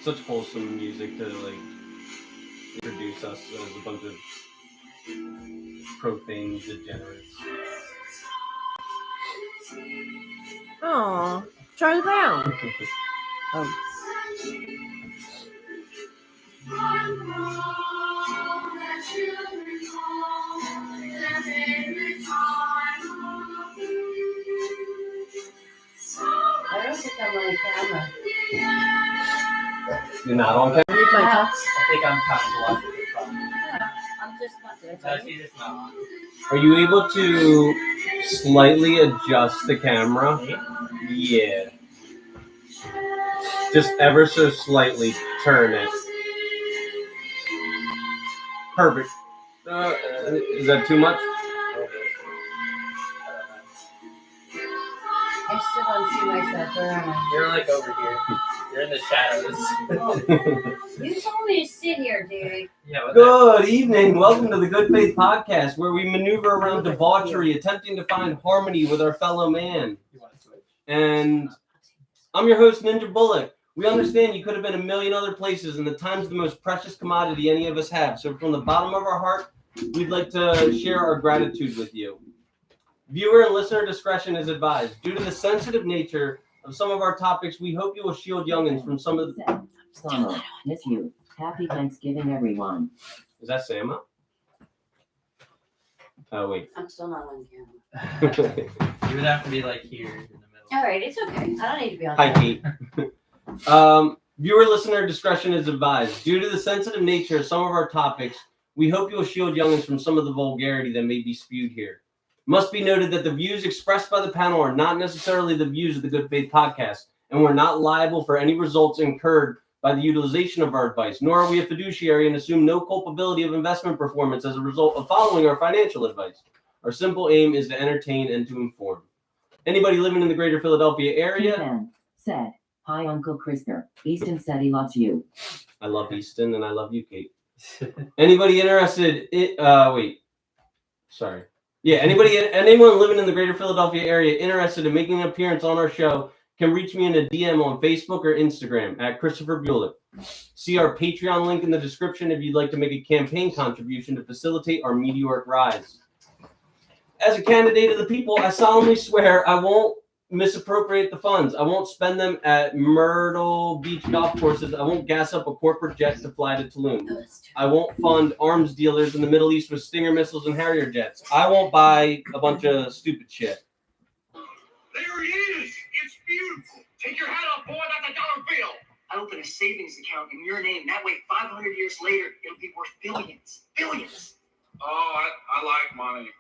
such wholesome music to like introduce us as a bunch of profane degenerates. Oh, Charlie Brown. Oh. I don't think I'm on camera. You're not on camera? I think I'm kind of blocking the problem. I'm just not No, going to she's just not on. Are you able to slightly adjust the camera? Me? Yeah. Just ever so slightly turn it. Perfect. Is that too much? I still don't see myself. Where am I? You're like over here. You're in the shadows. You told me to sit here, dude. Yeah. What Good evening. Welcome to the Good Faith Podcast, where we maneuver around debauchery, attempting to find harmony with our fellow man. You want to switch? And I'm your host, Ninja Bullock. We understand you could have been a million other places, and the time's the most precious commodity any of us have. So from the bottom of our heart, we'd like to share our gratitude with you. Viewer and listener discretion is advised. Due to the sensitive nature of some of our topics, we hope you will shield youngins from some of the... Summer, miss you. Happy Thanksgiving, everyone. Is that Sama? Oh, wait. I'm still not on camera. You would have to be like here in the middle. All right, it's okay. I don't need to be on Hi, camera. Pete. Viewer listener discretion is advised. Due to the sensitive nature of some of our topics, we hope you will shield youngins from some of the vulgarity that may be spewed here. Must be noted that the views expressed by the panel are not necessarily the views of the Good Faith Podcast, and we're not liable for any results incurred by the utilization of our advice, nor are we a fiduciary and assume no culpability of investment performance as a result of following our financial advice. Our simple aim is to entertain and to inform. Anybody living in the greater Philadelphia area? Ethan said, hi, Uncle Krister. Easton said he loves you. I love Easton and I love you, Kate. Anybody interested? Anyone living in the greater Philadelphia area interested in making an appearance on our show can reach me in a DM on Facebook or Instagram at Christopher Bulick. See our Patreon link in the description if you'd like to make a campaign contribution to facilitate our meteoric rise. As a candidate of the people, I solemnly swear I won't misappropriate the funds. I won't spend them at Myrtle Beach golf courses. I won't gas up a corporate jet to fly to Tulum. Oh, that's true. I won't fund arms dealers in the Middle East with Stinger missiles and Harrier jets. I won't buy a bunch of stupid shit. There he is! It's beautiful! Take your hat off, boy, that's a dollar bill! I open a savings account in your name. That way, 500 years later, it'll be worth billions. Billions! Oh, I like money.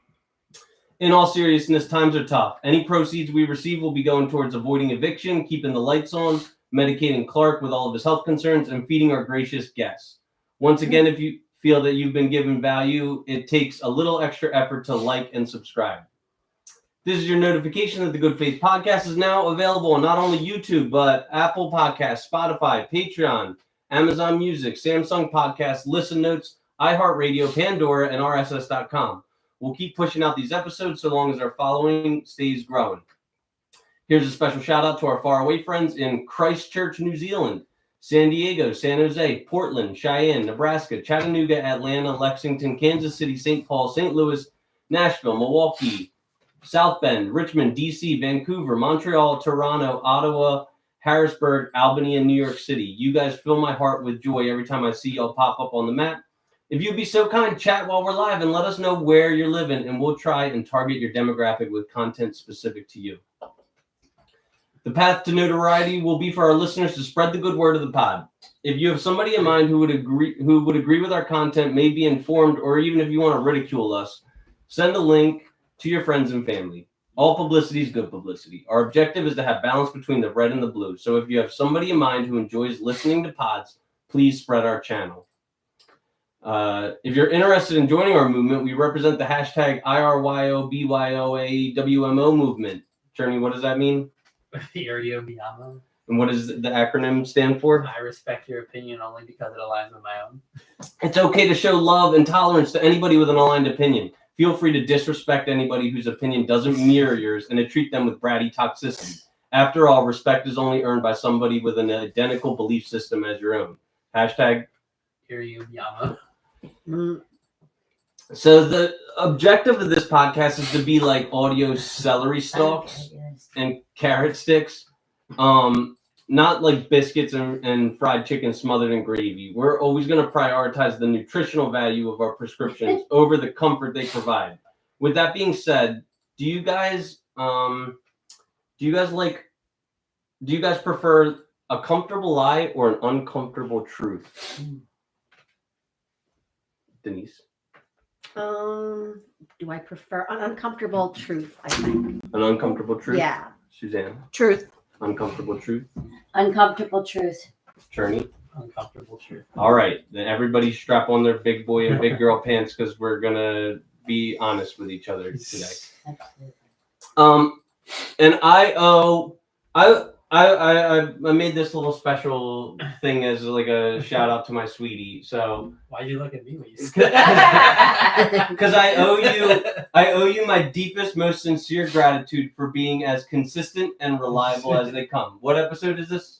In all seriousness, times are tough. Any proceeds we receive will be going towards avoiding eviction, keeping the lights on, medicating Clark with all of his health concerns, and feeding our gracious guests. Once again, if you feel that you've been given value, it takes a little extra effort to like and subscribe. This is your notification that the Good Faith Podcast is now available on not only YouTube, but Apple Podcasts, Spotify, Patreon, Amazon Music, Samsung Podcasts, Listen Notes, iHeartRadio, Pandora, and RSS.com. We'll keep pushing out these episodes so long as our following stays growing. Here's a special shout out to our faraway friends in Christchurch, New Zealand, San Diego, San Jose, Portland, Cheyenne, Nebraska, Chattanooga, Atlanta, Lexington, Kansas City, St. Paul, St. Louis, Nashville, Milwaukee, South Bend, Richmond, DC, Vancouver, Montreal, Toronto, Ottawa, Harrisburg, Albany, and New York City. You guys fill my heart with joy every time I see y'all pop up on the map. If you'd be so kind, chat while we're live and let us know where you're living, and we'll try and target your demographic with content specific to you. The path to notoriety will be for our listeners to spread the good word of the pod. If you have somebody in mind who would agree with our content, may be informed, or even if you want to ridicule us, send a link to your friends and family. All publicity is good publicity. Our objective is to have balance between the red and the blue. So if you have somebody in mind who enjoys listening to pods, please spread our channel. If you're interested in joining our movement, we represent the hashtag IRYOBYOAWMO movement. Journey, what does that mean? Biyamo. And what does the acronym stand for? I respect your opinion only because it aligns with my own. It's okay to show love and tolerance to anybody with an aligned opinion. Feel free to disrespect anybody whose opinion doesn't mirror yours and to treat them with bratty toxicity. After all, respect is only earned by somebody with an identical belief system as your own. Hashtag. Hear you, Yama. Mm, So the objective of this podcast is to be like audio celery stalks and carrot sticks. Not like biscuits and fried chicken smothered in gravy. We're always going to prioritize the nutritional value of our prescriptions over the comfort they provide. With that being said, do you guys prefer a comfortable lie or an uncomfortable truth? Denise, do I prefer an uncomfortable truth? I think. an uncomfortable truth. Yeah. Suzanne, Truth. uncomfortable truth. Uncomfortable truth. Cherney. Uncomfortable truth. All right, then everybody strap on their big boy and big girl pants because we're gonna be honest with each other today. Absolutely. And I made this little special thing as like a shout out to my sweetie. So Why'd you look at me when you said because I owe you my deepest, most sincere gratitude for being as consistent and reliable as they come. What episode is this?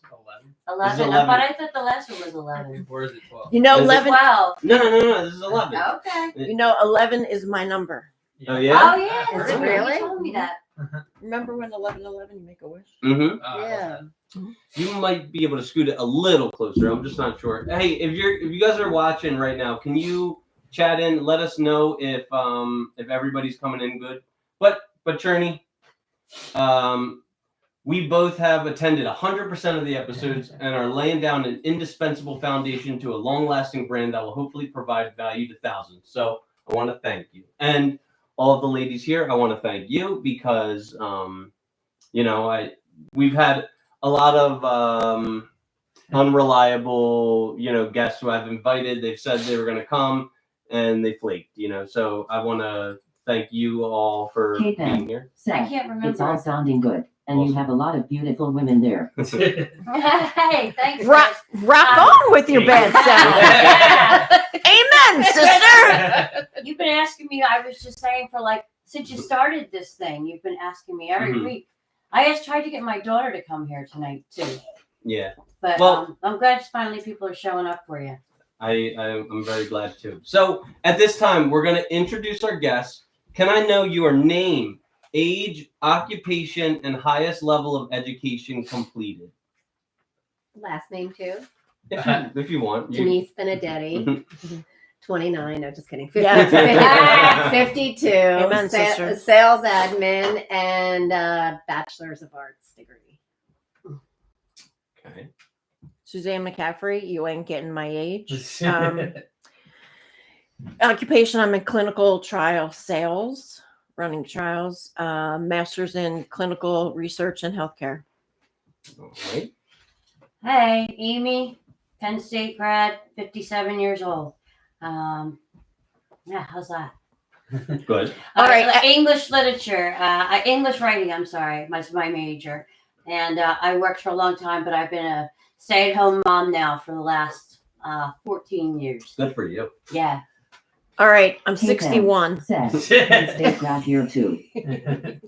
11? 11. 11. But I thought the last one was 11. Or is it 12? You know, Is it 11. 12. No. This is 11. Okay. You know, 11 is my number. Oh yeah. Oh yeah. Is That's it right. really? You told me that. Remember when 11/11 you make a wish? Mm-hmm. Yeah. You might be able to scoot it a little closer. I'm just not sure. Hey, if you guys are watching right now, can you chat in? Let us know if everybody's coming in good. But Cherney, we both have attended 100% of the episodes and are laying down an indispensable foundation to a long-lasting brand that will hopefully provide value to thousands. So I want to thank you. And all of the ladies here, I want to thank you because, we've had a lot of unreliable, guests who I've invited. They've said they were going to come and they flaked, So I want to thank you all for Okay, then. being here. I Seth, can't remember. it's all sounding good, and you have a lot of beautiful women there. Hey, thanks. Rock, guys. rock on with your bad self. Amen, sister. You've been asking me. I was just saying since you started this thing, you've been asking me every Mhm. week. I just tried to get my daughter to come here tonight too, Yeah, but Well- I'm glad finally people are showing up for you. I'm very glad too. So at this time, we're going to introduce our guests. Can I know your name, age, occupation, and highest level of education completed? Last name too. If you want. You- Denise Benedetti. 29. No, just kidding. Yeah. 52. Amen, sister. Sales admin and bachelor's of arts degree. Okay. Suzanne McCaffrey, you ain't getting my age. Occupation, I'm in clinical trial sales, running trials, master's in clinical research and healthcare. All right. Hey, Amy, Penn State grad, 57 years old. Yeah, how's that? Good. All right. English literature, English writing. I'm sorry, my major, and I worked for a long time, but I've been a stay-at-home mom now for the last 14 years. Good for you. Yeah. All right, I'm Okay, then. 61. Seth, Penn State grad here too. I'm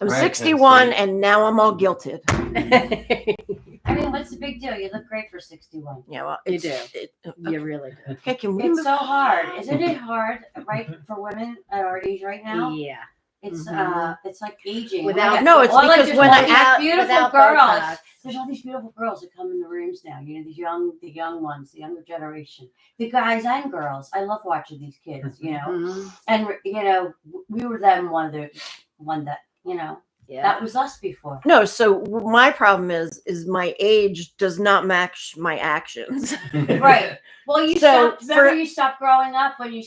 Right, 61 Penn State. and now I'm all guilted. I mean, what's the big deal? You look great for 61. Yeah, well, You it's, do. okay, You really do. can we It's move? so hard, isn't it? Hard, right, for women at our age right now. Yeah. It's Mhm. it's like aging. Without- Like, No, it's all, like, because there's when all I these Without- beautiful without girls. Botox. There's all these beautiful girls that come in the rooms now. The young ones, the younger generation, the guys and girls. I love watching these kids. Mhm. And we were them one that Yeah. that was us before. No, so my problem is my age does not match my actions. Right. Well, you So stopped. Remember, for- you stopped growing up when you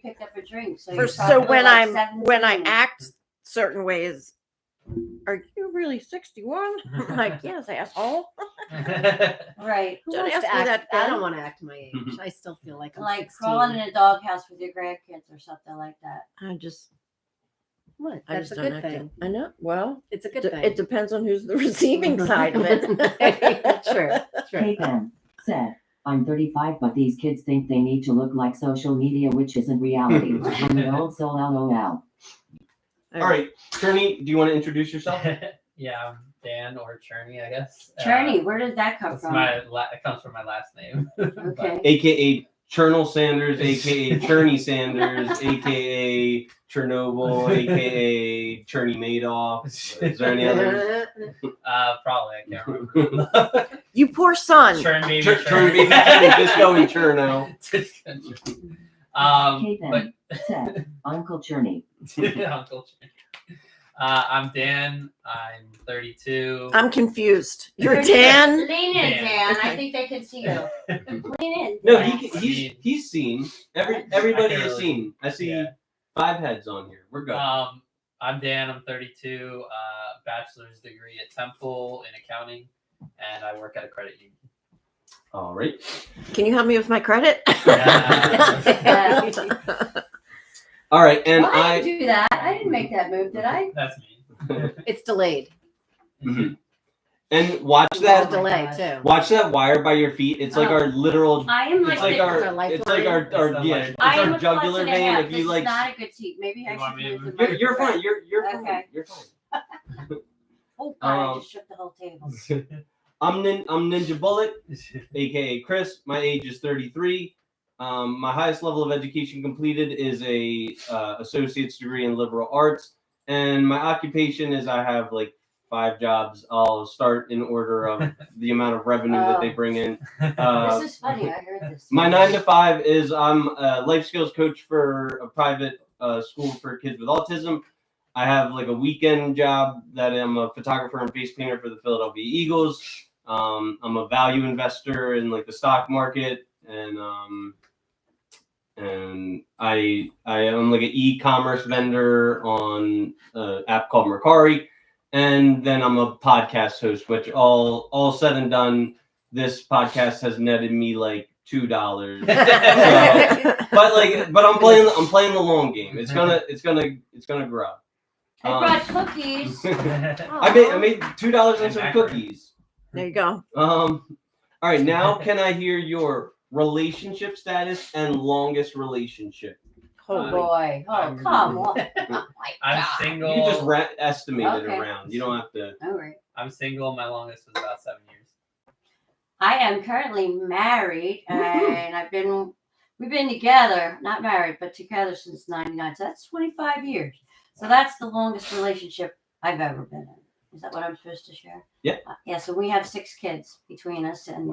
picked up a drink. So, you stopped So at, when like, when I 17. act certain ways, are you really 61? I'm like, yes, asshole. right, Who Don't wants ask to me act? that I again. don't want to act my age. I still feel like I'm like 16. crawling in a doghouse with your grandkids or something like that. I just What? I That's just a don't good act thing. it. I know. Well, It's a good d- thing. it depends on who's the receiving side of it. True. True. Hey Ben, Seth, I'm 35, but these kids think they need to look like social media, which isn't reality. I'm an old soul, lol. All right, Cherney, do you want to introduce yourself? Yeah, I'm Dan or Cherney, I guess. Cherney, where did that come That's from? it comes from my last name. Okay. AKA Chernal Sanders, AKA Cherney Sanders, AKA Chernobyl, AKA Cherney Madoff. Is there any others? Probably, I can't remember. You poor son. Churn baby. Churn baby, Churn, Disco and Cherno. Okay But then, said Uncle Cherney. Uncle Cherney. I'm Dan. I'm 32. I'm confused. You're Dan? Lean in, Dan. Dan. I Okay. think they can see you. Lean in. No, Dan. he's seen. Everybody I has really- seen. I see Yeah. 5 heads on here. We're good. I'm Dan. I'm 32. Bachelor's degree at Temple in accounting, and I work at a credit union. All right. Can you help me with my credit? Yeah. All right, and Why did you do that? I didn't make that move, did I? That's me. It's delayed. Mhm. And watch Oh that. my Delay God. too. Watch that wire by your feet. It's like Oh. our literal. I am It's like, like the, our. our It's like lifeline. our. It's the Yeah. lifeline. It's I am our a jugular plus and a vein. half. If you This like. is not a good seat. Maybe I You want should me to move move? the You're microphone. fine. You're fine. Okay. You're fine. Oh God, I Um, just shook the whole table. I'm Ninja Bullet, aka Chris. My age is 33. My highest level of education completed is a associate's degree in liberal arts, and my occupation is I have like 5 jobs. I'll start in order of the amount of revenue that they bring in. This is funny. I heard this. My 9 to 5 is I'm a life skills coach for a private school for kids with autism. I have like a weekend job that I'm a photographer and face painter for the Philadelphia Eagles. I'm a value investor in like the stock market, and I am like an e-commerce vendor on an app called Mercari, and then I'm a podcast host. Which all said and done, this podcast has netted me like $2. But I'm playing the long game. It's gonna grow. I brought cookies. I made $2 on some cookies. There you go. All right, now can I hear your relationship status and longest relationship? Oh Holy. boy. Oh, I'm- come on. Oh my I'm God. single. You just estimate it Okay. around. You don't have to. All right. I'm single. My longest was about 7 years. I am currently married, and we've been together, not married, but together since '99. So that's 25 years. So that's the longest relationship I've ever been in. Is that what I'm supposed to share? Yeah. Yeah. So we have 6 kids between us, and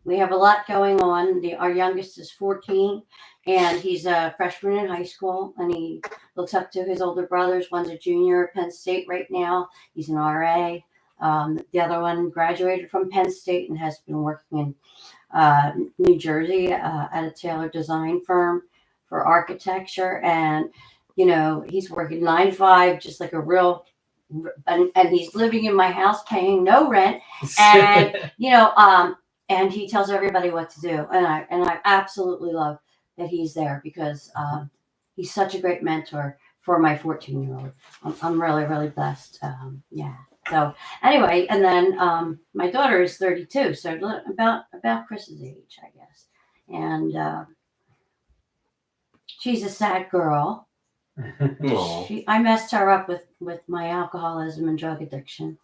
we have a lot going on. Our youngest is 14, and he's a freshman in high school, and he looks up to his older brothers. One's a junior at Penn State right now. He's an RA. The other one graduated from Penn State and has been working in New Jersey at a Taylor design firm for architecture. And, you know, he's working 9 to 5, just like a real, and he's living in my house paying no rent. And, you know, and he tells everybody what to do. And I absolutely love that he's there because he's such a great mentor for my 14-year-old. I'm really, really blessed. Yeah. So anyway, and then my daughter is 32, so about Chris's age, I guess. And she's a sad girl. Aw. I messed her up with my alcoholism and drug addiction.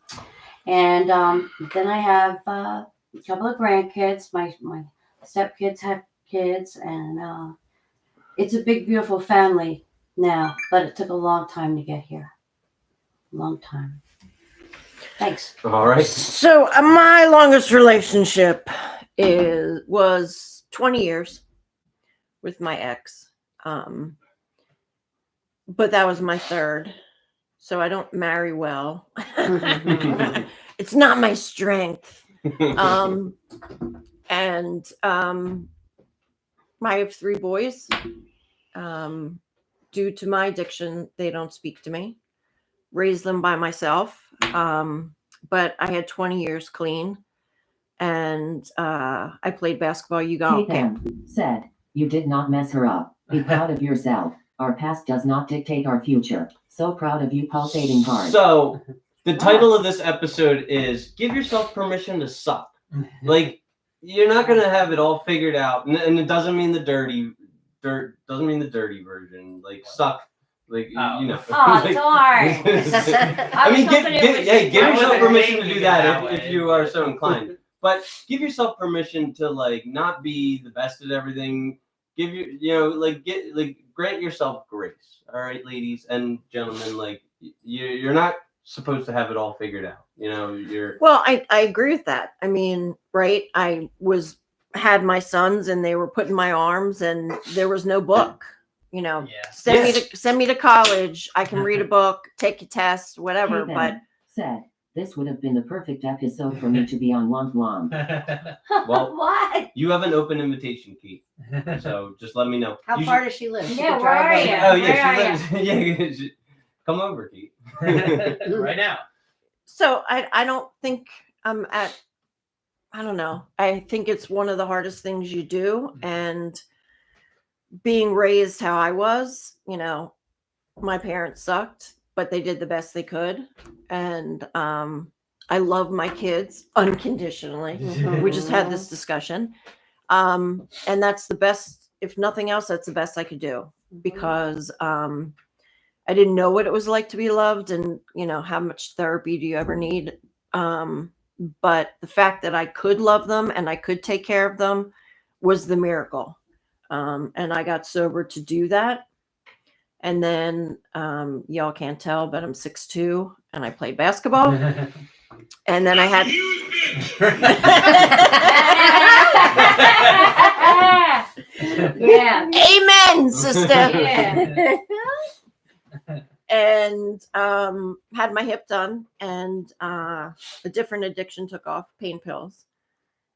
And then I have a couple of grandkids. My stepkids have kids, and it's a big, beautiful family now. But it took a long time to get here. Long time. Thanks. All right. So my longest relationship was 20 years with my ex. But that was my 3rd. So I don't marry well. It's not my strength. I have 3 boys. Due to my addiction, they don't speak to me. Raised them by myself. But I had 20 years clean, and I played basketball. You go. Kate M. said, you did not mess her up. Be proud of yourself. Our past does not dictate our future. So proud of you, pulsating hard. So the title of this episode is "Give Yourself Permission to Suck." Like, you're not gonna have it all figured out, and it doesn't mean the dirty version. Like, suck Like Oh. you know. Oh, Like- darn. I mean, was hoping it was- give I yourself wasn't permission to thinking do it that that if way. you are so inclined. But give yourself permission to like not be the best at everything. Give grant yourself grace. All right, ladies and gentlemen, like you're not supposed to have it all figured out. You know, you're Well, I agree with that. I mean, right? I had my sons and they were put in my arms and there was no book, you know. Yeah. Send me to college. I can read a book, take a test, whatever. Kate But M. said, this would have been the perfect episode for me to be on Womp Womp. well, What? you have an open invitation, Kate. So just let me know. How You far should- does she live? She Yeah, could where drive are over you? there. Oh Where yeah, are she lives. Yeah, come over, Kate. Right now. so I don't think I'm at, I don't know. I think it's one of the hardest things you do. And being raised how I was, you know, my parents sucked, but they did the best they could. And I love my kids unconditionally. We just had this discussion. And that's the best, if nothing else, that's the best I could do because I didn't know what it was like to be loved and, you know, how much therapy do you ever need? But the fact that I could love them and I could take care of them was the miracle. And I got sober to do that. And then y'all can't tell, but I'm 6'2" and I played basketball. And then I had Yeah. amen, sister. Yeah. And had my hip done and a different addiction took off, pain pills.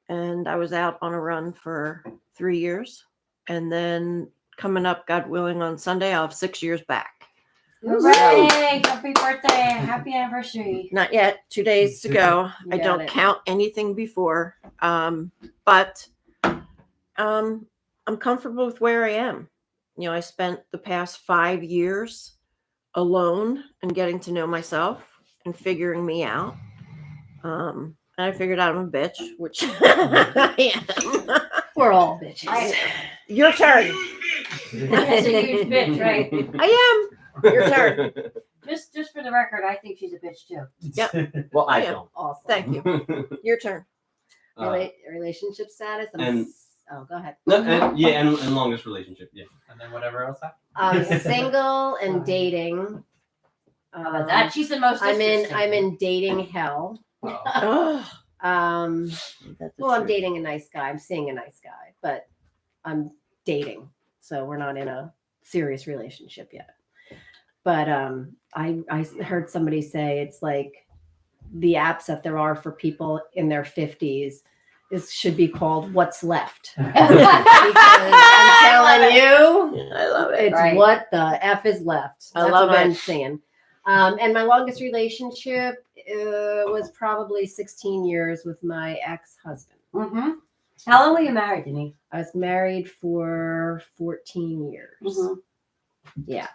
And I was out on a run for 3 years. And then coming up, God willing, on Sunday, I'll have 6 years back. Hooray! Happy birthday! Happy anniversary! Not yet, 2 days to go. You I got don't it. count anything before. But I'm comfortable with where I am. You know, I spent the past 5 years alone and getting to know myself and figuring me out. And I figured out I'm a bitch, which I am. We're all bitches. Your turn. That's a huge bitch, right? I am. Your turn. Just for the record, I think she's a bitch too. Well, I Yeah. don't. Awesome. Thank you. Your turn. Relationship status. and- Oh, go ahead. No, and longest relationship. Yeah. And then whatever else happened. I'm single and dating. How about that? She's the most. I'm interesting. in dating hell. Oh. Oh, that's Well, I'm dating a nice guy. I'm seeing a nice guy, but I'm dating, so we're not in a serious relationship yet. But I heard somebody say it's like the apps that there are for people in their 50s should be called "What's Left." Because I'm telling you, I love it. it's Right. what the F is left. I That's love what it. I'm saying. And my longest relationship was probably 16 years with my ex-husband. Mm-hmm. How long were you married, Denise? I was married for 14 years. Mhm. Yeah.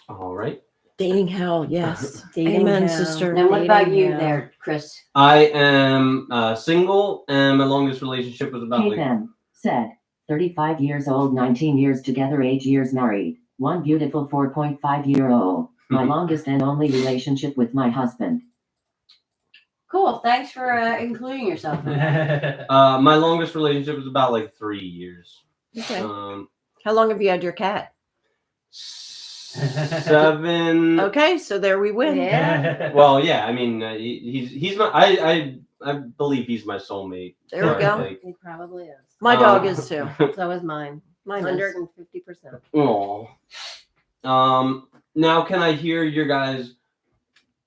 All right. Dating hell, yes. Dating Amen, hell. sister. And what about Dating you, hell. there, Chris? I am single, and my longest relationship was about Kate like M. said, 35 years old, 19 years together, 8 years married, one beautiful 4.5-year-old. My longest and only relationship with my husband. Cool. Thanks for including yourself. my longest relationship was about like 3 years. Okay. Um, How long have you had your cat? 7. Okay, so there we win. Yeah. Well, yeah. I mean, he's my. I believe he's my soulmate. There we go. Like, He probably is. My dog is too. So is mine. Mine is. 150%. Aw. Now, can I hear your guys'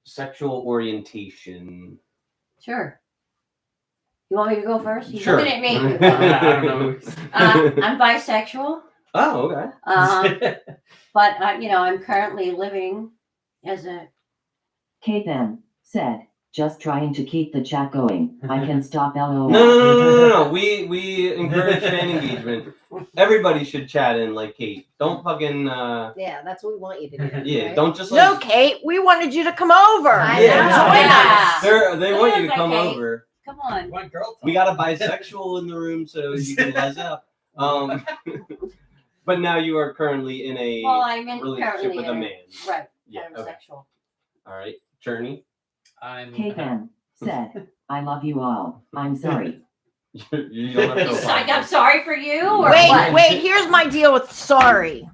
sexual orientation? Sure. You want me to go first? He's Sure. looking at me. I don't know. I'm bisexual, Oh, okay. but I'm currently living as a. Kate M. said, just trying to keep the chat going. I can stop LOL. No. We encourage fan engagement. Everybody should chat in like Kate. Don't fucking Yeah, that's what we want you to do. yeah. right? Don't just No, like Kate, we wanted you to come over. I yeah. know. Join Yeah. us. They want you to Okay. come over. Come on. One girl. We got a bisexual in the room, so you can les up. But now you are currently in a Well, I'm in relationship currently with a in man. right, Yeah. Okay. heterosexual. All right. Journey. I'm K-Pen said, I love you all. I'm sorry. You don't have to It's like I'm apologize. sorry for you, or Wait, what? wait. Here's my deal with sorry.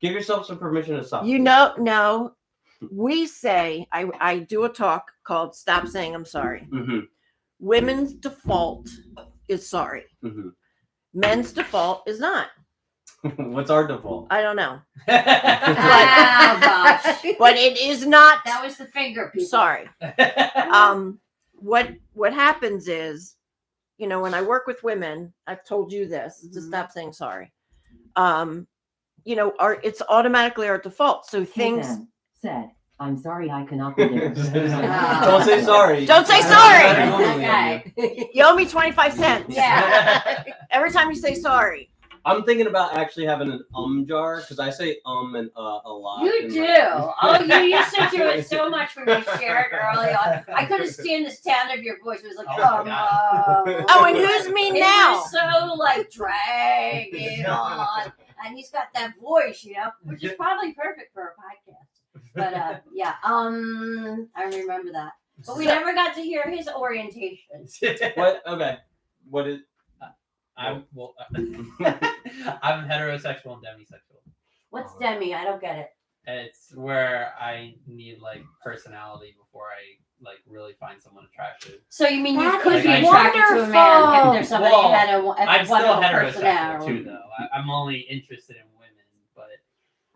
Give yourself some permission to suck. You know, no. We say I do a talk called "Stop Saying I'm Sorry." Mm-hmm. Women's default is sorry. Mm-hmm. Men's default is not. What's our default? I don't know, Oh gosh, but it is not. that was the finger. People. Sorry. What happens is, you know, when I work with women, I've told you this to Mhm. stop saying sorry. You know, it's automatically our default. So things. K-Pen said, I'm sorry I cannot be there. Don't say sorry. Don't say sorry. Okay. You owe me 25 cents. Yeah. Every time you say sorry. I'm thinking about actually having an jar because I say and a lot. You in do. my- Oh, you used to do it so much when we shared early on. I couldn't stand the sound of your voice. It was like, Oh, my Oh, and who's me It now? was so like dragging on, and he's got that voice, you know, which is probably perfect for a podcast. But yeah, I remember that. But we never got to hear his orientation. What? Okay. What is? I'm heterosexual and demisexual. What's demi? I don't get it. It's where I need like personality before I like really find someone attractive. So you mean you That could is be attracted to a man if there's somebody Well, who had a I'm still wonderful heterosexual personality? too, though. I'm only interested in women, but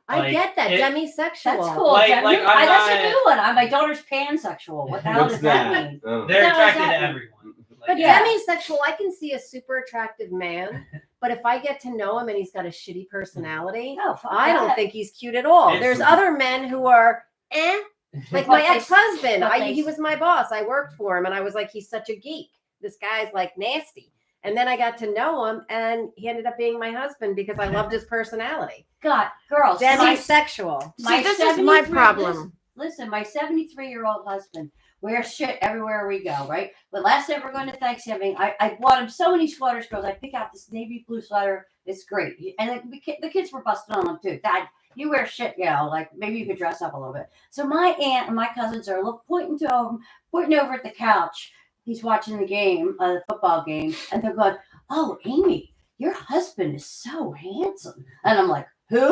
I Like, get that. it- Demisexual. That's cool. Like- Demi. like, I'm That's a not- new one. My daughter's pansexual. What the hell What's does that that? mean? Oh. they're What the hell does attracted that to mean? everyone. Like, But Yeah. demisexual, I can see a super attractive man, but if I get to know him and he's got a shitty personality, No, fuck I don't that. think he's cute at all. It's- There's other men who are like my But they- ex-husband. but they- He was my boss. I worked for him, and I was like, he's such a geek. This guy's like nasty. And then I got to know him, and he ended up being my husband because I loved his personality. God, girls. my- Demisexual. See, this is my 73 problem. Listen, my 73-year-old husband wears shit everywhere we go, right? But last time we're going to Thanksgiving, I bought him so many sweaters, girls. I pick out this navy blue sweater. It's great. And the kids were busting on him too. Dad, you wear shit, you know, like maybe you could dress up a little bit. So my aunt and my cousins are pointing over at the couch. He's watching the game, the football game, and they're going, "Oh, Amy, your husband is so handsome." And I'm like, "Who?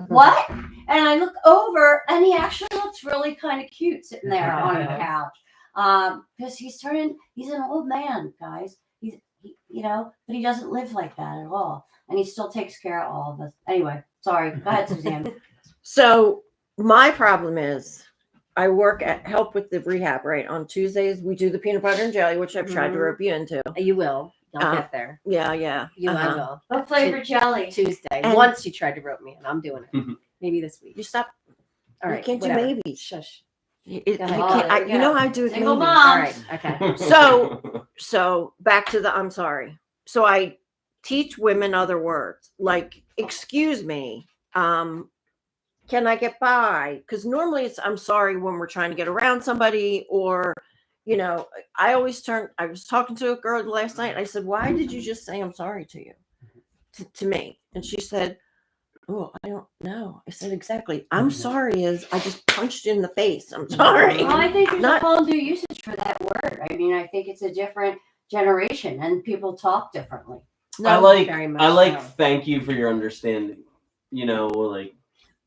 What?" And I look over, and he actually looks really kind of cute sitting there on the couch. Because he's an old man, guys. You know, but he doesn't live like that at all, and he still takes care of all of us. Anyway, sorry. Go ahead, Suzanne. So my problem is I help with the rehab, right? On Tuesdays, we do the peanut butter and jelly, which I've tried to Mhm. rope you into. You will. I'll Uh, get there. Yeah. You I Uh-huh. will. What flavor jelly? Tuesday. And- Once you tried to rope me in. I'm doing it. Maybe this week. You stop. All you right. can't whatever. do maybe. Shush. You Go ahead. can't, Oh, there you know how I do it. Single maybe. mom. All right. Okay. So back to the I'm sorry. So I teach women other words like excuse me, can I get by? Because normally it's I'm sorry when we're trying to get around somebody, or you know, I was talking to a girl last night and I said, why did you just say I'm sorry to you? To me. And she said, oh, I don't know. I said, exactly. I'm sorry is I just punched you in the face. I'm sorry. Well, I think there's Not- a whole new usage for that word. I mean, I think it's a different generation, and people talk differently. I like very much so. thank you for your understanding. You know, like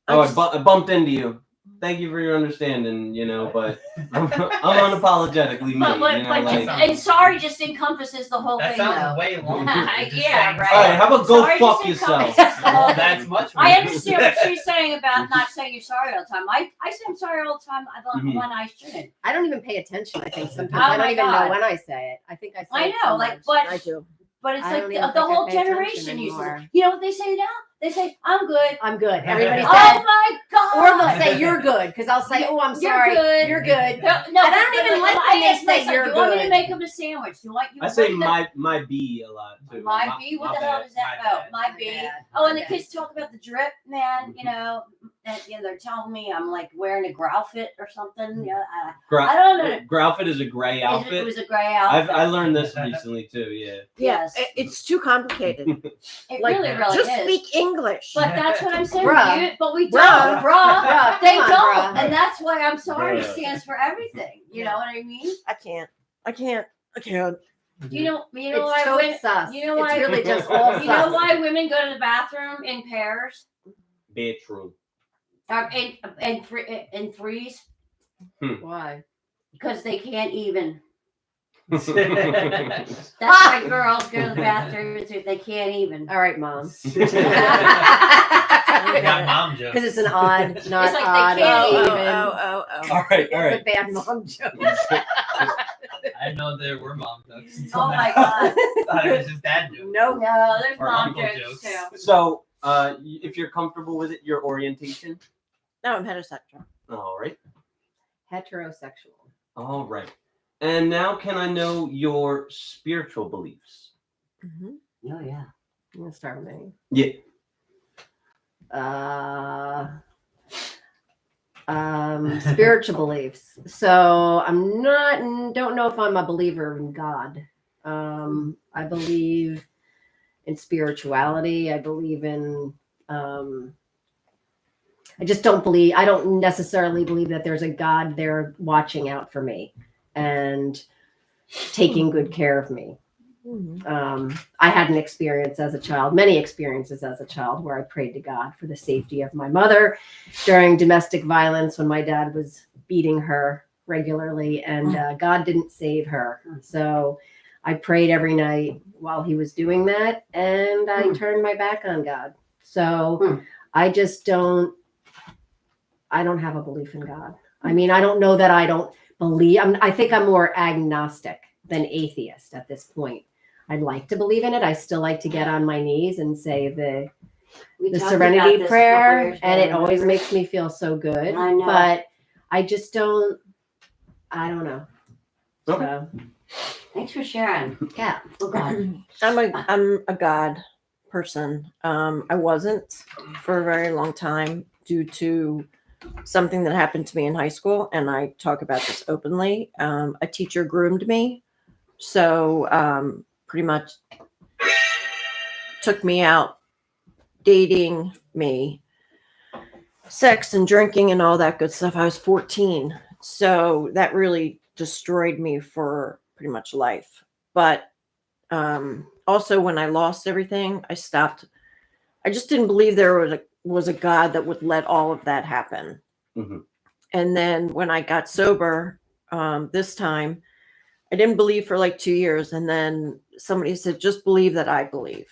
I oh, just- I bumped into you. Thank you for your understanding. You know, but I'm unapologetically me. But, You know, but like, and sorry just encompasses the whole that thing, sounds though. way longer. than just Yeah, saying right. all right, how about go Sorry fuck just yourself? encompasses the whole Well, thing. that's much. I more- understand what she's saying about not saying you're sorry all the time. I say I'm sorry all the time Mhm. when I shouldn't. I don't even pay attention. I think sometimes Oh I don't my even God. know when I say it. I think I say I it know, so like, much. but I do. but it's I like don't the even think I whole pay attention generation uses anymore. it. You know what they say now? They say, "I'm good." I'm good. Everybody Oh says, my god! or they'll say you're good because I'll say, oh, I'm You're sorry. good. You're good. No, And I don't even like when they ask my say son, you're "Do you want me to good." make them a sandwich? Do you want you?" I say break them- my B a lot too. My B, what the hell bad. does that? My Oh, bad. my B. Oh, and the kids talk about the drip, man. You know, and they're telling me I'm like wearing a growl fit or something. Yeah, Gra- I don't know. Growlfit is a gray It outfit. was a gray outfit. I learned this recently too. Yeah. Yes. It's too complicated. It Like, really Just is. speak English. But that's what I'm saying. Bruh. But we Bruh. don't, bruh. Bruh, They come don't, on, bruh. and that's why I'm sorry Bruh. stands for everything. You know what I mean? I can't. You know It's why totes women, sus. you know why- It's really just all you know sus. why women go to the bathroom in pairs Bedroom. in threes? Why? Because they can't even. That's That's why girls go to the bathroom if they can't even. All right, Mom. We got mom jokes. Because it's an odd, not It's like they odd, can't or even- even. Oh. All right. All It's right. a bad mom joke. I didn't know there were mom jokes. until Oh my now. god. I thought it was just dad jokes. Nope. No, there's Or mom uncle jokes jokes. too. So, if you're comfortable with it, your orientation. No, I'm heterosexual. All right. Heterosexual. All right. And now, can I know your spiritual beliefs? Mm-hmm. Oh yeah. I'm gonna start with me. Yeah. Spiritual beliefs. So don't know if I'm a believer in God. I believe in spirituality. I believe in, I just I don't necessarily believe that there's a God there watching out for me and taking good care of me. I had an experience as a child, many experiences as a child, where I prayed to God for the safety of my mother during domestic violence when my dad was beating her regularly, and God didn't save her. So I prayed every night while he was doing that, and I turned my back on God. So I don't have a belief in God. I mean, I don't know that I don't believe. I think I'm more agnostic than atheist at this point. I'd like to believe in it. I still like to get on my knees and say the We talked about serenity this a prayer, couple years and ago, it always remember? makes me feel so good. I know. But I just don't. I don't know. Okay. So, Thanks for sharing. yeah. Oh God. I'm a God person. I wasn't for a very long time due to something that happened to me in high school, and I talk about this openly. A teacher groomed me, so pretty much took me out dating me, sex and drinking and all that good stuff. I was 14, so that really destroyed me for pretty much life. But also, when I lost everything, I stopped. I just didn't believe there was a God that would let all of that happen. Mhm. And then when I got sober, this time, I didn't believe for like 2 years. And then somebody said, just believe that I believe.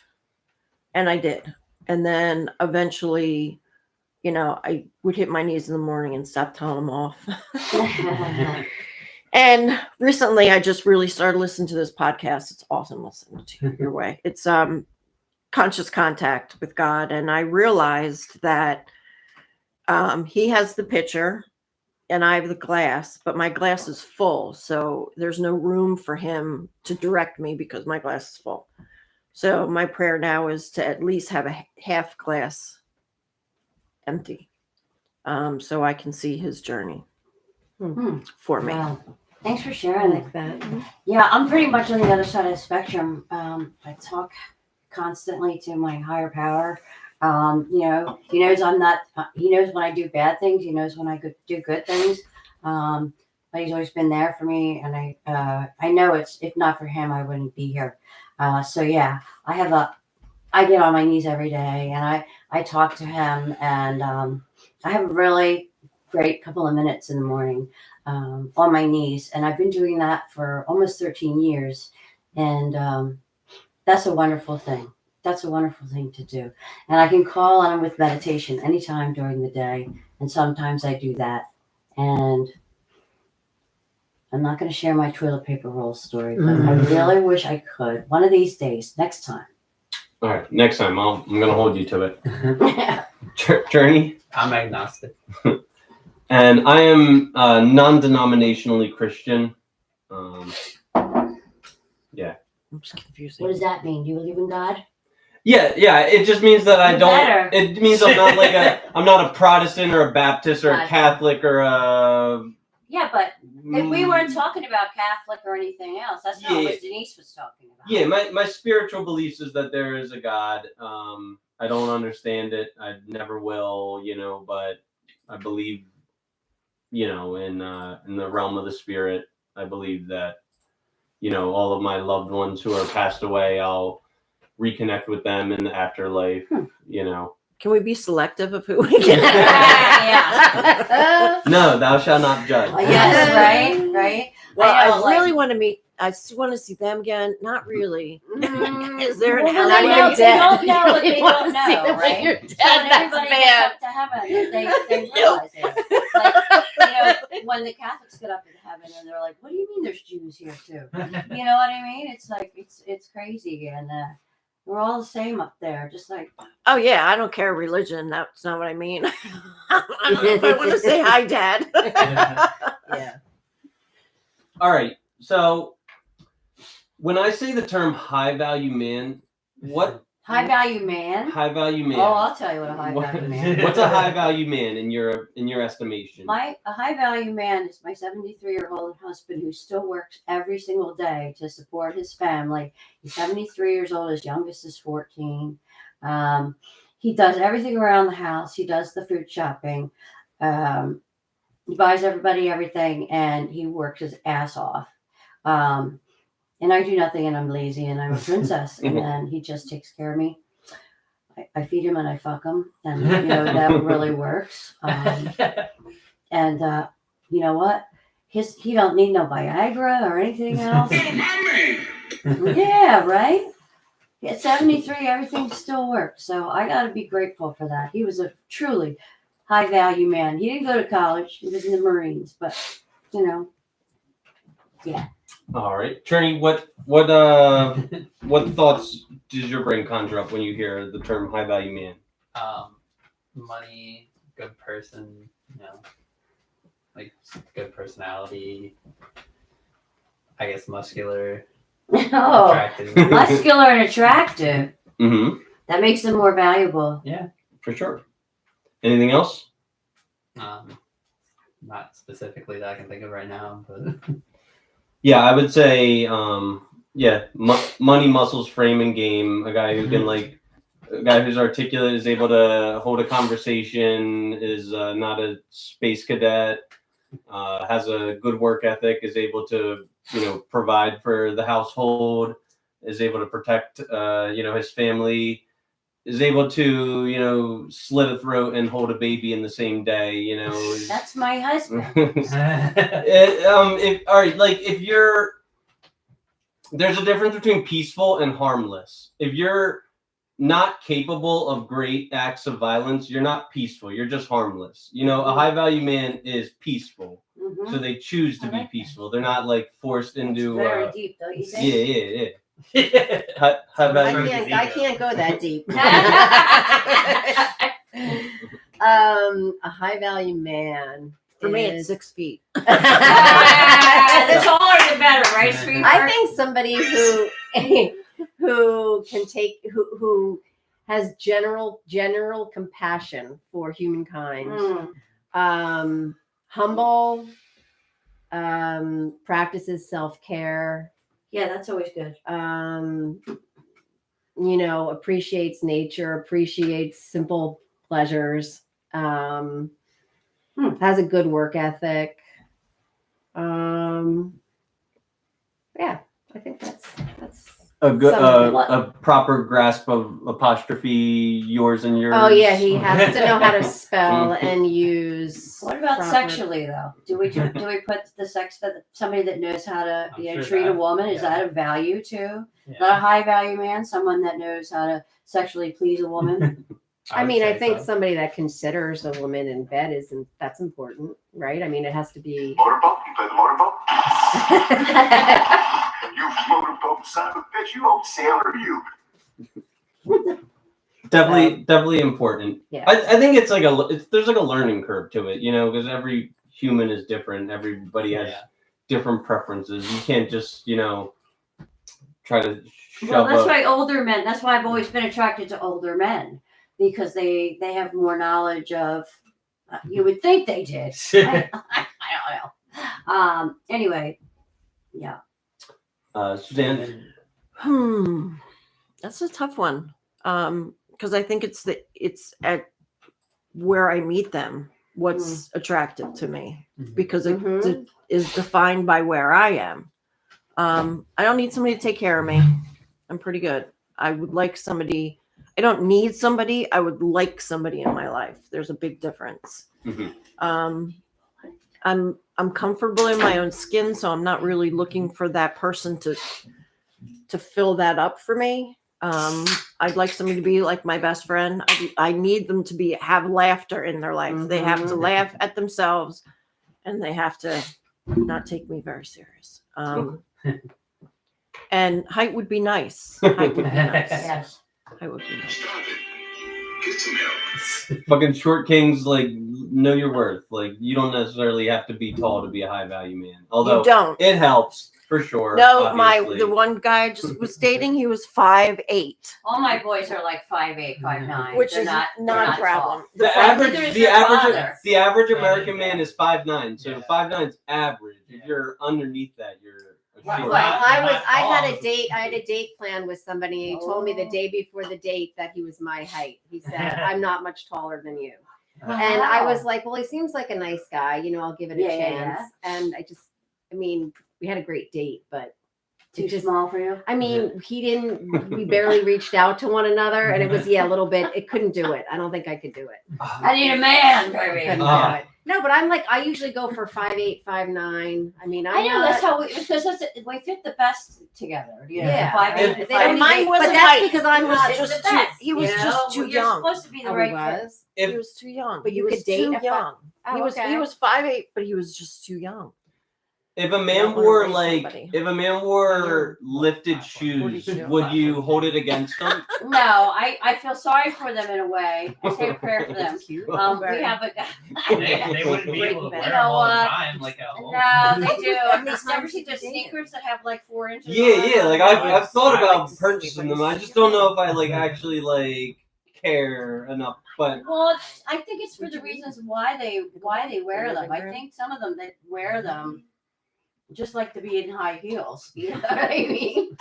And I did. And then eventually, I would hit my knees in the morning and stop telling them off. And recently, I just really started listening to this podcast. It's awesome listening to your way. It's conscious contact with God, and I realized that he has the pitcher, and I have the glass, but my glass is full, so there's no room for him to direct me because my glass is full. So my prayer now is to at least have a half glass empty, so I can see his journey for me. Wow. Thanks for I sharing. like that. Yeah, I'm pretty much on the other side of the spectrum. I talk constantly to my higher power. He knows I'm not. He knows when I do bad things. He knows when I do good things. But he's always been there for me, and I know it's if not for him, I wouldn't be here. So yeah, I get on my knees every day, and I talk to him, and I have a really great couple of minutes in the morning on my knees, and I've been doing that for almost 13 years, and that's a wonderful thing. That's a wonderful thing to do, and I can call on him with meditation anytime during the day, and sometimes I do that. And I'm not going to share my toilet paper roll story, but I really wish I could. One of these days, next time. All right. Next time, I'm gonna hold you to it. Journey. I'm agnostic. And I am non-denominationally Christian. I'm just confused. What does that mean? Do you believe in God? Yeah. It just means that I You don't. better. It means I'm not like I'm not a Protestant or a Baptist or a Gotcha. Catholic or a. Yeah, but we weren't talking about Catholic or anything else. That's not what Denise was talking about. Yeah, my spiritual beliefs is that there is a God. I don't understand it. I never will. But I believe, in the realm of the spirit. I believe that, all of my loved ones who are passed away, I'll reconnect with them in the afterlife. Can we be selective of who we can? Yeah. No, thou shalt not judge. Yes, right. Well, I know, I really want to meet. I still want to see them again. Not really. Is there an Well, Not they even don't- they dead. don't know what You they wanna don't see know, them when right? you're So dead, when that's everybody bad. gets up to heaven, they realize it. Like, when the Catholics get up in heaven and they're like, "What do you mean there's Jews here too?" You know what I mean? It's like it's crazy, and we're all the same up there, just like. Oh yeah, I don't care religion. That's not what I mean. I want to say hi, Dad. Yeah. All right. So when I say the term high value man, what High value man. high value man? Oh, I'll tell you what a high value man. What's a high value man in your estimation? A high value man is my 73-year-old husband who still works every single day to support his family. He's 73 years old. His youngest is 14. He does everything around the house. He does the food shopping. He buys everybody everything, and he works his ass off. And I do nothing, and I'm lazy, and I'm a princess, and then he just takes care of me. I feed him and I fuck him, and that really works. And you know what? He don't need no Viagra or anything else. Yeah, right. At 73, everything still works. So I got to be grateful for that. He was a truly high value man. He didn't go to college. He was in the Marines, but yeah. All right, Trini, what thoughts does your brain conjure up when you hear the term high value man? Money, good person, like good personality. I guess muscular, Oh, attractive. muscular and attractive. Mm-hmm. That makes them more valuable. Yeah. For sure. Anything else? Not specifically that I can think of right now, but Yeah, I would say, money, muscles, frame, and game. A guy who can a guy who's articulate, is able to hold a conversation, is not a space cadet, has a good work ethic, is able to provide for the household, is able to protect his family, is able to slit a throat and hold a baby in the same day. That's my husband. There's a difference between peaceful and harmless. If you're not capable of great acts of violence, you're not peaceful. You're just harmless. A high value man is peaceful, Mhm. so they choose to I be like that. peaceful. They're not forced It's into. very deep, don't you think? Yeah. High value. I can't go that deep. A high value man. For me, it's is- 6 feet. The taller the better, right, sweetheart? I think somebody who can take who has general compassion for humankind, Mm. humble, practices self-care, Yeah, that's always good. appreciates nature, appreciates simple pleasures, has a good work ethic. Yeah, I think that's A good, Something. a proper grasp of apostrophe yours and yours. Oh yeah, he has to know how to spell and use. What about proper- sexually though? Do we put the sex that somebody that knows how to I'm sure treat a that- woman? Is yeah. that a value too? Yeah. Not a high value man, someone that knows how to sexually please a woman. I would mean, I say think so. somebody that considers a woman in bed that's important, right? I mean, it has to be. Motorboat? You play the motorboat? You motorboat son of a bitch, you old sailor, you. Definitely important. Yeah. I think it's there's a learning curve to it, because every human is different. Everybody has different preferences. You can't just, try to shove Well, that's up. why older men. That's why I've always been attracted to older men because they have more knowledge of. You would think they did. I don't know. Anyway, yeah. Suzanne, That's a tough one. Because I think it's at where I meet them what's attractive to me because it is defined by where I am. I don't need somebody to take care of me. I'm pretty good. I would like somebody. I don't need somebody. I would like somebody in my life. There's a big difference. I'm comfortable in my own skin, so I'm not really looking for that person to fill that up for me. I'd like somebody to be like my best friend. I need them to have laughter in their life. They have to laugh at themselves, and they have to not take me very serious. And height would be nice. Height would be nice. Yes. Height would be nice. Stop it. Get some help. fucking short kings, like, know your worth. Like, you don't necessarily have to be tall to be a high value man. Although You don't. it helps for sure. No, obviously. the one guy I just was dating, he was 5'8", All my boys are like 5'8", 5'9", which They're is not not a problem. tall. The Neither average, is the their average, father. the average Yeah, American yeah. man is 5'9". So Yeah. 5'9" is average. If Yeah. you're underneath that, you're a Right, short. Well, Not- I not had tall. a date. I had a date plan with somebody. He told me the Oh. day before the date that he was my height. He said, "I'm not much taller than you," Uh, and I was Wow. like, "Well, he seems like a nice guy. You know, I'll give it a Yeah, yeah, chance." And I mean, we had a great date, but Too it just, small for you? I mean, he didn't. We barely reached out to one another, and it was a little bit. It couldn't do it. I don't think I could do it. I need a man, baby. Couldn't Ah. do it. No, but I'm like, I usually go for 5'8", 5'9". I mean, I know that's how we fit the best together. You know, Yeah. 5'8", If- They don't Mine need- but wasn't that's height. because I'm He was not. just the too- best, he was you just know? too You're young. supposed to be the Oh, right he fit. was. He If was too young. But He you was could date too a young. Oh, He was okay. 5'8", but he was just too young. if a I man don't wanna wore raise like somebody. if a man wore lifted shoes, 42. would you hold it against him? No, I feel sorry for them in a way. I say a prayer for them. Cute. We have a guy. They wouldn't be able to wear You them know all the what? time like at home. No, they do. How many Have you ever times seen did you the date sneakers that have like 4 inches? Yeah, on yeah. them? Like I've thought I like about to see purchasing it, but them. I it's- just don't know if I like actually like care enough. But Well, I think it's for the reasons why they wear them. I think some of them that wear them just like to be in high heels. You know what I mean?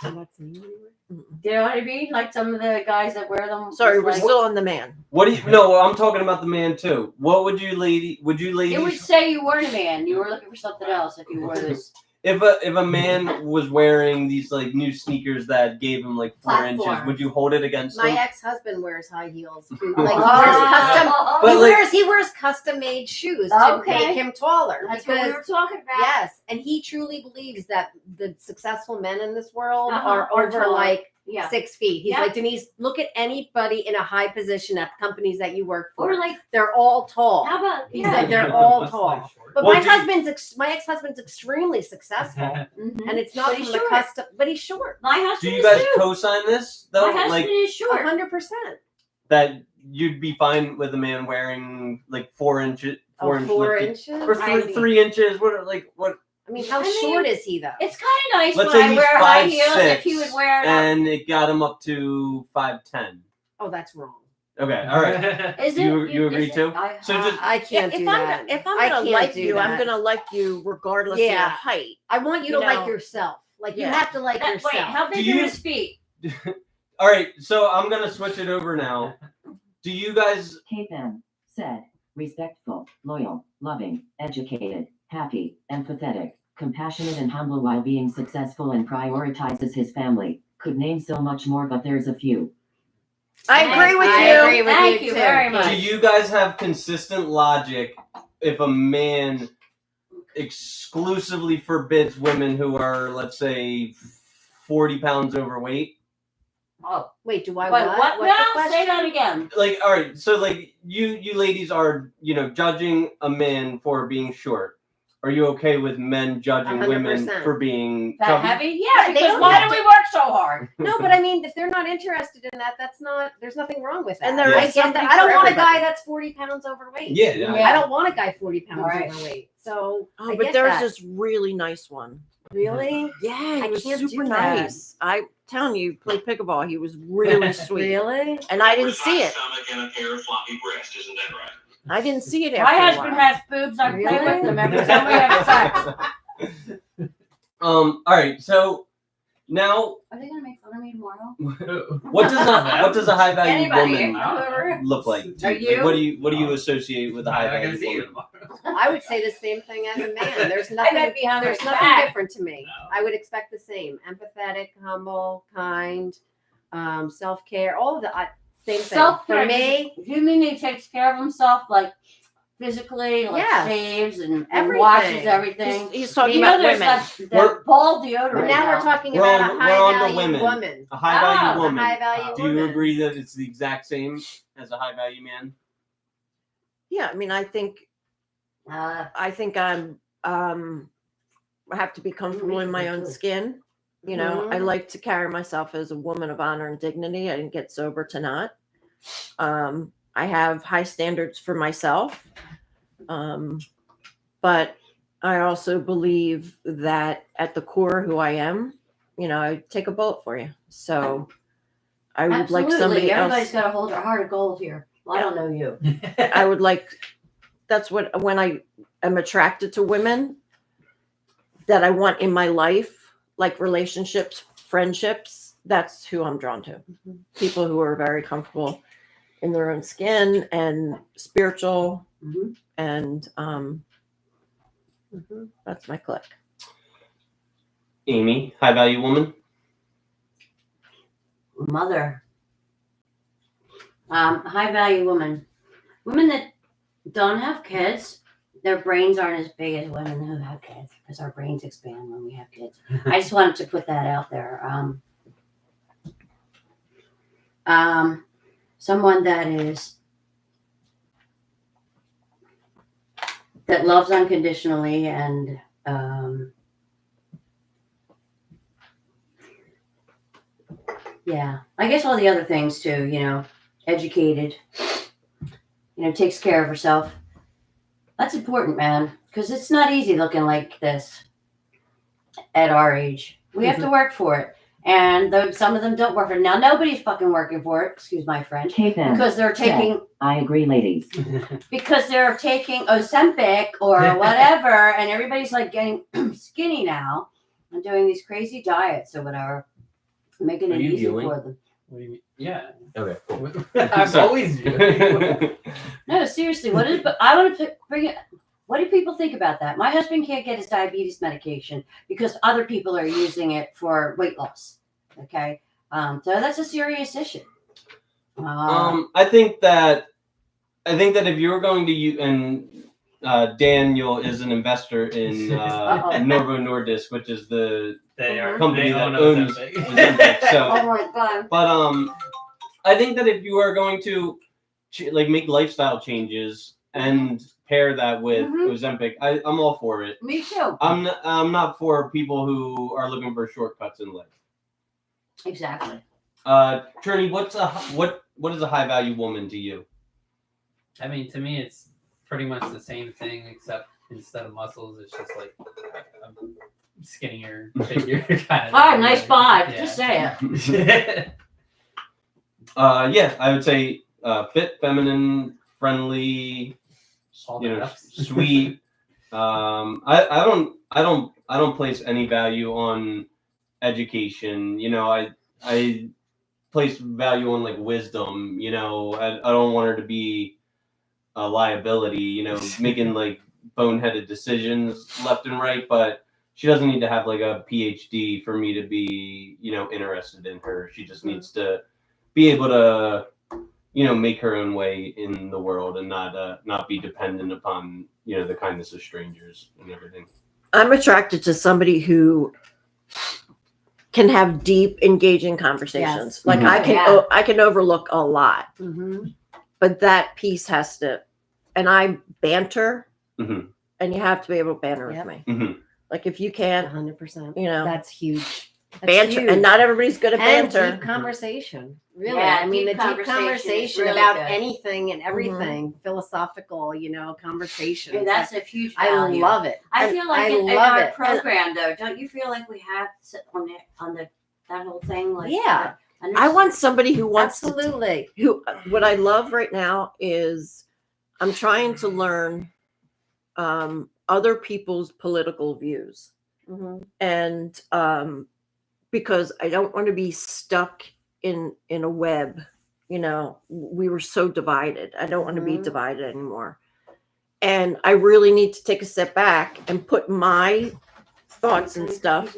Do you know what I mean? Like some of the guys that wear them. Sorry, just we're like, still on the man. what do you? No, I'm talking about the man too. What would you ladies? It would say you weren't a man. You were looking for something else if you wore this. If a man was wearing these like new sneakers that gave him like 4 inches, Platform. would you hold it against My him? ex-husband wears high heels. Like he Oh. wears custom. But he like- wears custom-made shoes to Okay. make him taller. That's what we because were talking about. yes, and he truly believes that the successful men in this world Uh-huh, are are over tall. like Yeah. 6 feet. He's Yeah. like, Denise, look at anybody in a high position at companies that you work for. Or like, They're all tall. how about He's yeah? like, they're all That's tall. like short. But Well, my do you- my ex-husband's extremely successful, Mhm. and it's not But from he's the short. custom. But he's short, My Do husband you is guys too. co-sign this though? My husband Like is short. 100%. that you'd be fine with a man wearing like 4 inches, 4 inch 4 lifted- inches, or I 3 inches. What like what? I mean, how I mean, short is he though? It's kind of nice Let's when say I he's wear high 5'6", heels. If he would wear it, and it got him up to 5'10". Oh, that's wrong. Okay, all right. is it? You agree is it- too? I, So just- I can't if do I'm that. if I'm I gonna can't like do you, I'm that. gonna like you regardless of Yeah. your height. I want you you to like know. yourself. Like you Yeah. have to like That- yourself. wait, how big Do are you- his feet? All right, so I'm gonna switch it over now. Do you guys? Kate M. said, respectful, loyal, loving, educated, happy, empathetic, compassionate and humble while being successful and prioritizes his family. Could name so much more, but there's a few. I agree with I you. agree with Thank you you too. very much. Do you guys have consistent logic if a man exclusively forbids women who are, let's say, 40 pounds overweight? Oh, Wait, do I wait, what? what? What's the No, question? say that again. Like, all right, so like you ladies are, judging a man for being short. Are you okay with men judging women 100%. for being That chubby? heavy? Yeah, Yeah, they because don't why have do to- we work so hard? No, but I mean, if they're not interested in that, that's not. There's nothing wrong with that. And there I is get something that. I don't for want a everybody. guy that's 40 pounds overweight. Yeah, Yeah. I don't want a guy 40 pounds Right. overweight. So, Oh, I but get there's that. this really nice one. Really. Yeah, I he was can't do super that. nice. I telling you, he played pickleball. He was really sweet. Really? And I didn't see it. Stomach and a pair of floppy breasts, isn't that right? I didn't see it My after a husband while. has boobs. I play Really? with them every time we have sex. All right. So now, Are they gonna make fun of me tomorrow? what does a high value Anybody? woman Whoever. look like? Are Like, you? what do you associate with a high I'm not gonna value see you woman? tomorrow. I would say the same thing as a man. There's I nothing. might be on There's my nothing back. different to me. No. I would expect the same: empathetic, humble, kind, self-care. All of the same thing. Self-care. For me, Do you mean he takes care of himself, like physically, like Yes. shaves and Everything. washes everything? He's talking You about know, there's women. that We're- ball deodorant. but now we're talking We're about on- a we're on to high-value women. woman. A high value Ah, a woman. A high-value Do you woman. agree that it's the exact same as a high value man? Yeah, I mean, I think I'm I have to be comfortable in my own skin. You know, I Mhm. like to carry myself as a woman of honor and dignity. I didn't get sober to not. I have high standards for myself. But I also believe that at the core who I am, you know, I take a bullet for you. So I would like somebody Everybody's else. got to hold their heart of gold here. Well, I don't know you. I would like, that's what, when I am attracted to women that I want in my life, like relationships, friendships, that's who I'm drawn to. People who are very comfortable in their own skin and spiritual, Mhm. and that's my clique. Amy, high value woman. Mother. High value woman. Women that don't have kids, their brains aren't as big as women who have kids because our brains expand when we have kids. I just wanted to put that out there. Someone that loves unconditionally and yeah, I guess all the other things too, you know, educated, you know, takes care of herself. That's important, man, because it's not easy looking like this at our age. We have to work for it. And some of them don't work for it. Now, nobody's fucking working for it, excuse my French, Kate then. because they're taking I agree, ladies. Ozempic or whatever, and everybody's like getting skinny now and doing these crazy diets or whatever, making Are it you easy viewing? for them. What do you mean? Yeah. Okay. Cool. I'm always viewing. No, seriously, but I want to bring it. What do people think about that? My husband can't get his diabetes medication because other people are using it for weight loss. Okay, so that's a serious issue. I think that if you were going to use, and Daniel is an investor in Novo Nordisk, which is the They are company they that own owns Ozempic. Ozempic. So, Oh my god! but I think that if you are going to like make lifestyle changes and pair that with Mhm. Ozempic, I'm all for it. Me too. I'm not for people who are looking for shortcuts in life. Exactly. Trini, what is a high value woman to you? I mean, to me, it's pretty much the same thing, except instead of muscles, it's just like a skinnier figure kind of. Ah, nice bod. Yeah. Just say it. Yeah, I would say fit, feminine, friendly, All you the know, Fs. sweet. I don't place any value on education. You know, I place value on like wisdom. You know, I don't want her to be a liability. You know, making like boneheaded decisions left and right, but she doesn't need to have like a PhD for me to be, you know, interested in her. She just needs to be able to, you know, make her own way in the world and not be dependent upon, you know, the kindness of strangers and everything. I'm attracted to somebody who can have deep, engaging conversations. Yes. Like Mhm. I can overlook a lot, Mm-hmm. but that piece has to. And I banter, Mhm. and you have to be able to banter Yep. with me. Mhm. Like if you can't, 100%. you know, That's huge. That's banter, huge. and not everybody's good at And banter. deep conversation. Really. Yeah, I mean, deep the deep conversation is conversation really about good. anything and everything, philosophical, you know, conversation. I mean, that's a huge I value. love it. I And feel like I in love our it. program, though, don't you feel like we have to sit on the that whole thing? Like, Yeah. I want somebody who wants to Absolutely. what I love right now is I'm trying to learn other people's political views. Mhm. And because I don't want to be stuck in a web. You know, we were so divided. I don't want to be Mhm. divided anymore. And I really need to take a step back and put my thoughts and stuff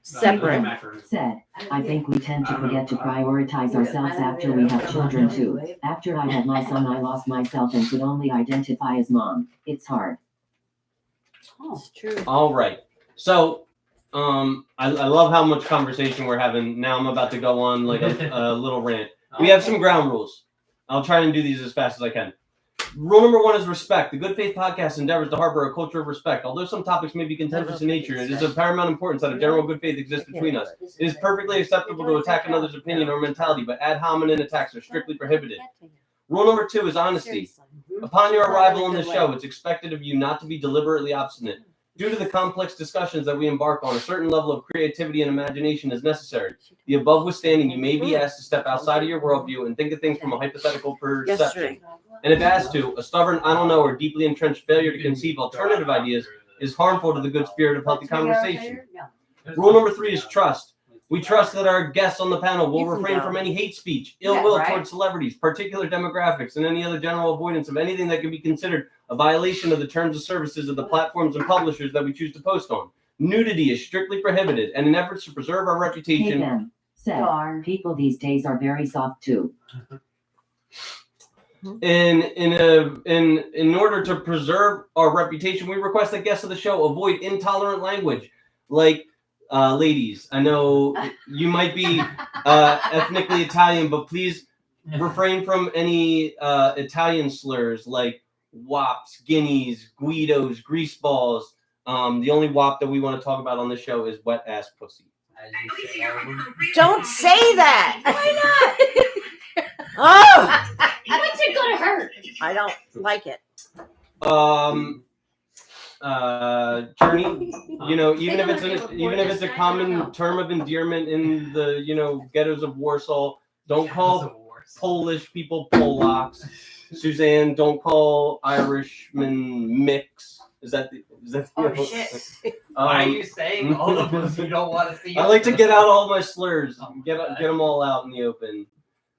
separate. Said, I think we tend to forget to prioritize ourselves after we have children too. After I had my son, I lost myself and could only identify as mom. It's hard. Oh, It's true. All right. So, I love how much conversation we're having. Now I'm about to go on like a little rant. We have some ground rules. I'll try and do these as fast as I can. Rule number 1 is respect. The Good Faith Podcast endeavors to harbor a culture of respect. Although some topics may be contentious in nature, it is of paramount importance that a general good faith exists between us. It is perfectly acceptable to attack another's opinion or mentality, but ad hominem attacks are strictly prohibited. Rule number 2 is honesty. Seriously. Upon your Not in a arrival on the good way. show, it's expected of you not to be deliberately obstinate. Due to the complex discussions that we embark on, a certain level of creativity and imagination is necessary. The above withstanding, you may be asked to step outside of your worldview and think of things from a hypothetical perception. Yesterday. And if asked to, a stubborn, I don't know, or deeply entrenched failure to conceive alternative ideas is harmful to the good spirit of healthy conversation. Rule number 3 is trust. We trust that our guests on the panel will You can refrain go. from any hate speech, ill Yeah, will right. towards celebrities, particular demographics, and any other general avoidance of anything that can be considered a violation of the terms of services of the platforms and publishers that we choose to post on. Nudity is strictly prohibited, and in efforts to preserve our Hey reputation, Ben, said, Darn. people these days are very soft too. in order to preserve our reputation, we request that guests of the show avoid intolerant language, like ladies. I know you might be ethnically Italian, but please refrain from any Italian slurs like wops, guineas, guidos, greaseballs. The only wop that we want to talk about on this show is wet ass pussy. As you say, all of them. Don't say that. Why not? Oh, What's it gonna hurt? I don't like it. Journey, you know, even if it's a common term of endearment in the, you know, ghettos of Warsaw, don't call Polish people Polacks. Suzanne, don't call Irishmen mix. Is that the Oh shit! Why are you saying all of those you don't want to see? I like to get out all my slurs, Oh, get God. them all out in the open.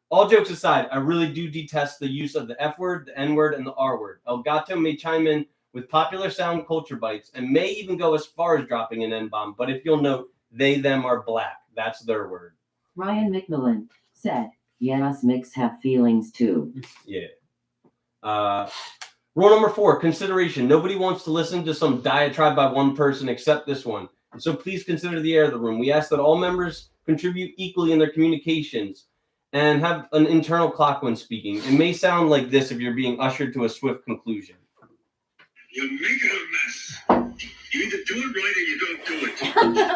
All jokes aside, I really do detest the use of the F word, the N word, and the R word. El Gato may chime in with popular sound culture bites and may even go as far as dropping an N-bomb, but if you'll note, they, them are black. That's their word. Ryan McMillan said, yeah, us mix have feelings too. Yeah. Rule number 4, consideration. Nobody wants to listen to some diatribe by one person except this one. And so please consider the air of the room. We ask that all members contribute equally in their communications and have an internal clock when speaking. It may sound like this if you're being ushered to a swift conclusion. You're making a mess. You either do it right or you don't do it.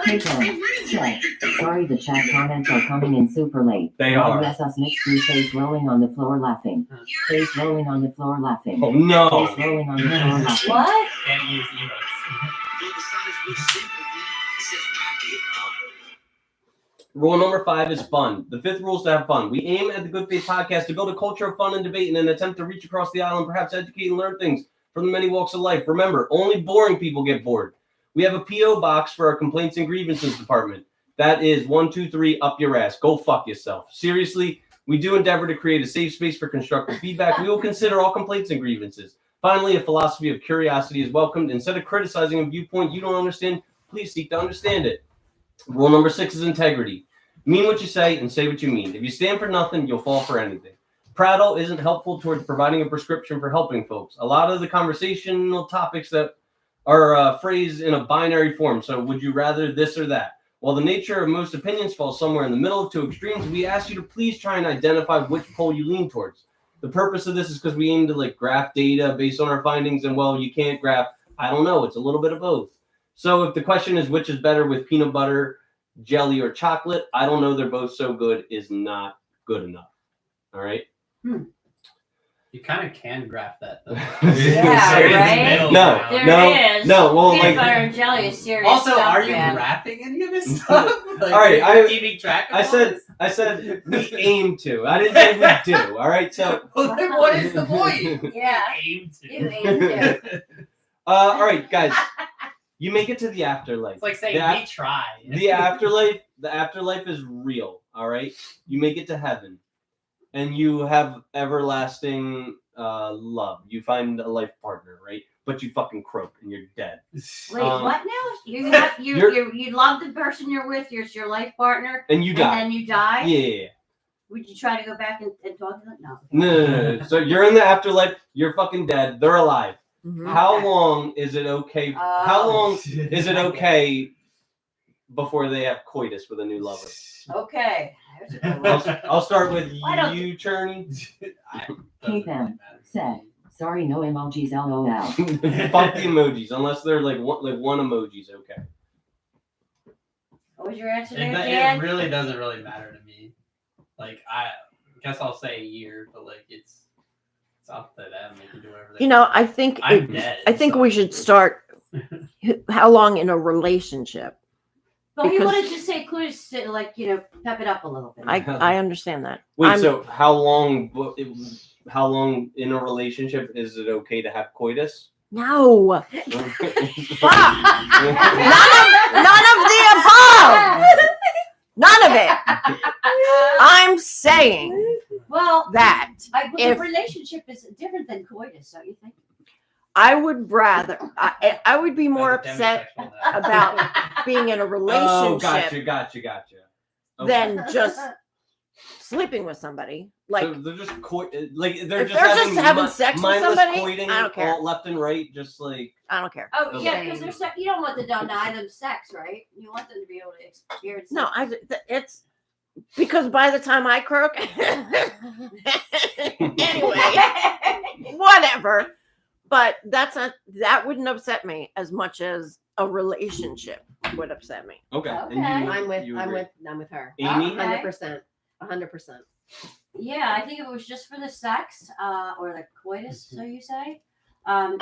Hey Ben, said, sorry the chat comments are coming in super late. They are. Yes, us mixed through face rolling on the floor laughing. Face rolling on the floor laughing. Oh no! Face rolling on the floor laughing. What? Can't use emotes. Though the sign is real simple, it says back it up. Rule number 5 is fun. The 5th rule is to have fun. We aim at the Good Faith Podcast to build a culture of fun and debate in an attempt to reach across the aisle and perhaps educate and learn things from the many walks of life. Remember, only boring people get bored. We have a P.O. box for our complaints and grievances department. That is 123 up your ass. Go fuck yourself. Seriously, we do endeavor to create a safe space for constructive feedback. We will consider all complaints and grievances. Finally, a philosophy of curiosity is welcomed. Instead of criticizing a viewpoint you don't understand, please seek to understand it. Rule number 6 is integrity. Mean what you say and say what you mean. If you stand for nothing, you'll fall for anything. Prattle isn't helpful towards providing a prescription for helping folks. A lot of the conversational topics that are phrased in a binary form. So would you rather this or that? While the nature of most opinions falls somewhere in the middle of 2 extremes, we ask you to please try and identify which pole you lean towards. The purpose of this is because we aim to like graph data based on our findings, and well, you can't graph, I don't know, it's a little bit of both. So if the question is which is better with peanut butter, jelly, or chocolate, I don't know, they're both so good is not good enough. All right? You kind of can graft that though. Yeah, There is right? middle No, ground. There no, is. no. Well, Peanut like, butter and jelly is serious Also, stuff, are you man. grafting any of this stuff? Like, All right, are you keeping track of I all said, this? I said we aim to. I didn't say we do. All right, so Well, then what is the point? Yeah. Aim to. You aim to. all right, guys, you make it to the afterlife. It's like saying The we try. The afterlife is real. All right, you make it to heaven, and you have everlasting love. You find a life partner, right? But you fucking croak and you're dead. Wait, Um, what now? You love the person you're with, your life partner, And you die. and then you die? Yeah. Would you try to go back and talk to them? No. No. So you're in the afterlife. You're fucking dead. They're alive. Mhm. How Okay. long is it okay? How long is it okay before they have coitus with a new lover? Okay. There's a good one. I'll start with Why don't- you, Cherney. Keep them. Said. Sorry, no emojis, lol. Fuck the emojis, unless they're like one emoji's okay. What was your answer there, It Dan? really doesn't really matter to me. Like I guess I'll say a year, but like it's up to them. They can do whatever they You know, want. I think I'm dead. I think so- we should start how long in a relationship. But he because- wanted to say, Clues, like, pep it up a little bit. I understand that. Wait, I'm- so how long in a relationship is it okay to have coitus? No. Fuck! None of the above. None of it. I'm saying Well, that but if- the relationship is different than coitus, don't you think? I would rather I would be more As a upset demisexual now. about being in a Oh, relationship gotcha. Okay. than just sleeping with somebody. Like so they're just like if they're just they're just having mi- sex with mindless somebody, coiting I don't care. all left and right, just like I don't care. Oh, yeah, Okay. because you don't want to deny them sex, right? You want them to be able to experience No, it. it's because by the time I croak, anyway, whatever. But that wouldn't upset me as much as a relationship would upset me. okay. Okay. I'm with agree. her. Amy. Okay. 100%. 100%. Yeah, I think if it was just for the sex, or the coitus, so you say.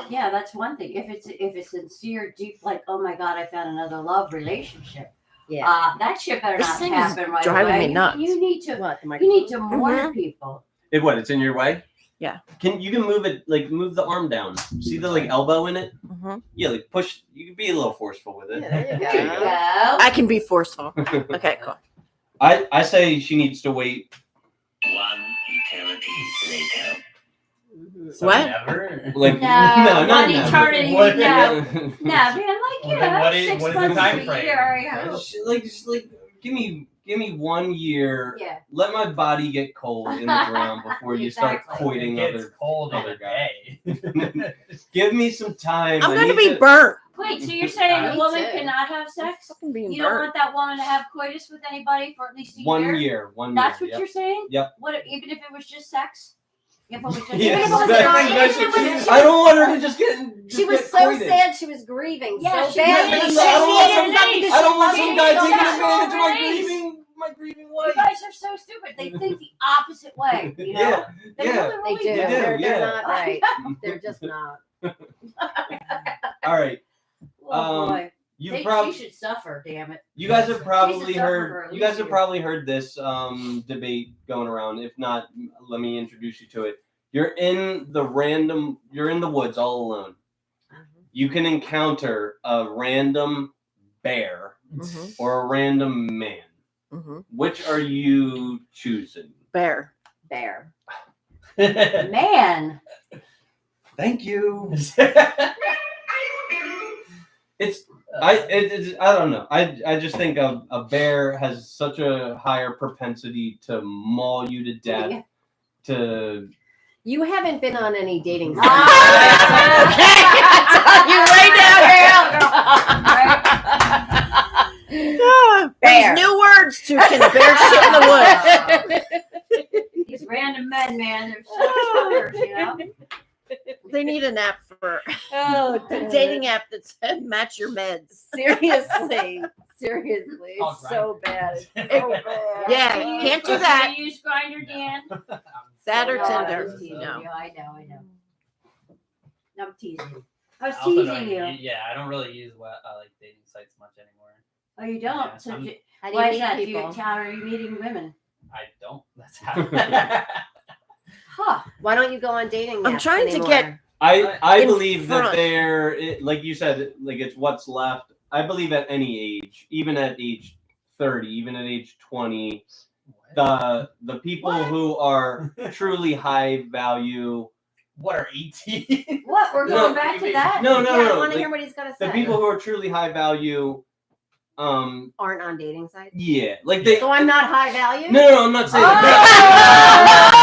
Yeah, that's one thing. If it's sincere, deep, like, oh my God, I found another love relationship. Yeah. That shit better This not thing is happen right driving away. me nuts. You need to. What? The You need to microphone? warn people. It's in your way? Yeah. You can move it, like move the arm down. See the like elbow in it? Mhm. Yeah, like push. You can be a little forceful with it. Yeah, there you There you go. go. I can be forceful. Okay, cool. I say she needs to wait. 1 eternity later. Mhm. So What? Never? Like No, not one now. eternity. What? No, man, like Well, then what is- 6 what is the months time to a frame? year. Yeah. just like give me 1 year. Yeah. Let my body get cold in the ground before you start Exactly. coiting It's other. cold in other a guy. day. Give me some time. I'm I gonna need be to- burnt. Wait, so you're saying a Me woman too. cannot have sex? Fucking being You don't burnt. want that woman to have coitus with anybody for at least a 1 year? year. 1 That's year. what you're saying? Yep. What even if it was just sex? If it was just Yes, even if it was exactly. not- even if it was I don't want her to just get. She was get so coited. sad. She was grieving Yeah, so she badly. did. She I don't want needed some- something to I don't want she some needed guy some taking sexual advantage of release. my grieving You wife. guys are so stupid. They think the opposite way. You know? Yeah, They yeah. really, They do. really They do, They're yeah. not right. They're just not. All right. Oh boy. You She should suffer, damn it. you guys have She probably should suffer for heard at you guys least have a year. probably heard this debate going around. If not, let me introduce you to it. You're in the woods all alone. You can encounter a random bear Mhm, or a random man. mhm. Which are you choosing? Bear. Bear. Man. Thank you. It's I don't know. I just think a bear has such a higher propensity to maul you to death. To You haven't been on any dating sites. You lay down, Bear. There's new words to can a bear shit in the woods. These random men, man, they're so fuckers, you know? They need an app for Oh, a dating app that said match your meds. Seriously. Seriously. Oh, It's so bad. It's It- so bad. Yeah, Do you can't do use- that. Do you use Grindr, Dan? That or No, I Tinder. was teasing No. you. I know. I'm teasing. I was I also don't teasing you. Yeah, I don't really use like dating sites much anymore. Oh, you don't? Yeah, So I'm- How do why you is meet that? people? How are you meeting women? I don't. That's how. Huh. Why don't you go on dating I'm apps trying to anymore? get- I In believe that front. like you said, like it's what's left. I believe at any age, even at age 30, even at age 20, the people who are truly high value, What are 18? What? We're No, going back to that? no, Yeah, I want to like, hear what he's gonna say. the people who are truly high value, aren't on dating sites. yeah, like they. So I'm not high value. No, I'm not saying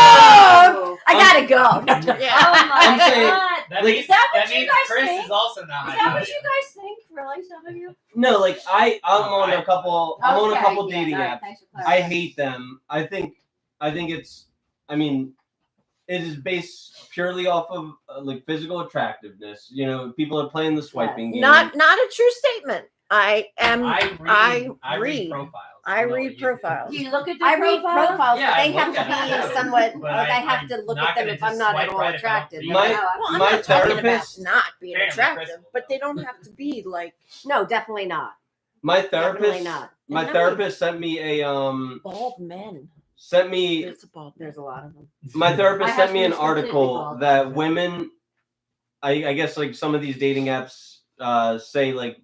Oh! I gotta go. Yeah. Oh my I'm saying- god! That Like- means, Is that what that you means guys Chris think? is also not. Is that what you guys think? Really, some of you? No, like I'm on a couple. I'm on a Okay, couple yeah, dating all right, apps. thanks for I clarifying. hate them. I think it's. I mean, it is based purely off of like physical attractiveness. You know, people are playing the swiping game. Not a true statement. I am. I I read read. profiles. I don't know read what you do. profiles. Do you look at the I read profile? profiles, Yeah, but I they have look to at it be too, somewhat. but Like I have to I'm look not at them gonna if I'm just not at swipe all right if I don't attractive. read You My- know? Well, I'm My not talking about therapist- not being Fair enough, attractive, Chris. but they don't have to be like No, definitely not. My Definitely therapist. not. My No. therapist sent me a bald men. sent me There's a bald man. There's a lot of them. my therapist My sent me an husband's completely article bald. that women, I guess like some of these dating apps say like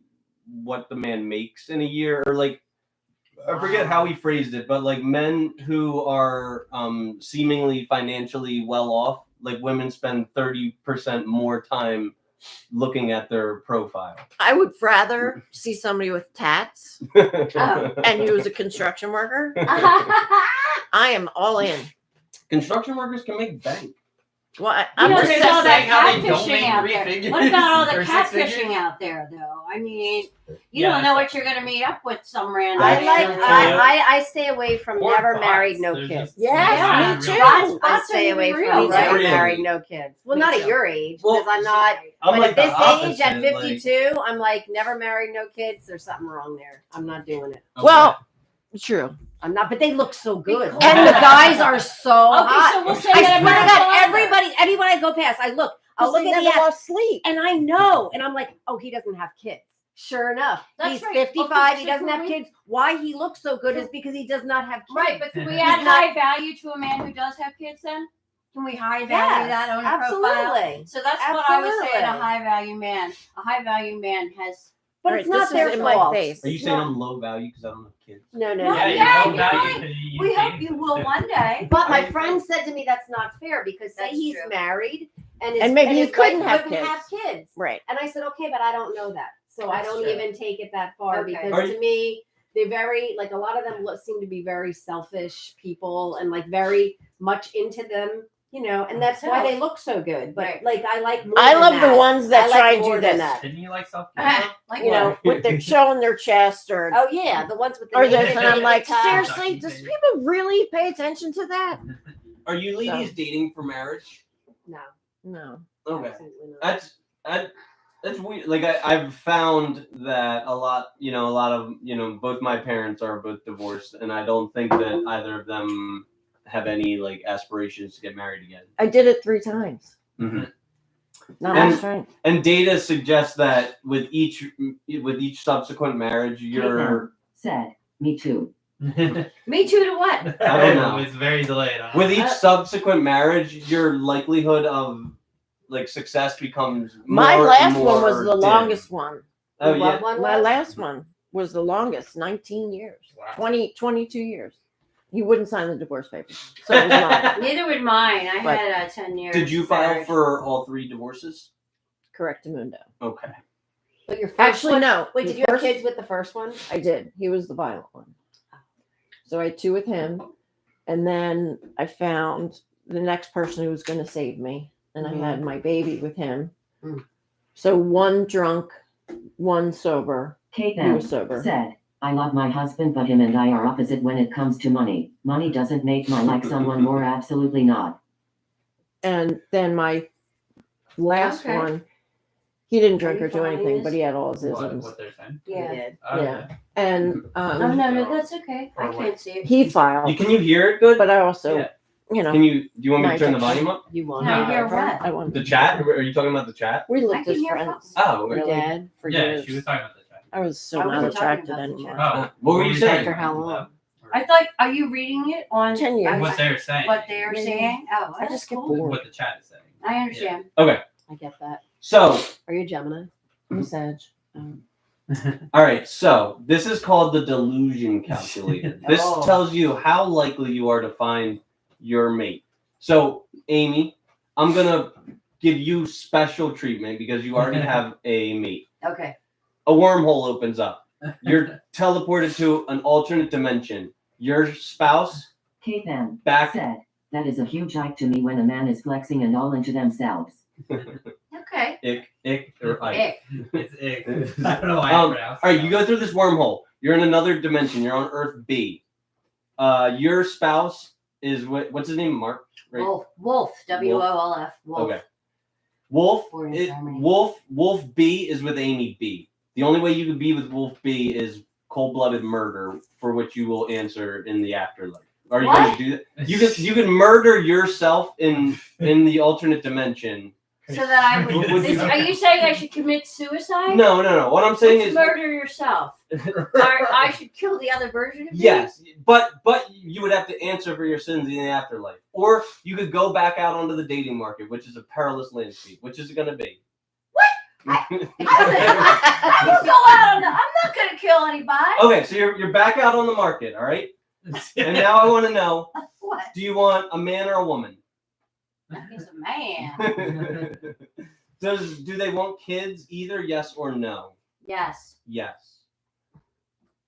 what the man makes in a year, or like I forget how he phrased it, but like men who are seemingly financially well off, like women spend 30% more time looking at their profile. I would rather see somebody with tats Oh. and who's a construction worker. I am all in. Construction workers can make bank. Well, You I'm know, just there's saying. all saying how that they don't catfishing make out three there. figures What about all the or six figures? catfishing out there, though? I mean, you Yeah, don't know that's what you're going to meet up with some random. I That's like. true, I stay away from Or never bots. married, no They're kids. just- Yes, they're me not too. real. I Bots stay are away real, from right? never Really? married, no kids. Well, Me not too. at your age, Well, because I'm not. I'm But like at this the opposite, age, at like- 52, I'm like never married, no kids. There's something wrong there. I'm not doing it. Well, true. I'm not. But they look so good, Because- and the guys are so Okay, hot. so we'll say I that swear to about God, father. everybody, anyone I go past, I look. I'll look They at the never app, lost sleep. and I know, and I'm like, oh, he doesn't have kids. Sure enough, That's he's right. 55. Okay, He so doesn't can have we- kids. Why he looks so good is because he does not have kids. Right, but can we He's add not- high value to a man who does have kids then? Can we high value that on a profile? absolutely. So that's what I would say in a Absolutely. high value man. A high value man has. But Right, it's not this is their in fault. my face. Are you saying I'm low value because I don't have kids? No, no, No, no. Yeah, yeah, you you know value might. 'cause you We hope dated you will them. one day. But my Right. friend said to me that's not fair because say That's he's true. married and his, And maybe he his couldn't wife have couldn't kids. have kids. Right. And I said, okay, but I don't know that. So I That's don't true. even take it that far Okay. because Are to you- me, they're very, like a lot of them seem to be very selfish people and like very much into them, you know, and that's why they look so good. But Right. like, I like more I than love that. the ones that I try like and more do than this. that. Didn't you like self? Like You know, with their showing their chest or Oh yeah, the ones with the or this, naked and I'm baby like, top. seriously, does people really pay attention to that? Are you ladies dating for marriage? No, No. Okay. absolutely not. That's weird. Like I've found that a lot of, both my parents are both divorced, and I don't think that either of them have any like aspirations to get married again. I did it 3 times. Mhm. Not And- my strength. And data suggests that with each subsequent marriage, Kate you're Mel said, me too. Me too to what? I don't know. It's very delayed. Huh? with each subsequent marriage, your likelihood of like success becomes My more last and one was more the dim. longest one. Oh What yeah. one My was? last one was the longest, 19 years. Wow. 22 years. He wouldn't sign the divorce papers. So it was mine. Neither would mine. I But- had 10 years. Did you file marriage. for all 3 divorces? Correctamundo. Okay. But your first Actually, one, no. Wait, The did you have first- kids with the first one? I did. He was the violent one. So I had 2 with him. And then I found the next person who was going to save me. And Mhm. I had my baby with him. Mm. So 1 drunk, 1 sober. Kate He Mel was sober. said, I love my husband, but him and I are opposite when it comes to money. Money doesn't make my like someone more, absolutely not. And then my last Okay. one, he didn't drink you or do following anything, this? but he had all his What, isms. what they're saying? Yeah. did. Okay. Yeah. And Oh, no, that's okay. I Or what? can't see it. he filed, Can you hear it good? but I also Yeah. you know, Do you want me to turn the my volume up? You want No, to you're what? I want. The chat? Are you talking about the chat? We I lived can as hear friends. Oh, My okay. dad for Yeah, years. she was talking about the chat. I was so I not wasn't talking attracted about the anymore. chat. Oh, What were you saying? For how long? I thought, are you reading it on 10 years. What they were saying. what they're Yeah. saying? Oh, I that's just get cool. bored. What the chat is saying. I understand. Okay. I get that. So, Are you a Gemini? I'm Sag. all right. So this is called the delusion calculator. This Oh. tells you how likely you are to find your mate. So, Amy, I'm gonna give you special treatment because you already have a mate. Okay. A wormhole opens up. You're teleported to an alternate dimension. Your spouse K-Pan back. said, that is a huge hike to me when a man is flexing and all into themselves. Okay. Ick, or Ike. Ick. It's ick. I don't know why I All pronounced right, you go through this wormhole. You're in another dimension. You're on Earth B. Your spouse is what's his name? Mark. Right? Wolf. WOLF. Wolf. Okay. Wolf. Or in Germany. Wolf B is with Amy B. The only way you could be with Wolf B is cold-blooded murder, for which you will answer in the afterlife. Are you going to do that? You can murder yourself in the alternate dimension. So that I Would would. you- Are you saying I should commit suicide? No. What I'm saying Let's is murder yourself. Or I should kill the other version of you? yes, but you would have to answer for your sins in the afterlife, or you could go back out onto the dating market, which is a perilous landscape. Which is it going to be? I don't go out on the. I'm not going to kill anybody. Okay, so you're back out on the market, all right? And now I want to know: What? do you want a man or a woman? He's a man. Do they want kids? Either yes or no. Yes. Yes.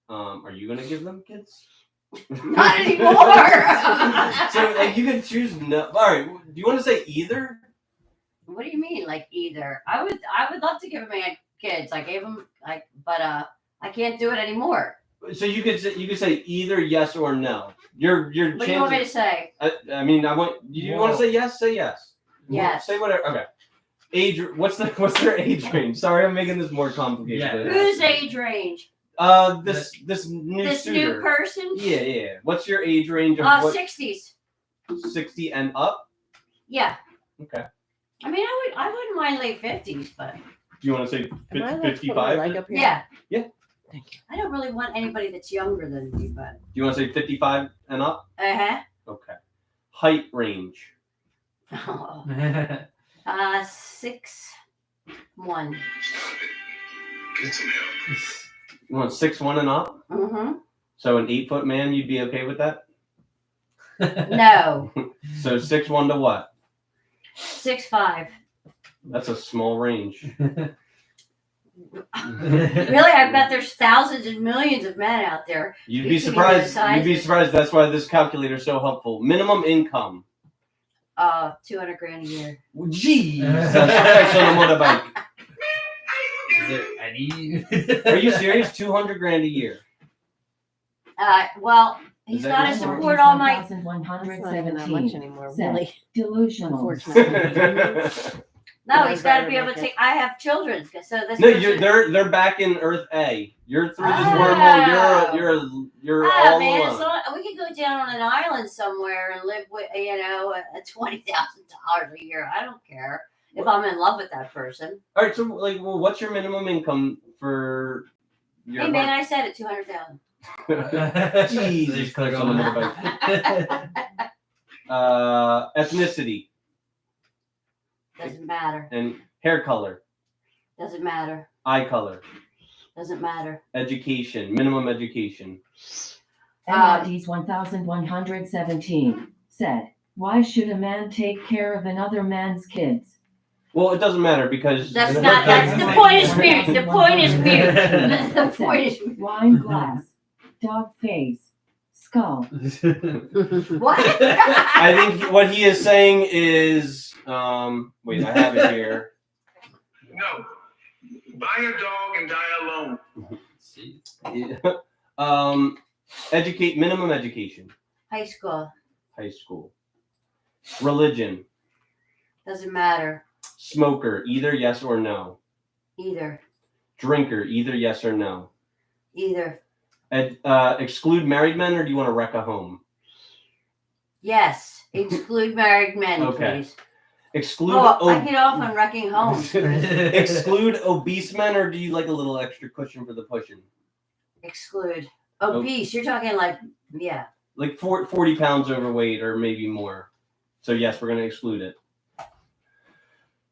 Are you gonna give them kids? Not anymore. So like you can choose no. All right. Do you want to say either? What do you mean, like either? I would love to give a man kids. I gave him but I can't do it anymore. So you could say either yes or no. Your What do you want me to chances. say? I mean, I want you want to say yes. Say yes. Yes. Say whatever. Okay. Age. What's their age range? Sorry, I'm making this more complicated. Yeah. than it Whose has to be. age range? This new This suitor. new person? Yeah. What's your age range of 60s. 60 and up? Yeah. Okay. I mean, I wouldn't mind late 50s, but Do you want to say Am I allowed to put my 55? leg up here? yeah. Yeah. Thank you. I don't really want anybody that's younger than me, but Do you want to say 55 and up? Okay. Height range. uh-huh. 6'1". Stop it. Get some help. You want 6'1" and up? Mm-hmm. So an 8-foot man, you'd be okay with that? No. So 6'1" to what? 6'5". That's a small range. Really, I bet there's thousands and millions of men out there. You'd You be can surprised. decide. You'd be surprised. That's why this calculator is so helpful. Minimum income. $200,000 a year. Jeez. That's on a motorbike. Is there any? Are you serious? $200,000 a year. Well, Is he's that got to your support all my. That's not even that much 1117. anymore, Sad. really. Delusional. Unfortunately. No, Yeah, he's got to better be able make to it. take. I have children, so this. No, person- they're back in Earth A. You're through this Oh. wormhole. You're Ah, all man, alone. so we could go down on an island somewhere and live with, $20,000 a year. I don't care if I'm in love with that person. All right, so what's your minimum income for your? Hey, man, I said it, 200,000. Jesus Christ, on the motorbike. Ethnicity Doesn't matter. and hair color, Doesn't matter. eye color, Doesn't matter. education, minimum education. MRD's 1117 said, why should a man take care of another man's kids? Well, it doesn't matter because That's the not. That's the point is mute. The point is mute. That's The point is mute. Wine glass, dog face, skull. What? I think what he is saying is, wait, I have it here. No. Buy a dog and die alone. Minimum education, High school. high school, religion, Doesn't matter. smoker, either yes or no, Either. drinker, either yes or no. Either. Exclude married men, or do you want to wreck a home? Yes. Exclude married men, Okay. please. Exclude Oh, I get off on wrecking homes. exclude obese men, or do you like a little extra cushion for the pushing? Exclude. Obese, you're talking like, yeah. Like 40 pounds overweight or maybe more. So yes, we're going to exclude it.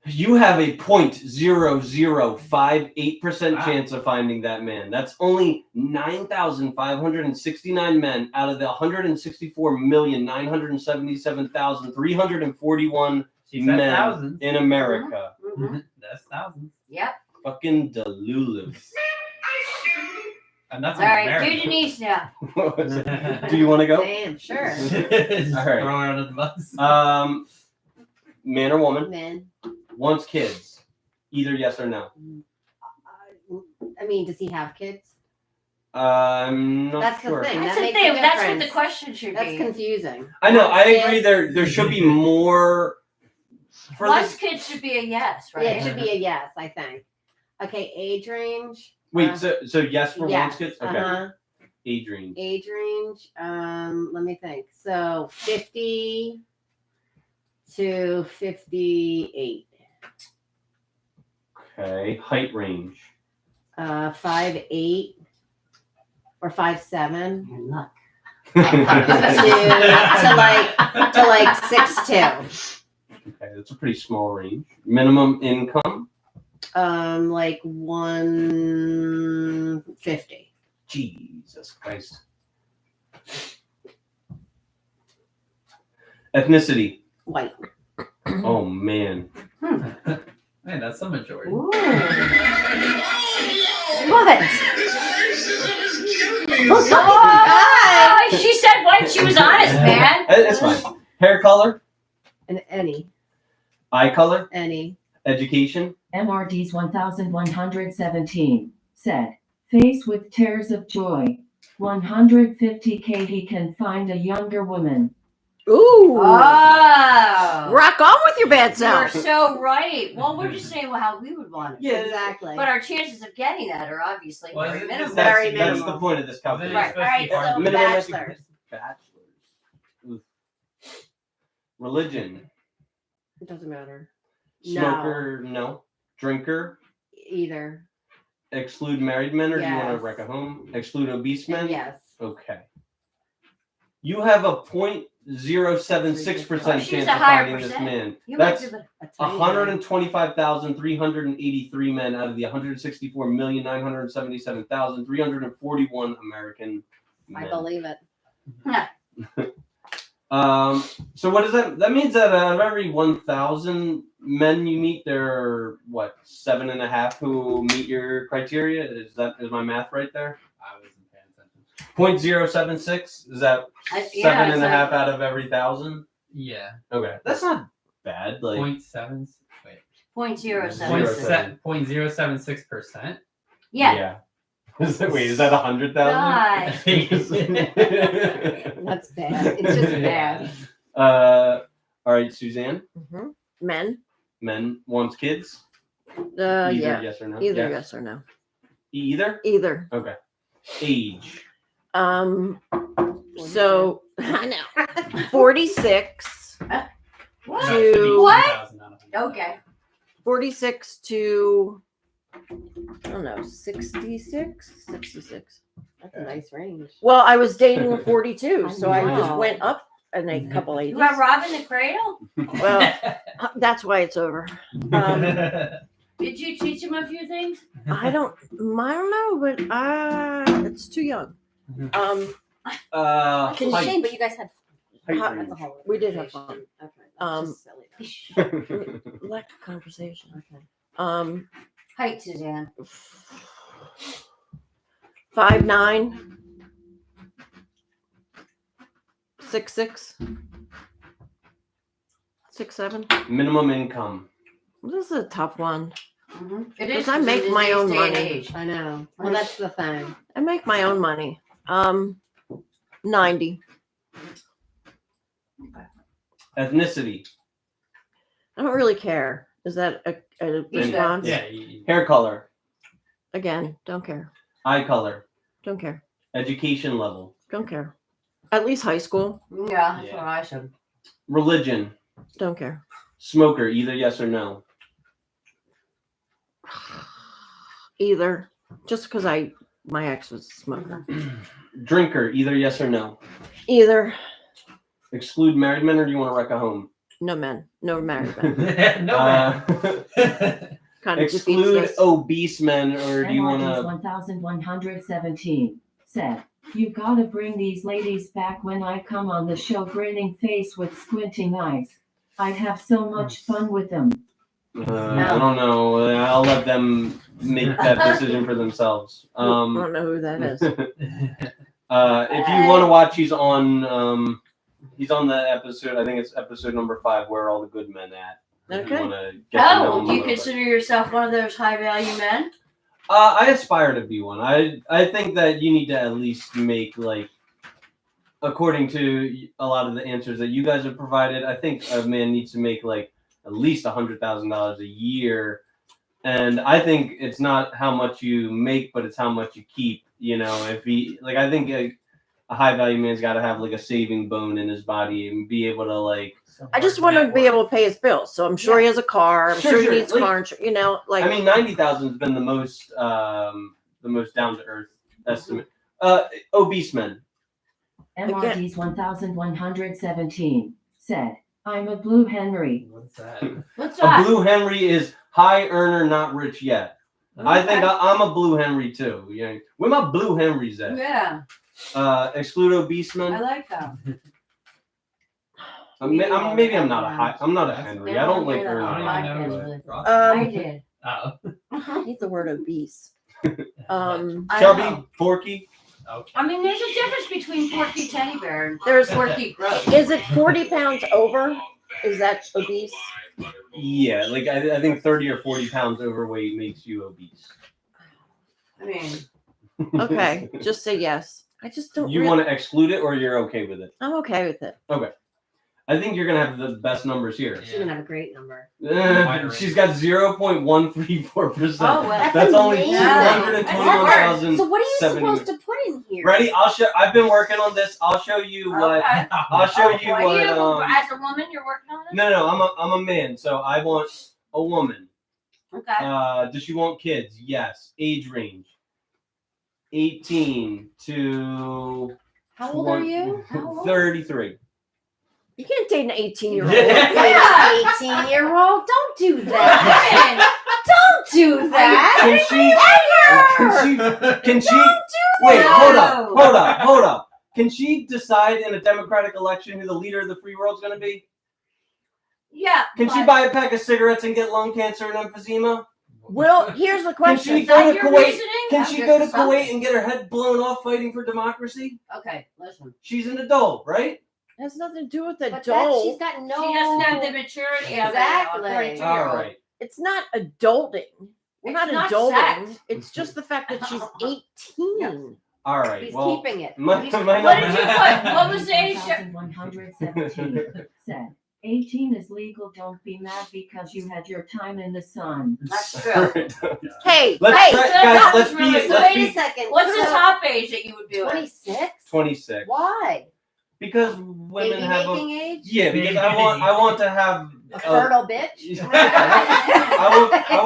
You have a 0.0058% Wow. chance of finding that man. That's only 9,569 men out of the 164,977,341 She said men thousands. in America. Mhm. That's thousands. Yep. Fucking Delulu. And that's All in right, America. do Denise now. What was it? Do you want to go? Damn, sure. Just All right. throw her under the bus. Man or woman Men. wants kids. Either yes or no. I mean, does he have kids? I'm not That's sure. the thing. That's That the makes a thing. That's what the difference. question should That's be. confusing. I know. I Kids? agree. There should be more. For Once this, kids should be a yes, right? Yeah, it should be a yes, I think. Okay, age range. wait. So yes for yes. wants kids. Okay. Uh-huh. Age range. Age range. Let me think. So 50 to 58. Okay. Height range. 5'8" or 5'7" Your luck. to like 6'2". Okay, that's a pretty small range. Minimum income. Like 150. Jesus Christ. Ethnicity. White. Oh man. Man, that's the majority. Ooh. What? What? What? Oh, she said what? She was honest, man. It's fine. Hair color. And any. Eye color. Any. Education. MRD's 1117 said, face with tears of joy. 150K he can find a younger woman. Ooh. Oh. Rock on with your bad You're self. so right. Well, we're just saying how we would want it. Yeah, Exactly. But our chances of getting that are obviously Well, very this- minimal. That's, Very that's minimal. the point of this calculation. Right. All right. So Minimum bachelors. Bachelors. Oof. Religion. It doesn't matter. Smoker, no. Drinker. Either. Exclude married men, or do you want to Yes. wreck a home? Exclude obese men? Yes. Okay. You have a 0.076% Oh, she's chance a of higher finding this percent. man. You That's might do the A tiny bit. 125,383 men out of the 164,977,341 American men. I believe it. So what does that? That means that out of every 1,000 men you meet, there are what 7.5 who meet your criteria. Is my math right there? I wasn't paying attention. 0.076. Is that Yeah, 7.5 so- out of every 1,000? Yeah. Okay, that's not bad. Like 0.7. Wait. 0.07. 0.076%. Yeah. Is that, wait, is that 100,000? God. That's bad. It's just bad. All right, Suzanne. Mhm. Men. Men wants kids. Either Yeah. yes or no. Either yes or no. Either. Either. Okay. Age. So I know 46 What? to What? 1,000 out of 100. Okay. 46 to I don't know 66. That's a nice range. Well, I was dating a 42, so I just Wow. went up a couple You ages. got robbing the cradle? Well, that's why it's over. Did you teach him a few things? I don't know, but it's too young. It's a height. shame, but you guys had Height Hot- range. that's a whole We did have conversation. fun. Okay. That's Um, just silly. Like conversation. Okay. Height, Suzanne. 5'9", 6'6", 6'7". Minimum income. This is a tough one. It is. Because I make in my today's own day and money. age. I know. Well, that's the thing. I make my own money. 90. Ethnicity. I don't really care. Is that a response? Yeah. Hair color. Again, don't care. Eye color. Don't care. Education level. Don't care. At least high school. Yeah, that's Yeah. what I said. Religion. Don't care. Smoker, either yes or no. Either. Just because my ex was a smoker. Drinker, either yes or no. Either. Exclude married men, or do you want to wreck a home? No men. No married men. No man. Kind of defeats Exclude this. obese men, or do you want MRDs to? 1117 said, "You gotta bring these ladies back when I come on the show, grinning face with squinting eyes. I have so much fun with them." I don't know. I'll let them make that decision for themselves. I don't know who that is. If you want to watch, he's on the episode. I think it's episode number 5, Where Are All the Good Men At? If you Okay. wanna get to know Oh, him do a you little bit. consider yourself one of those high value men? I aspire to be one. I think that you need to at least make, like, according to a lot of the answers that you guys have provided, I think a man needs to make like at least $100,000 a year. And I think it's not how much you make, but it's how much you keep. You know, if he like, I think a high value man's got to have like a saving bone in his body and be able to like. I just want to be able to pay his bills. So I'm sure he has a car. I'm Sure, sure he sure. needs Like- car insurance. You know, like I mean, 90,000 has been the most down to earth estimate. Obese men. MRDs 1117 said, "I'm a blue Henry." What's that? What's A that? blue Henry is high earner, not rich yet. I think I'm a blue Henry too. Yeah, where my blue Henrys at? Yeah, Exclude obese I men. like that. Maybe I'm not a high. I'm not a Henry. I don't like Yeah, earning. I I don't even know did. what I um, did. Oh. I hate the word obese. I Chubby, know. porky. Okay. I mean, there's a difference between Porky Teddy Bear and There's Porky Gross. Is it 40 pounds over? Is that obese? Yeah, like I think 30 or 40 pounds overweight makes you obese. I mean, Okay, just say yes. I just don't. You want to exclude it, or you're okay with it? I'm okay with it. I think you're gonna have the best numbers here. She's gonna have a great number. She's got 0.134%. Oh, well, That's only amazing. 221,000. So what are you 70. supposed to put in here? Ready? I've been working on this. I'll show you what. okay. I'll show you Are what. you, as a woman, you're working on it? No, I'm a man, so I want a woman. Okay. Does she want kids? Yes. Age range: 18 to How old are you? How old? 33. You can't date an 18-year-old. Yeah. 18-year-old. Don't do that. Don't do that. Can she? Wait, hold up. Can she decide in a democratic election who the leader of the free world's going to be? Yeah. Can she but- buy a pack of cigarettes and get lung cancer and emphysema? Well, here's the Can she question. Is that go to your Kuwait? reasoning? Can I'm she just go to assuming. Kuwait and get her head blown off fighting for democracy? Okay, listen. She's an adult, right? It has nothing to do with But that, she's adult. got no. She doesn't have the maturity of Exactly. a 32-year-old. All right. It's not adulting. We're It's not not adulting. sex. It's just the fact that she's 18. All right. He's Well, keeping it. my He's- number- What did you put? What was the age? 1117 said, 18 is legal. Don't be mad because you had your time in the sun. That's true. Hey, Let's hey, try, that guys. was Let's really be. good. So Let's wait a be second. What's the So, top age that you would do it? 26? 26. Why? Because women Baby have a. making age? Yeah, because I want to have. A fertile bitch? I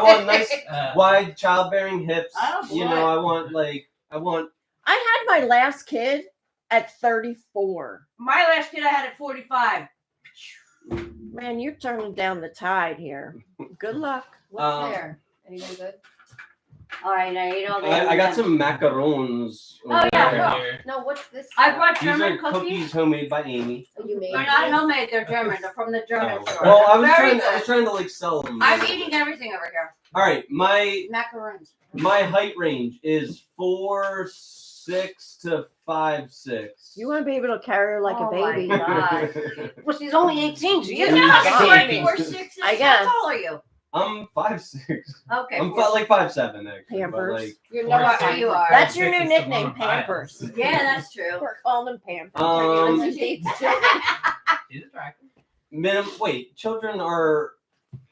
want nice Uh, wide childbearing hips. Oh, You boy. know, I want. I had my last kid at 34. My last kid I had at 45. Man, you're turning down the tide here. Good luck. What's there? Anything good? All right, I ate all the. I got M&Ms. some macarons. Oh, over yeah, there. yeah. here. No, what's this? I stuff? brought These German are cookies. cookies homemade by Amy. Oh, you made They're not these? homemade. They're German. They're from the German store. Well, I was Very trying good. to like sell them. I'm eating everything over here. All right, my Macarons. height range is 4'6" to 5'6". You want to be able to carry her like Oh a my baby. God. Well, she's only 18. She You is know how fine. short 4'6" is? I guess. How tall are you? I'm 5'6". Okay. I'm four- like 5'7" actually. But Pampers. like, You know what 4'6". you are. That's your new 6 is the nickname, one on Pampers. Yeah, that's true. We're calling them Pampers. Um, She's attractive. wait, children are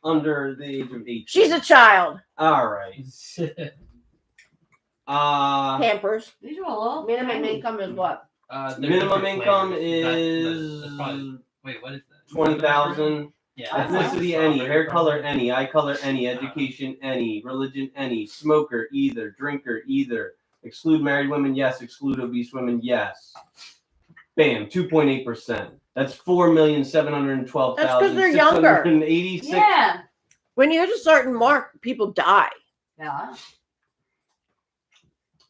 under the age of 18. She's a child. All right. Pampers. These are all Minimum income is what? Minimum different income flavors. is That's probably Wait, what is that? 20,000. Yeah. Ethnicity, any. Hair color, any. Eye color, any. Education, any. Religion, any. Smoker, either. Drinker, either. Exclude married women, yes. Exclude obese women, yes. Bam, 2.8%. That's 4,712,686. That's 'cause they're younger. Yeah. When you hit a certain mark, people die. Yeah.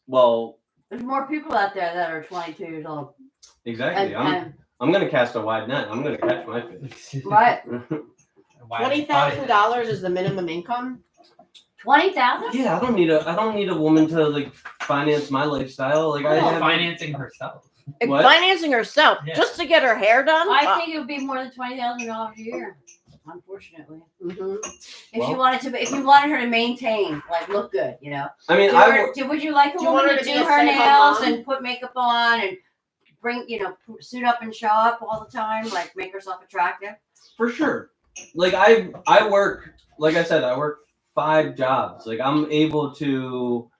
Well, There's more people out there that are 22 years old. exactly. I'm gonna cast a wide net. I'm gonna catch my fish. Right. $20,000 is the minimum income. 20,000? Yeah, I don't need a woman to like finance my lifestyle. Like I have Financing herself. What? Financing herself Yeah. just to get her hair done. I think it would be more than $20,000 a year. Unfortunately, Mm-hmm. if you wanted her to maintain, like, look good, you know. I mean, Would you like a Do you want woman her to to do be a her stay-at-home nails mom? and put makeup on and bring, suit up and show up all the time, like make herself attractive? for sure. Like I work, like I said, I work 5 jobs. Like I'm able to,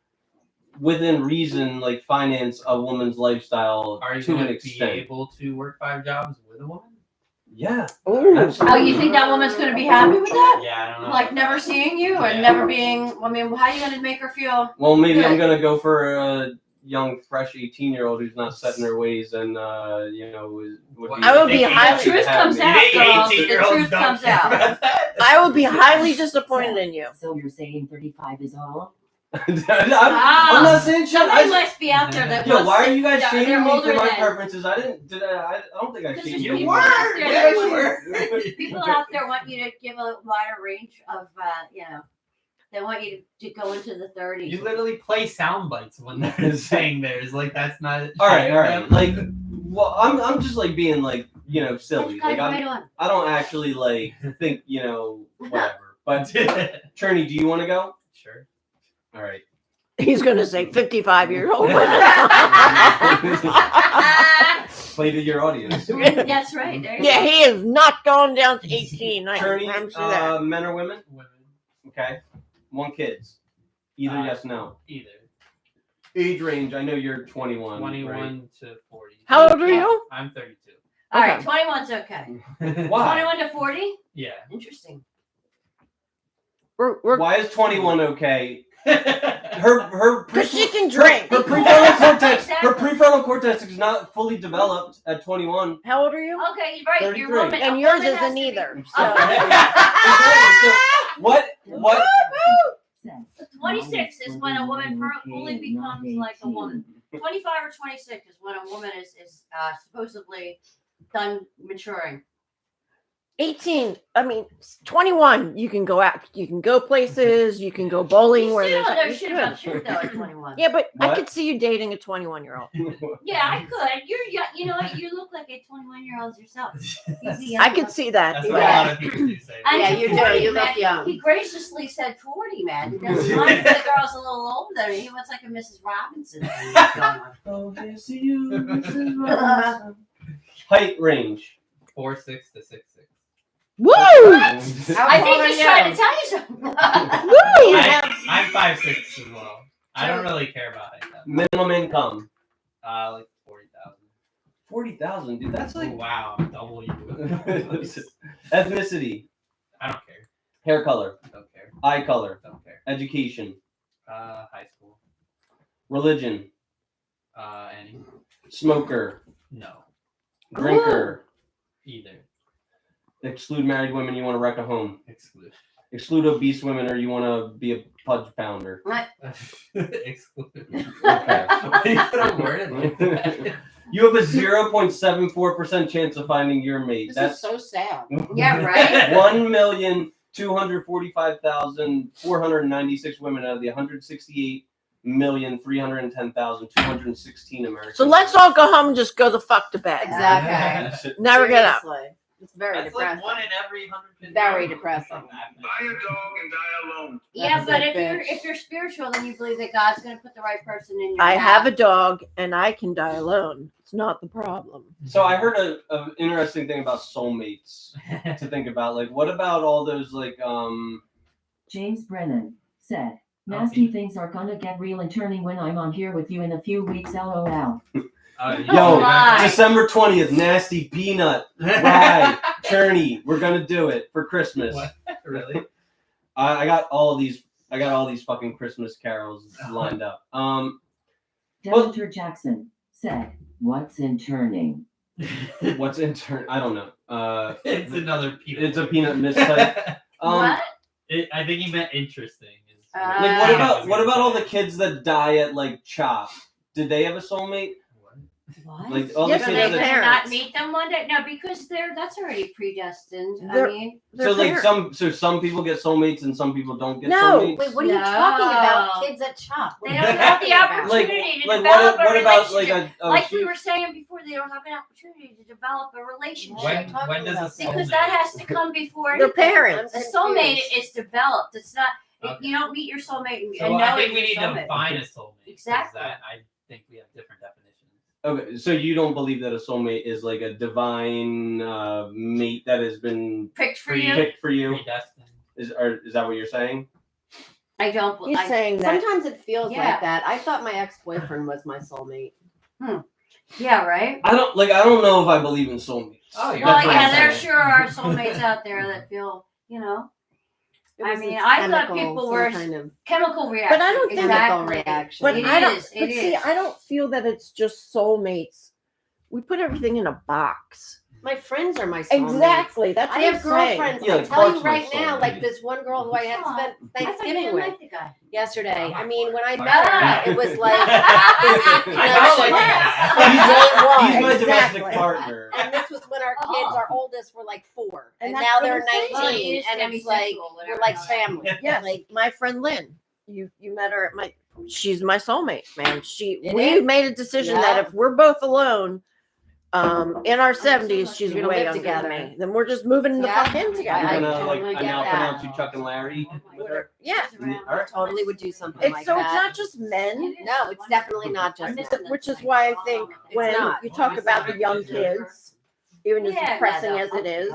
within reason, like finance a woman's lifestyle Are you to an going to be extent. able to work 5 jobs with a woman? Yeah. Ooh. Oh, you think that woman's going to be happy with that? Yeah, I don't know. Like never seeing you and Yeah. never being. I mean, how are you going to make her feel? Well, maybe I'm Good. gonna go for a young, fresh 18-year-old who's not set in her ways and would I would be The highly- truth comes out, girls. The truth comes out. I would be highly disappointed in you. So you're saying 35 is all? I'm not saying shit. Somebody must be out there that Yo, wants why to- are you guys they're shaming me older for my than- preferences? I don't think I Because shamed there's you. people out there that You want- People out there want you to give a wider range of, they want you to go into the 30s. You literally play sound bites when they're saying theirs. Like that's not. All right. Like, well, I'm just like being like, silly. Guys, Like, right on. I don't actually like think, whatever. But Cherney, do you want to go? Sure. All right. He's going to say 55-year-old women. Play to your audience. That's right. There you Yeah, go. he is not going down to 18. I can Cherney, promise you that. men or women? Women. Okay. 1 kids. Either yes, no. Either. Age range. I know you're 21. 21 right? to 40. How old are you? I'm 32. All right, Okay. 21's okay. Why? 21 to 40? Yeah. Interesting. We're Why is 21 okay? Her because she can drink. Her prefrontal cortex. Her prefrontal cortex is not fully developed at 21. How old are you? Okay, you're right. 33. Your woman, And a yours woman has isn't to be- either. Oh. So, what? 26 is when a woman fully becomes like a woman. 25 or 26 is when a woman is supposedly done maturing. 18. I mean, 21. You can go out. You can go places. You can go bowling You where still there's. don't know you shit could. about shit though at 21. Yeah, but I What? could see you dating a 21-year-old. Yeah, I could. You know what? You look like a 21-year-old yourself. I could see that. That's what Yeah. a lot of people do say. And Yeah, to you do. 40, You look man, young. He graciously said 40, man. He doesn't mind if the girl's a little older. He wants like a Mrs. Robinson thing going on. Oh, here's to you, Mrs. Robinson. Height range. 4'6" to 6'6". Woo! I How think old he's are trying you? to tell you something. Woo! I'm 5'6" as well. I don't really care about height. That much. Minimum income. Like 40,000. 40,000, dude. That's Oh, like wow, I'm double you. ethnicity, I don't care. hair color, Don't care. eye color, Don't care. education, High school. religion, Any? smoker, No. drinker. Either. Exclude married women. You want to wreck a home. Exclude. Exclude obese women, or you want to be a pudge pounder. Exclude. Okay. Why you gotta word it like that? You have a 0.74% chance of finding your mate. This That's is so sad. Yeah, right? 1,245,496 women out of the 168,310,216 Americans. So let's all go home and just go the fuck to bed. Exactly. Never get up. Seriously. It's very That's like depressing. 1 in every 150. Very depressing. Buy a dog and die alone. Yeah, That's but it, if you're spiritual, then you believe that God's going to put the right person in your I path. have a dog and I can die alone. It's not the problem. So I heard an interesting thing about soulmates to think about. Like, what about all those James Brennan said, nasty things are gonna get real and turning when I'm on here with you in a few weeks, lol. Yo, my. December 20th, nasty peanut, rye, churney. We're gonna do it for Christmas. What? Really? I got all these fucking Christmas carols lined up. Demeter Jackson said, "What's in turning?" What's in turn? I don't know. It's another peanut. It's a peanut mistype. What? I think he meant interesting. Like what about all the kids that die at like CHOP? Did they have a soulmate? What? Like all Yes, the So kids they their could that, parents. not meet them one day? No, because that's already predestined. They're- I mean, Their so like parents. some people get soulmates and some people don't get No, soulmates. Wait, what are you talking about? No. Kids at CHOP. What they are don't you have the talking about? opportunity to like develop what a about like relationship. a Like we were saying before, they don't have an opportunity to develop a relationship. When does a soulmate? Because that has to come before Their anything. parents. A soulmate is developed. It's not. Okay. You don't meet your soulmate and So know I think it's we your need to soulmate. define a soulmate. 'Cause Exactly. I think we have different definitions. Okay, so you don't believe that a soulmate is like a divine mate that has been Picked for you. picked for you? Predestined. Is that what you're saying? I don't. He's I, saying that. Sometimes it feels Yeah. like that. I thought my ex-boyfriend was my soulmate. yeah. Right. I don't know if I believe in soulmates. Oh, you're Well, That's what yeah, I'm there saying. sure are soulmates out there that feel, It I was mean, this I thought chemical, people some were kind of chemical reaction. But I don't think- chemical exactly. reaction. But It I don't. is, But it see, is. I don't feel that it's just soulmates. We put everything in a box. My friends are my soulmates. Exactly. That's I what have I'm saying. girlfriends. Yeah, I like tell you Clark's my right now, soulmate. like this one girl who I had Aw, spent I thought you Thanksgiving didn't with like the guy. yesterday. I'm I mean, when I not met Ah. her, it was like I like that. He's my Exactly. domestic partner. and this was when our kids, our oldest, were like 4, and, And that's now what they're I'm saying. 19, Well, and he's it's like demisexual, we're whatever. like family. Yes, Like my friend Lynn. You met her at my. She's my soulmate, man. It We is. made a decision Yeah. that if we're both alone, in our 70s, she's We're gonna way live younger together. than me. Then we're just moving the Yeah. fuck in You're together. I gonna like totally I get now that. pronounce you Chuck and Larry with her. Yeah. All right. totally would do something It's like so that. it's not just men. No, it's definitely not just men. Which is why I think It's when not. you talk about the young kids, even as depressing as it is,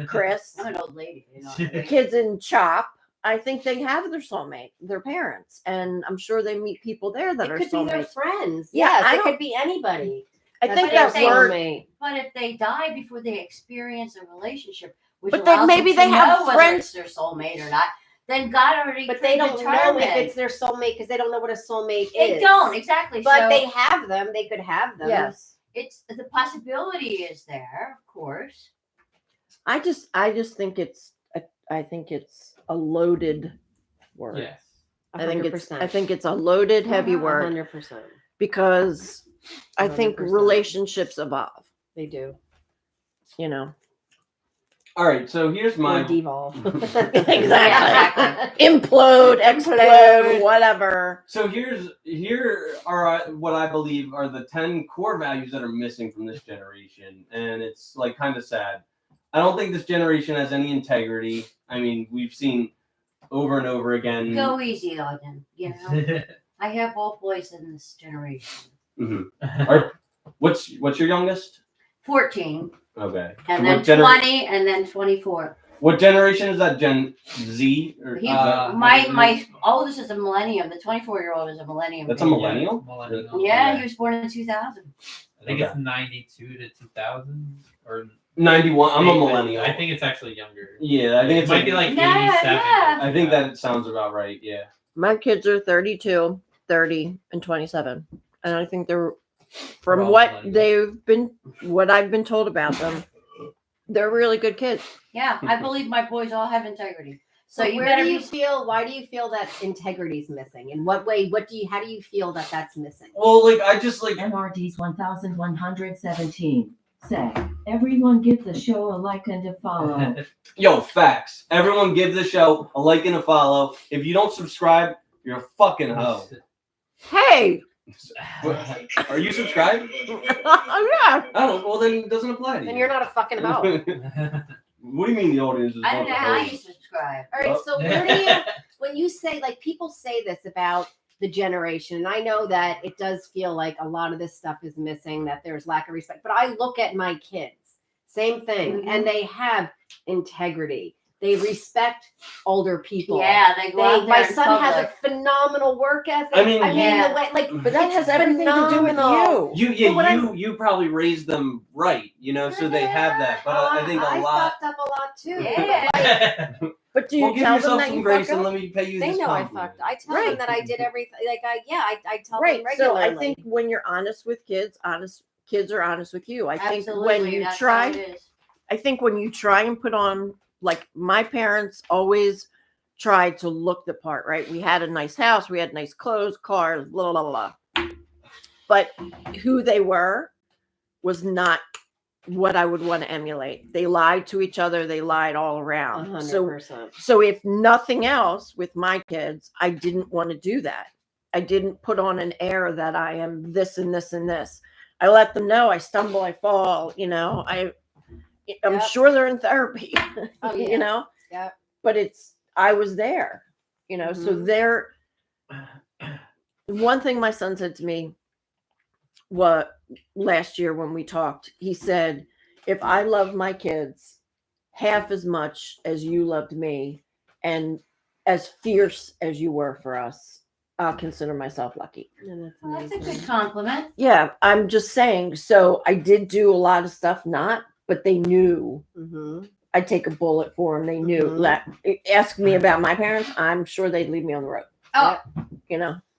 Chris, I'm an old lady. the kids in CHOP, I think they have their soulmate, their parents, and I'm sure they meet people there that It are could be their soulmates. friends. Yeah, Yes, I it don't- could be anybody. I think their that word. soulmate. But if they die before they experience a relationship, which But then allows maybe them to they have know whether friends- it's their soulmate or not, then God already But they don't know predetermined. if it's their soulmate because they don't know what a soulmate They is. don't exactly. But so they have them. They could have them. Yes, it's the possibility is there, of course. I just think I think it's a loaded word. Yes. I think it's 100%. a loaded heavy word 100%. because I think 100%. relationships evolve. They do. You know, All right. So here's Or my devolve. Exactly. Implode, explode, Explode. whatever. So here are what I believe are the 10 core values that are missing from this generation, and it's like kind of sad. I don't think this generation has any integrity. I mean, we've seen over and over again. Go easy on them. You know, I have both boys in this generation. Mhm. What's your youngest? 14, Okay. and What then gener- 20, and then 24. What generation is that? Gen Z or He, is that- my oldest is a millennium. The 24-year-old is a millennium. That's a baby. millennial? Millennial. Yeah, he was born in 2000. I think Okay. it's 92 to 2000 or 91. I'm a millennial. I think it's actually younger. Yeah, I think It it's might be like 87. Yeah. I think that sounds about right. Yeah. My kids are 32, 30, and 27. And I think they're, They're from all what millennials. what I've been told about them, they're really good kids. Yeah, I believe my boys all have integrity. So So you where better do you be. feel? Why do you feel that integrity is missing? In what way? How do you feel that that's missing? Well, like I just like MRD's 1117 said, everyone give the show a like and a follow. yo facts. Everyone give the show a like and a follow. If you don't subscribe, you're a fucking hoe. Hey! Are you subscribed? Yeah. I don't. Well, then it doesn't apply to you. Then you're not a fucking hoe. What do you mean the audience is? I don't know bunch of how hoes? you subscribe. All right, so where do you, when you say, like, people say this about the generation, and I know that it does feel like a lot of this stuff is missing, that there's lack of respect, but I look at my kids, same thing, Mhm. and they have integrity. They respect older people. Yeah, they go out there My in son has a public. phenomenal work ethic. I mean, Yeah. the way, like, But that it's has everything to do with phenomenal. you. But what you probably raised them right, so they have that. But Oh, I think a I lot. fucked up a lot too. Yeah. But do you Well, give tell them yourself that some you grace fuck and up? let me pay you They this know I compliment. fucked. I tell Right. them that I did everything. Like I tell Right. them regularly. So I think when you're honest with kids, kids are honest with you. I think Absolutely. when you that's try, how it is. I think when you try and put on, like, my parents always tried to look the part, right? We had a nice house, we had nice clothes, cars, blah, blah, blah, blah. But who they were was not what I would want to emulate. They lied to each other, they lied all around. 100%. So if nothing else with my kids, I didn't want to do that. I didn't put on an air that I am this and this and this. I let them know I stumble, I fall, I'm Yep. sure they're in therapy, Oh, yeah. Yep. but I was there, so there. One thing my son said to me last year when we talked, he said, if I love my kids half as much as you loved me and as fierce as you were for us, I'll consider myself lucky. And that's Well, that's a amazing. good compliment. Yeah, I'm just saying. So I did do a lot of stuff, but they knew Mhm. I'd take a bullet for them. They knew. Mhm. Ask me about my parents, I'm sure they'd leave me on the road. Oh,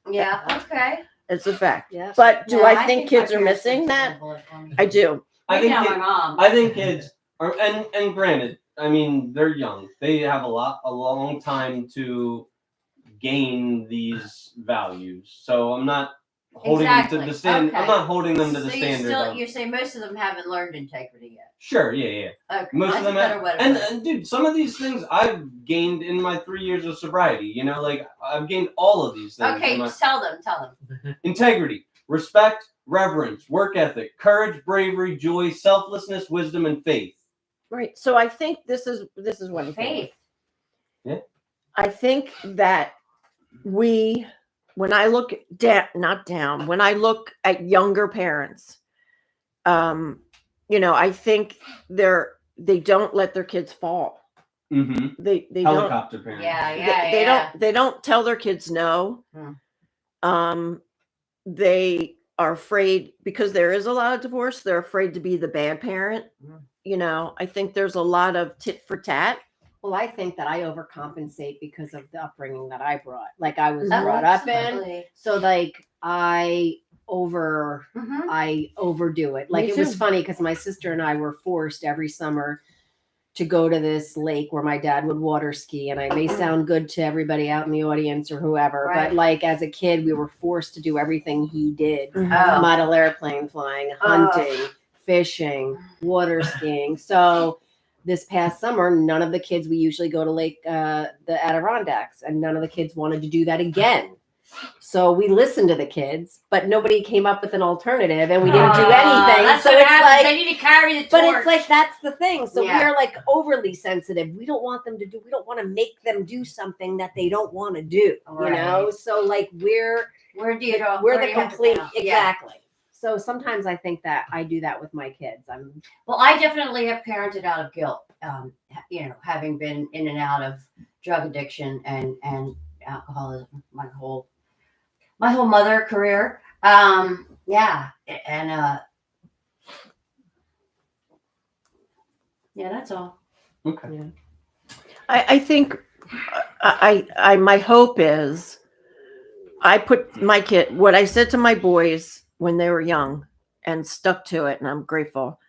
Yeah. okay. It's a fact. Yeah. But do No, I think my kids are parents missing would that? take a bullet for me. I do. I think Maybe not it- my mom. I think kids are, and granted, I mean, they're young. They have a long time to gain these values. So I'm not holding them to the Exactly. stand. I'm Okay. not holding them to the So standard. of- you say most of them haven't learned integrity yet. Sure, yeah. Okay. Most that's of them a better have, way to and, put it. and dude, some of these things I've gained in my 3 years of sobriety. Like I've gained all of these things. Okay, in my- tell them. integrity, respect, reverence, work ethic, courage, bravery, joy, selflessness, wisdom, and faith. Right. So I think this is one thing. Faith. I think that when I look when I look at younger parents, I think they don't let their kids fall. Mm-hmm. They don't. Helicopter parents. They don't tell their kids no. They are afraid because there is a lot of divorce. They're afraid to be the bad parent. I think there's a lot of tit for tat. Well, I think that I overcompensate because of the upbringing that I brought. Like I was Mhm. brought up in. Absolutely. So like I Mhm. overdo it. Like Me it was too. funny because my sister and I were forced every summer to go to this lake where my dad would water ski. And I may sound good to everybody out in the audience or whoever, Right. but like as a kid, we were forced to do everything he did. Mhm. Oh. Model airplane flying, hunting, fishing, water skiing. So this past summer, none of the kids, we usually go to the Adirondacks, and none of the kids wanted to do that again. So we listened to the kids, but nobody came up with an alternative, and we didn't do anything. That's So what it's happens. like, They need to carry the torch. but it's like that's the thing. So Yeah. we are like overly sensitive. We don't want them to do. We don't want to make them do something that they don't want to do. You know. Right. So like we're Where do you go? we're where the do you have to complete go? Yeah. exactly. So sometimes I think that I do that with my kids. Well, I definitely have parented out of guilt. Having been in and out of drug addiction and alcoholism my whole mother career. Yeah, that's all. Okay. I think my hope is I put what I said to my boys when they were young and stuck to it, and I'm grateful.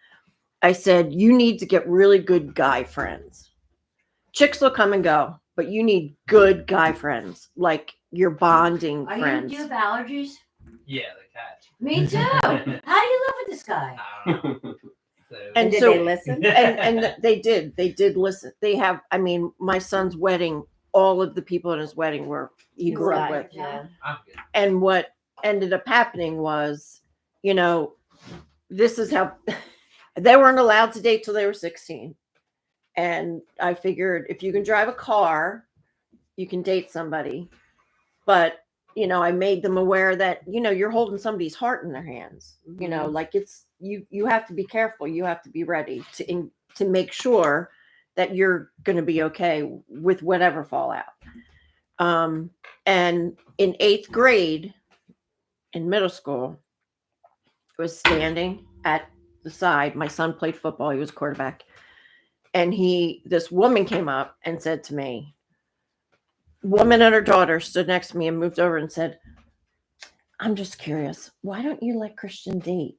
I said, you need to get really good guy friends. Chicks will come and go, but you need good guy friends, like your bonding Are friends. do you have allergies? Yeah, the cat. Me too. How do you live with this guy? I don't know. So, And Did so- they listen? and they did listen. They have, my son's wedding, all of the people in his wedding he grew up with. Yeah. I'm good. And what ended up happening was, this is how they weren't allowed to date till they were 16. And I figured if you can drive a car, you can date somebody. But, I made them aware that, you're holding somebody's heart in their hands. Like you have to be careful. You have to be ready to make sure that you're going to be okay with whatever fallout. And in 8th grade in middle school, I was standing at the side. My son played football. He was a quarterback. And this woman came up and said to me, woman and her daughter stood next to me and moved over and said, I'm just curious, why don't you let Christian date?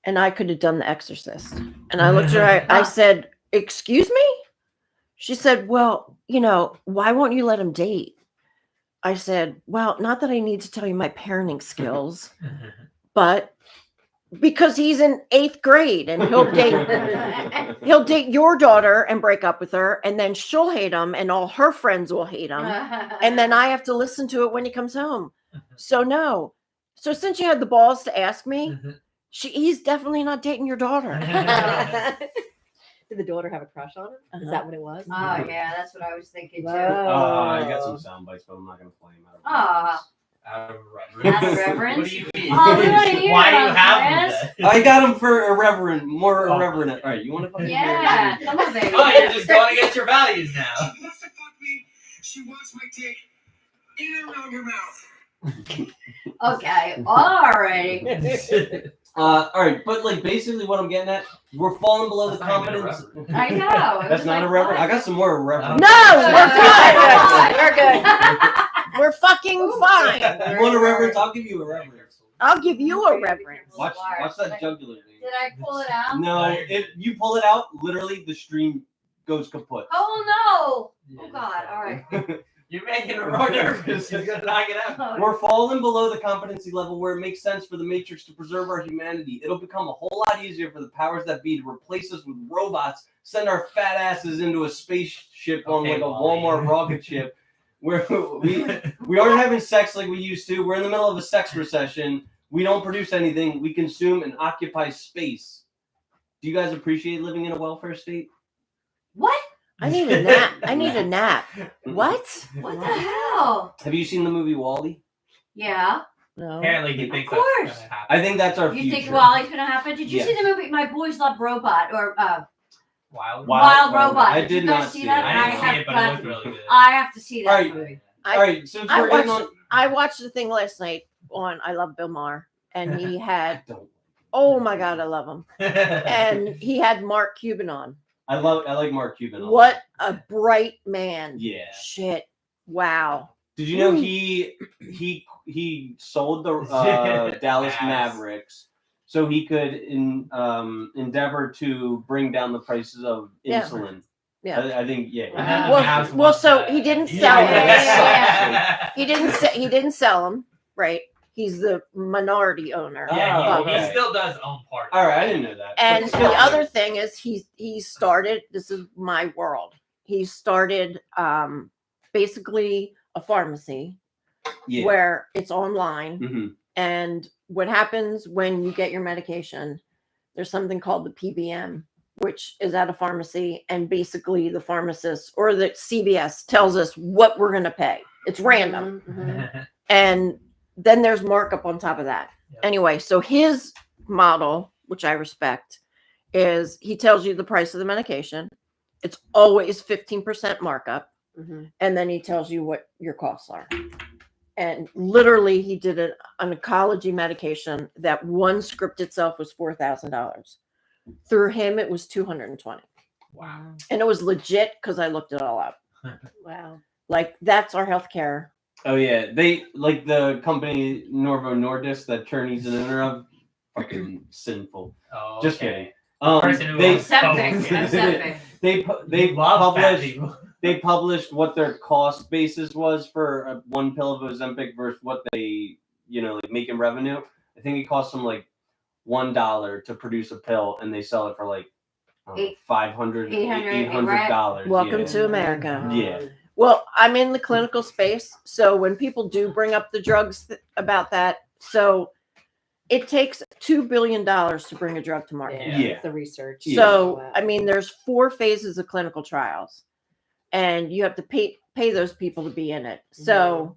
And I could have done The Exorcist. And I looked at her, I said, excuse me? She said, well, why won't you let him date? I said, well, not that I need to tell you my parenting skills, but because he's in 8th grade and he'll date your daughter and break up with her, and then she'll hate him and all her friends will hate him. And then I have to listen to it when he comes home. So no. So since you had the balls to ask me, he's definitely not dating your daughter. Did the daughter have a crush on him? Is that what it was? Oh yeah, that's what I was thinking too. I got some sound bites, but I'm not gonna play them out. Ah, Out of out of reverence. reverence. What do you mean? Oh, we wanna hear Why do you them, have Chris. them? I got them for irreverent, more Oh. irreverent. All right, you want to fucking hear it? Yeah, come on, baby. Oh, you're just going against your values now. She wants to fuck me. She wants my dick in and around her mouth. Okay, alrighty. All right, but like basically what I'm getting at, we're falling below That's the not even competence. irreverent. I know. it That's was not like, irreverent. I what? got some more irreverent. No, we're good. Good. We're good. We're fucking fine. You want irreverence? I'll give you irreverence. I'll give you a reverence. Watch that jugular thing. Did I pull it out? No, if you pull it out, literally the stream goes kaput. Oh no! Oh God! All right. You're making her more nervous. He's gonna knock it out. We're falling below the competency level where it makes sense for the Matrix to preserve our humanity. It'll become a whole lot easier for the powers that be to replace us with robots, send our fat asses into a spaceship on Okay, like a Wally. Walmart rocket ship. Where we aren't having sex like we used to. We're in the middle of a sex recession. We don't produce anything. We consume and occupy space. Do you guys appreciate living in a welfare state? What? I need a nap. I need a nap. What? What the hell? Have you seen the movie WALL-E? Yeah. No. Apparently, he thinks Of that's course. gonna happen. I think that's our You future. think Wally's gonna happen? Did you Yes. see the movie My Boys Love Robot or Wild. Wild Robot? I Did did you guys not see see that? it. I didn't I see have it, but got- it looked really good. I have to see that Alright. movie. All right, since I we're getting on. I watched the thing last night on I Love Bill Maher, and he had, Don't. oh my God, I love him. And he had Mark Cuban on. I like Mark Cuban. a lot. What a bright man. Yeah. Shit. Wow. Did you know Ooh. he sold the Dallas Ass. Mavericks so he could endeavor to bring down the prices of Yeah. insulin? Yeah. I think yeah. And then the Well, Mavs well, won so that. he didn't Yeah, sell yeah, it. He didn't sell them, right? He's the minority owner. Yeah, Oh, he okay. still does own part. All right, I didn't know that. And But still, the other thing is he started, this is my world. He started basically a pharmacy yeah. where it's online. hmm And what happens when you get your medication, there's something called the PBM, which is at a pharmacy. And basically the pharmacist or the CVS tells us what we're going to pay. It's random. Mhm. And then there's markup on top of that. Yep. Anyway, so his model, which I respect, is he tells you the price of the medication. It's always 15% markup. Mhm. And then he tells you what your costs are. And literally, he did an oncology medication that one script itself was $4,000. Through him, it was 220, Wow. and it was legit because I looked it all up. Wow. Like that's our healthcare. Oh yeah, they like the company Novo Nordisk that Cherney's an owner of. Fucking sinful. Oh, Just okay. kidding. Person who They owns Septic. phones. I'm septic. they Love fat published people. they published what their cost basis was for one pill of Ozempic versus what they like make in revenue. I think it costs them like $1 to produce a pill, and they sell it for like $500, $800. Welcome yeah. to America. Yeah. Well, I'm in the clinical space, so when people do bring up the drugs about that, so it takes $2 billion to bring a drug to market. Yeah. Yeah. It's the research. Yeah. So, Wow. I mean, there's 4 phases of clinical trials, and you have to pay those people to be in it. So,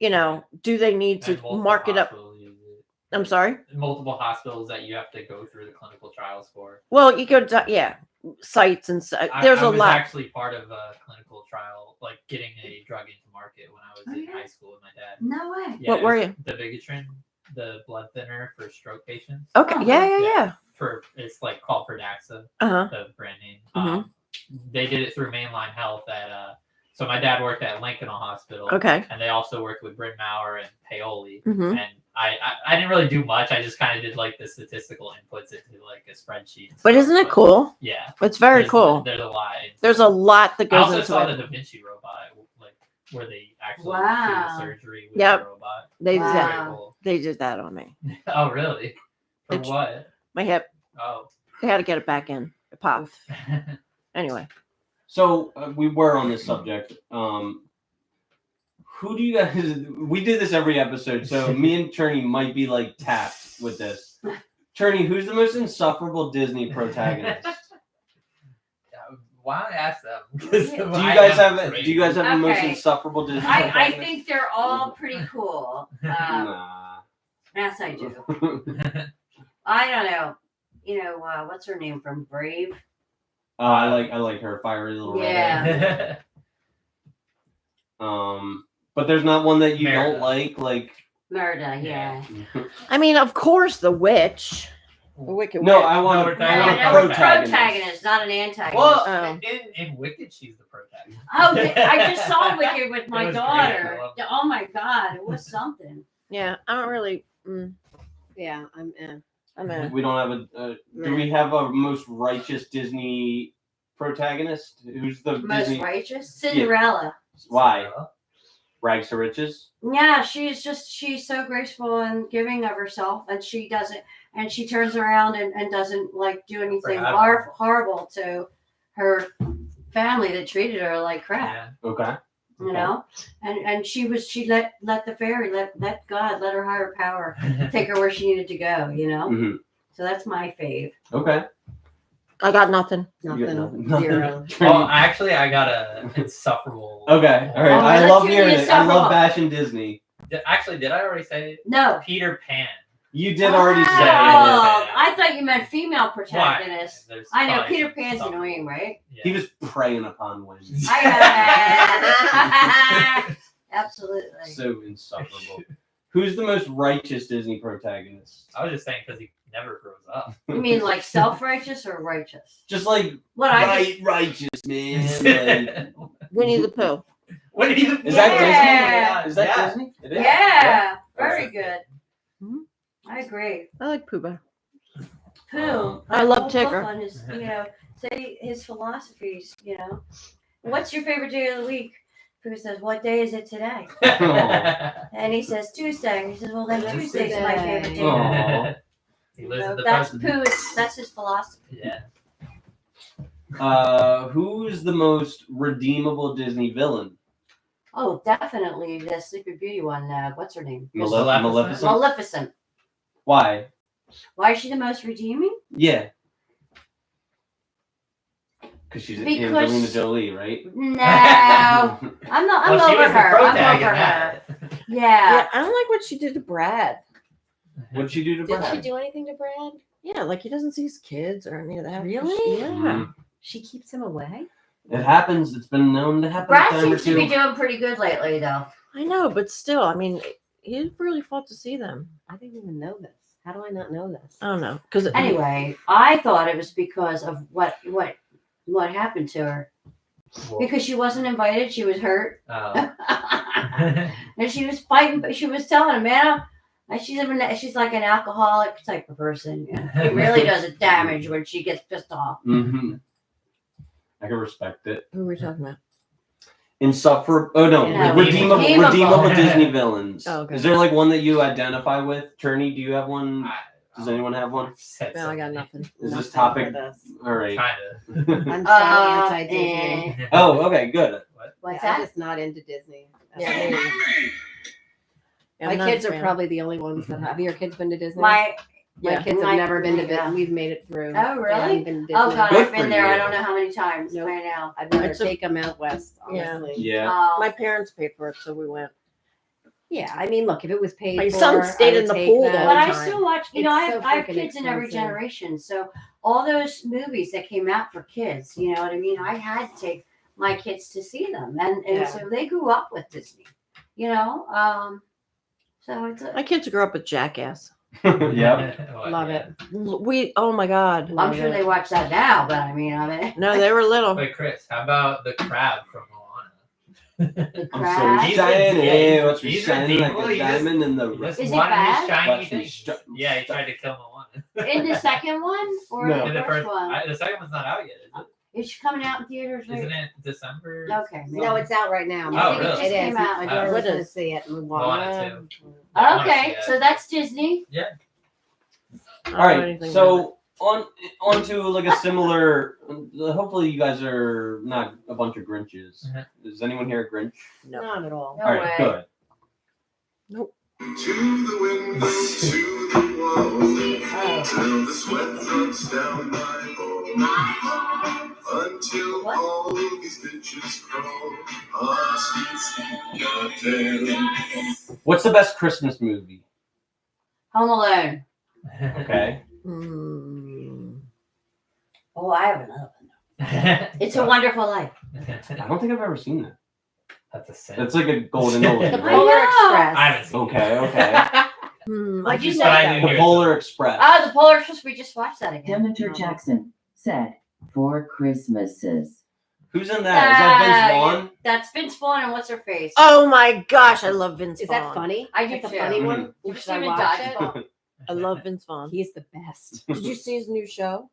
do they need to And multiple mark it up? hospitals use it. I'm sorry. multiple hospitals that you have to go through the clinical trials for. Well, you go to, yeah, sites and such. There's I a was lot. actually part of a clinical trial, like getting a drug into market when I was Oh, in yeah? high school with my dad. No way. Yeah, What it were was you? The Vigatrin, the blood thinner for stroke patients. Okay. Oh, Yeah, yeah, yeah. yeah. For it's like called Pradaxa, Uh-huh. the brand name. Mhm. They did it through Mainline Health at so my dad worked at Lincoln Hospital. Okay. And they also worked with Bryn Mawr and Paoli. Mhm. And I didn't really do much. I just kind of did like the statistical inputs into like a spreadsheet. and But stuff, isn't it cool? Yeah. It's very There's- cool. There's a lot. There's a lot that I goes also into saw it. the Da Vinci robot, like where they actually do Wow. the surgery with Yep. the robot. They Wow. did, Very cool. they did that on me. Oh, really? For It's- what? My hip. Oh. They had to get it back in. It popped. Anyway. So we were on this subject. Who do you guys? We do this every episode, so me and Cherney might be like tapped with this. Cherney, who's the most insufferable Disney protagonist? Why I ask them? Do Do you guys have? Do you guys have the most Okay. insufferable Disney? I protagonist? think they're all pretty cool. Nah. Yes, I do. I don't know. You know, what's her name from Brave? I like her fiery little Yeah. redhead. But there's not one that you Merida. don't like. Merida, yeah. I mean, of course, the witch. The Wicked No, Witch. I want No, a, no, I want Yeah, a no, protagonist. protagonist, not an antagonist. Well, Oh. in Wicked, she's the protagonist. Oh, I just saw Wicked with my It was great. daughter. I loved it. Oh my god, it was something. Yeah, I don't really. Yeah, I'm. I'm a. We don't have a. Do we have a most righteous Disney protagonist? Who's the Most Disney? righteous, Cinderella. Why? Rags to riches. Yeah, she's so graceful and giving of herself, and she doesn't, and she turns around and doesn't like do anything Forgot. horrible to her family that treated her like crap. Yeah. Okay. You know, and she let the fairy let God let her higher power take her where she needed to go. You know, Mhm. so that's my fave. Okay. I got nothing. You got Nothing. nothing. Zero. Well, I got a insufferable. Okay. All right. Oh, I let's love hear hearing the it. I love insufferable. bashing Disney. Did I already say it? No. Peter Pan? You did already say. Oh, Yeah. I thought you meant female Why? protagonist. There's I know probably Peter some Pan's stuff. annoying, right? Yeah. He was preying upon women. Absolutely. So insufferable. Who's the most righteous Disney protagonist? I was just saying because he never grows up. You mean like self-righteous or righteous? Just like What I just righteous man. Like, Winnie the Pooh. What did he? is that Yeah. Disney? Is that Yeah. Disney? It is. yeah, very good. Mhm. I agree. I like Pooh. Pooh. I love Whole book Tigger. On his, say his philosophies. What's your favorite day of the week? Pooh says, "What day is it today?" And he says, "Tuesday." And he says, "Well, then Tuesday's my favorite day." Aw. He lives in the That's present. Pooh's. That's his philosophy. Yeah. Who's the most redeemable Disney villain? Oh, definitely the Sleeping Beauty one. What's her name? Maleficent. Maleficent. Maleficent. Why? Why is she the most redeeming? Yeah. Because she's Because- Angelina Jolie, right? No, I'm not. I'm Well, she over was the her. I'm protag in over her. that. Yeah. Yeah, I don't like what she did to Brad. What'd she do to Did Brad? she do anything to Brad? Yeah, like he doesn't see his kids or any of that. Really? Yeah. Mhm. She keeps him away. It happens. It's been known to happen a Brad time or seems to be two. doing pretty good lately, though. I know, but still, I mean, he really fought to see them. I didn't even know this. How do I not know this? I don't know, because Anyway, I thought it was because of what happened to her. Because she wasn't invited, she was hurt, Oh. and she was fighting. But she was telling him, "Man, she's like an alcoholic type of person. It really does it damage when she gets pissed off." Mm-hmm. I can respect it. who are we talking about? Insufferable. Oh no, No, redeemable. redeemable. Redeemable Disney villains. Oh, okay. Is there like one that you identify with? Cherney, do you have one? Does anyone have one? No, I got nothing. Is this Nothing topic for this. all right? Kinda. I'm so anti-Disney. Oh, okay, good. What's I'm that? just not into Disney. Yeah, me neither. Yeah, My I'm not a kids are fan. probably the only ones that have. Your kids been to Disney? My My kids My- have never been to yeah. Disney. We've made it through. Oh, really? They haven't been to oh Disney. god, Good I've for been there. I you. don't know how many times Nope. by now. I'd rather It's a- take them out west, Yeah. honestly. Yeah. Oh, My parents paid for it, so we went. Yeah, I mean, look, if it was paid My for, son stayed I would in the take pool the that. whole But I time. still watch. You It's know, so I have freaking kids in every expensive. generation, so all those movies that came out for kids, you know what I mean. I had to take my kids to see them, and Yeah. so they grew up with Disney. You know, so it's My kids grew up with Jackass. Yep. Love it. Oh my God. I'm Love sure it. they watch that now, but I mean, No, they were little. Wait, Chris, how about the crab from Moana? the I'm crab. so He's shiny. a- What's he's shining like ridiculous. a He just- diamond in the He rough. just Is it wanted bad? his shiny Watch me things. strut- Yeah, he tried to kill Moana. In the second one or No. In the the first first, one? the second one's not out yet, is it? It's coming out in theaters, right? Isn't it December? Okay. No, it's out right now. Oh, I think really? it just It came is. out. My daughter What was going to is- see it. Moana Moana. Okay, so that's Disney. I All don't know right, anything so on to like a similar. Hopefully, you guys are not a bunch of Grinches. Mhm. Is anyone here a Grinch? No. Not at all. No All right, way. good. To the window, to the wall, till the sweat runs down my balls, until What? all these bitches crawl. Goddamn. What's the best Christmas movie? Home Alone. Okay. Mm. Oh, I have another one. It's a Wonderful Life. I don't think I've ever seen that. That's a sin. That's like a golden oldie, The I right? Polar know. Express. I haven't seen Okay, okay. What'd you it. say? But I didn't The hear Polar Express. Oh, the Polar Express. We just watched that again. Demeter Jackson said, 4 Christmases. Who's in that? Is that Vince Vaughn? That's Vince Vaughn and what's her face? Oh my gosh, I love Vince Is Vaughn. that funny? I do That's a too. funny Mhm. one. You Should see I him in watch it? Dodgeball. I love Vince Vaughn. He's the best. Did you see his new show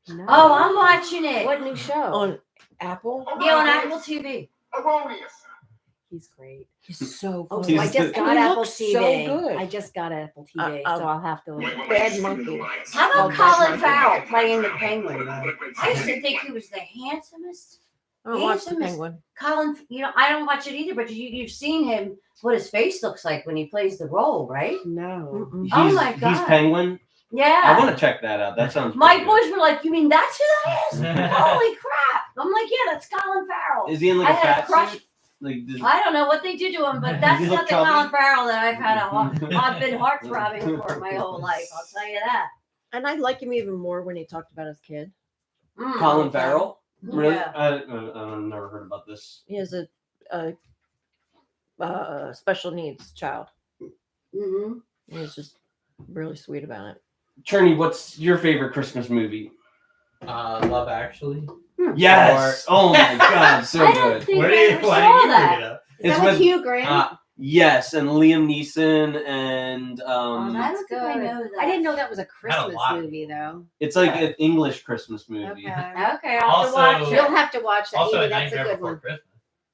No. Oh, I'm watching it. What new show? on Apple? Yeah, on Apple TV. Erroneous. He's great. He's so Oh, funny. so I just And got he Apple looks TV. so good. I just got Apple TV, Uh, so I'll have to. Bad Monkey. How Oh, about that's Colin my Farrell favorite. playing the Penguin? I used to think he was the handsomest. I don't watch the Handsomest- Penguin. Colin, you know, I don't watch it either, but you've seen him, what his face looks like when he plays the role, right? No. Mm-mm. Oh my He's God. Penguin. I Yeah. want to check that out. That sounds. My pretty good. boys were like, you mean that's who that is? Holy crap. I'm like, yeah, that's Colin Farrell. Is he in like I a had a fat crush- suit? Like, does- I don't know what they do to him, but that's Does he look not the Colin chubby? Farrell that I've had I've been heart-throbbing for my whole life. I'll tell you that. And I like him even more when he talked about his kid. Mm. Colin Farrell? Really? Yeah. I've never heard about this. He has a special needs child. Mhm. He's just really sweet about it. Cherney, what's your favorite Christmas movie? Love Actually. Yes. Oh my God, so I don't good. think Where I did ever you, why saw did you that. bring it up? Is It's that with with- Hugh Grant? Yes, and Liam Neeson and I That's don't think I good. know that. I didn't know that was a Had a Christmas lot. movie, though. it's like Yeah. an English Christmas movie. Okay. Okay, I'll have Also- to watch You'll it. have to watch that. Also, Evie, A that's a Nightmare good Before one. Christmas.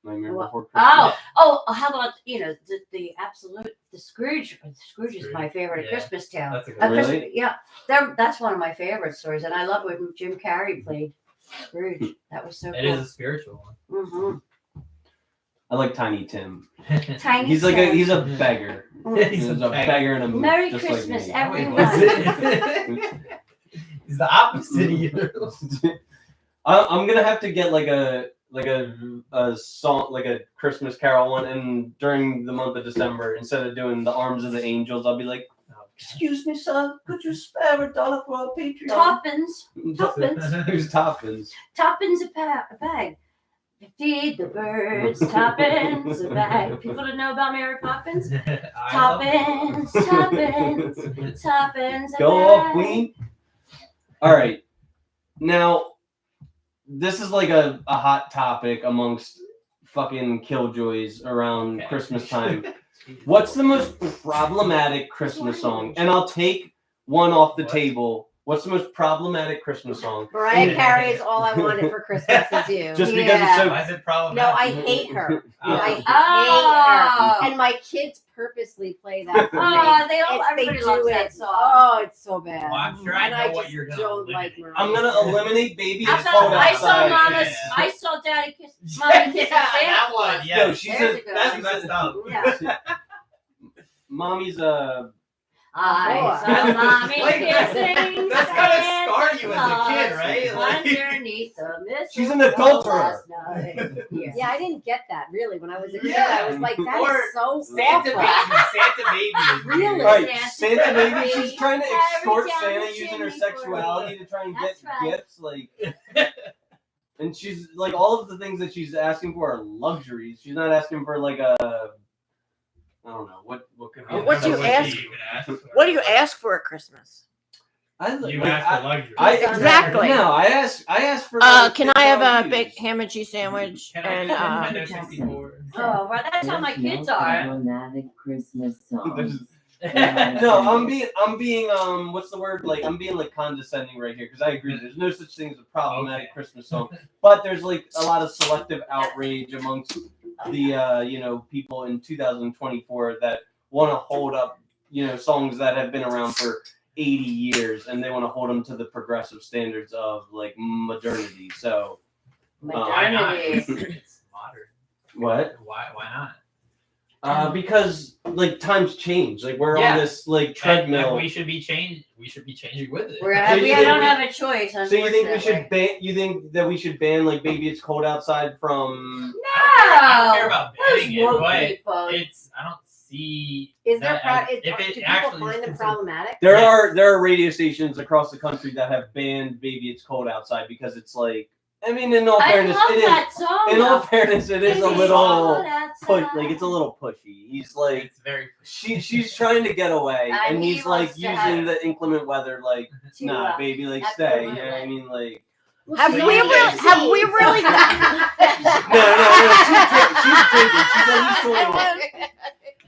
Nightmare What? Before Christmas. How about the absolute the Scrooge? Scrooge is my favorite Yeah. Christmas tale. That's a good A one. Really? Christmas- yeah, that's one of my favorite stories, and I love when Jim Carrey played Scrooge. That was so It cool. is a spiritual one. Mm-hmm. I like Tiny Tim. Tiny He's Tim. he's a beggar. He's He's a beggar in a movie. Merry just Christmas, like me. everyone. Wait, was it? He's the opposite of you. I'm gonna have to get like a song, like a Christmas Carol one, and during the month of December, instead of doing the Arms of the Angels, I'll be like, "Excuse me, sir, could you spare $1 for our Patreon?" Toppins. Who's Toppins? Toppins a bag. Feed the birds. Toppins a bag. People don't know about Mary Poppins. Toppins, Toppins, Toppins. a Go off, bag. Queen. All right, now this is like a hot topic amongst fucking killjoys around Christmas time. What's the most problematic Christmas song? And I'll take one off the table. What's the most problematic Christmas song? Mariah Carey is all I wanted for Christmas is you. Just because Yeah. it's so. Why is it No, problematic? I hate her. Oh. I hate Oh. her. And my kids purposely play that for me. Oh, they all, They everybody do loves it. that song. Oh, it's so bad. Well, I'm sure I And know what just you're gonna don't eliminate. like Mariah. I'm gonna eliminate Baby I It's saw, Cold I saw Outside. Mama's, Yeah. I saw Daddy kiss, Mommy kiss that Santa. one. Yeah, Yo, she's There's a a good that's one. messed up. Yeah. Mommy's a. I Oh. saw Mommy Like, kissing that's gotta Santa scar you as a kid, Claus. right? I Like, underneath the mistletoe. She's an adulterer. last night. Yeah. Yeah, I didn't get that really when I was a kid. Yeah. I was like, that Or is so Santa awful. baby. Santa baby. Is Really? weird. Right, Santa Santa baby. baby. She's trying to Every extort down Santa the using her chimney for sexuality to try and That's get right. gifts. Like, and she's like, all of the things that she's asking for are luxuries. She's not asking for like a, I don't know what could be. What do you ask- What do you ask for at Christmas? You ask for luxury. Exactly. No, I asked for. like, Can I have a $50 big views. ham and cheese sandwich? Can I And get a uh, Nintendo 64? Oh, well, that's how my There's kids no are. problematic Christmas songs. No, I'm being what's the word? Like, I'm being like condescending right here because I agree. There's no such thing as a problematic Okay. Christmas song, but there's like a lot of selective outrage amongst the people in 2024 that want to hold up songs that have been around for 80 years and they want to hold them to the progressive standards of like modernity. So Why not? Modernity. It's modern. what? Why not? Because like times change. Like we're Yeah. on this like And treadmill. we should be changing with it. We So you think don't we- have a choice, So you think we unfortunately. should ban? You think that we should ban like "Baby It's Cold Outside" from? I don't care about Those banning it, woke but people. I don't see. Is there that pro- as- is, if do it people actually find is them considered- problematic? There Yes. are radio stations across the country that have banned "Baby It's Cold Outside" because it's like, I mean, in all I fairness, love it is. that song. In all though. fairness, it is a Baby, little cold push. outside. Like it's a little pushy. He's like, It's very. she's trying to get away, And and he he's like wants to using have- the inclement weather, like, To, nah, baby, like stay. You know what I mean? Like, Have So we you really? guys- Have we really? no, she's drinking. She's at least 21.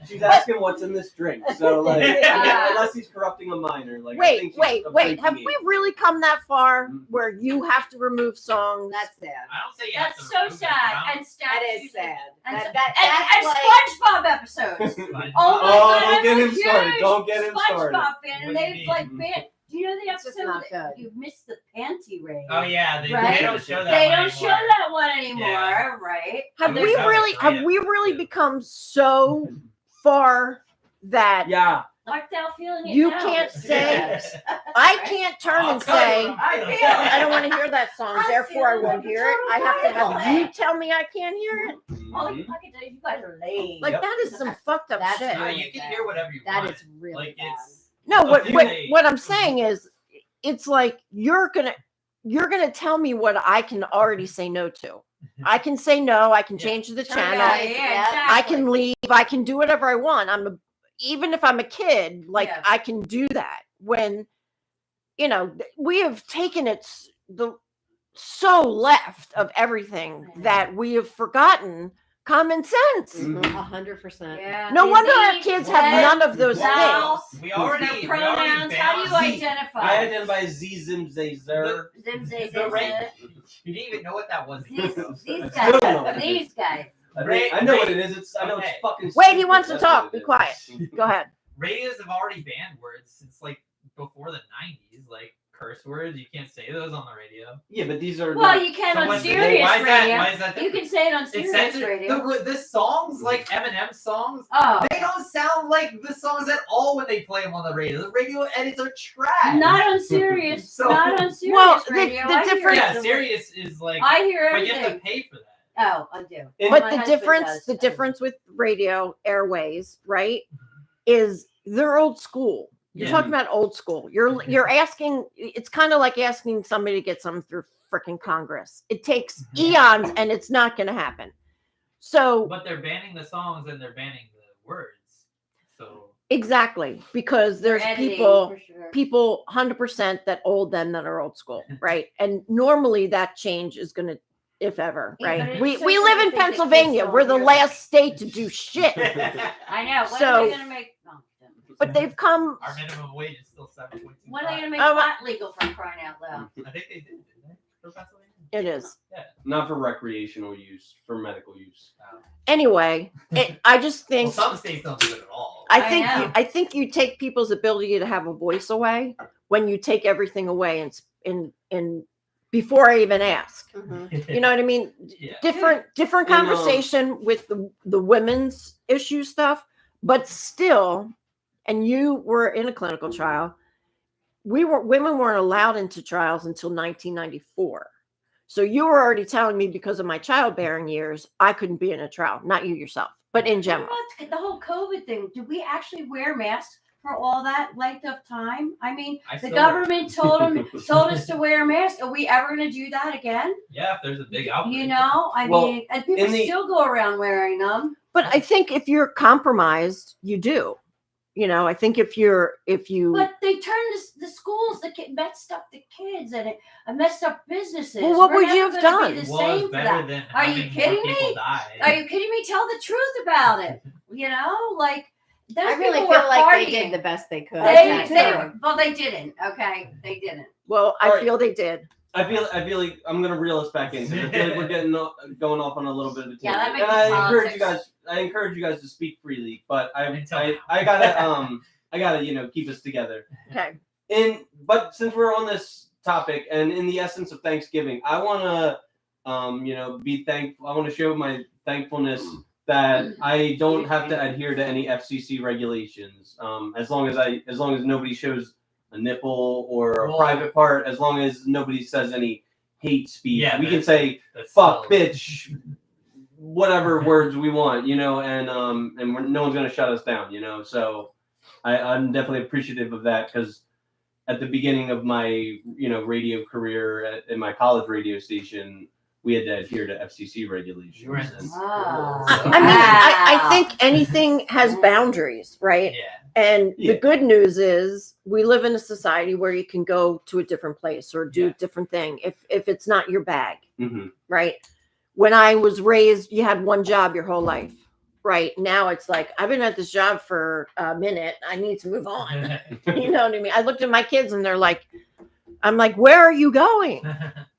She's asking what's in this drink. So like, unless he's corrupting a minor, like, I think Wait, she's wait. Have drinking we age. really come that far Mhm. where you have to remove songs? That's sad. I don't say you have That's to so remove it, sad. but I And That is statues. sad. And, That, and, that's like, SpongeBob episodes. don't- but- Oh my Oh, god, don't I'm get a him started. huge Don't get him started. SpongeBob fan, and What do you they've mean? like banned. Do you know the It's just episode not that good. you missed the panty raid? Oh yeah, they Right? don't show that. They one don't show anymore. that one anymore, Yeah. right? Have There's we no really? Korea. Have we really become so far that Yeah. Aren't thou feeling it You now? can't say- I I can't turn I'll and tell you say what I'm feeling. I don't want to hear that song, I therefore I feel won't like a hear it. I have to have total you tell me I can't hear it. All Mhm. you fucking days, you guys are lame. Like Yep. that is some fucked up That's shit. No, really you can bad. hear whatever you that want. is really Like bad. it's No, A few days. what I'm saying is, it's like you're gonna tell me what I can already say no to. I can say no. I can Yeah. change the Yeah, channel. yeah, I exactly. can leave. I can do whatever I want. Even if I'm a kid, like Yeah. I can do that. When we have taken it so left of everything that we have forgotten common sense. Mhm. 100%. Yeah. No wonder our Disease, kids have death, none of those thou, things. we already the pronouns. How do you banned- identify? I identify as Z Zim Zay Zer. Zim, zay, The zay, right- zay. You didn't even know what that was. These I guys. still don't know what it These is. guys. I know what it is. I know Okay. it's fucking. Wait, he stupid. wants to That's talk. what Be it is. quiet. Go ahead. Radios have already banned words since like before the 90s, like curse words. You can't say those on the radio. Yeah, but these are. Well, not- you can So on what's- Sirius why is that? radio. Why is that You different? can say it on It's Sirius censored. radio. The songs, like Eminem songs, Oh, they don't sound like the songs at all when they play them on the radio. The radio edits are trash. not on Sirius. So- Not on Sirius Well, the radio. difference- I hear Yeah, it. Sirius is like, I hear but you have to everything. pay for that. Oh, I do. And- But My the husband difference, does. the difference with radio airways, right, is they're old school. You're Yeah. talking about old school. You're asking. It's kind of like asking somebody to get something through freaking Congress. It takes eons, and it's not going to happen. So But they're banning the songs and they're banning the words. So exactly, because there's Editing, people for sure. 100% that are old school, right? And normally that change is going to, if ever, Yeah, right? but it's We so live funny in to think that Pennsylvania. kids We're don't the hear last state to do shit. I know. When So- are they going to make? Oh, But they've come. our minimum wage is still 7.25. when are they going to make Oh, pot legal for crying out loud? I think they did, didn't they? For Pennsylvania? It is. Not for recreational use, for medical use. Anyway, I just Well, think some states don't do it at all. I know. I think you take people's ability to have a voice away when you take everything away in before I even ask. You know what I mean? Yeah. Different And, conversation with the women's issue stuff, but still, and you were in a clinical trial, women weren't allowed into trials until 1994. So you were already telling me because of my childbearing years, I couldn't be in a trial. Not you yourself, but in What general. about the whole COVID thing? Did we actually wear masks for all that length of time? I mean, I the still government told us to wear masks. Are we ever going to do that again? Yeah, if there's a big outbreak. You know, I Well, mean, and people in the- still go around wearing them. But I think if you're compromised, you do. You know, I think if you But they turned the schools, messed up the kids, and it messed up businesses. Well, what We're would never you have gonna be done? the Well, same it's for better that. than Are you having kidding more people me? die. Are you kidding me? Tell the truth about it. You know, like those I really people feel were like they partying. did the best they could. They at that time. well, they didn't. Okay, they didn't. well, I All right. feel they did. I feel like I'm gonna reel us back in because I feel like we're going off on a little bit of a tangent. Yeah, that might and be I encourage you guys to speak freely, but I Until- gotta keep us together. Okay. But since we're on this topic and in the essence of Thanksgiving, I wanna be thankful. I want to show my thankfulness that I don't have to adhere to any FCC regulations. As long as nobody shows a nipple or a Well- private part, as long as nobody says any hate speech, Yeah, we can that's- say That's fuck, still- bitch, whatever words we want, no one's gonna shut us down, So I'm definitely appreciative of that because at the beginning of my radio career in my college radio station, we had to adhere to FCC regulations. You were in and- Wow. I mean, I think anything has boundaries, right? Yeah. And Yeah. the good news is we live in a society where you can go to a different place or do Yeah. a different thing if it's not your bag, Mhm. right? When I was raised, you had one job your whole life, right? Now it's like, I've been at this job for a minute. I need to move on. You know what I mean? I looked at my kids and they're like, I'm like, where are you going?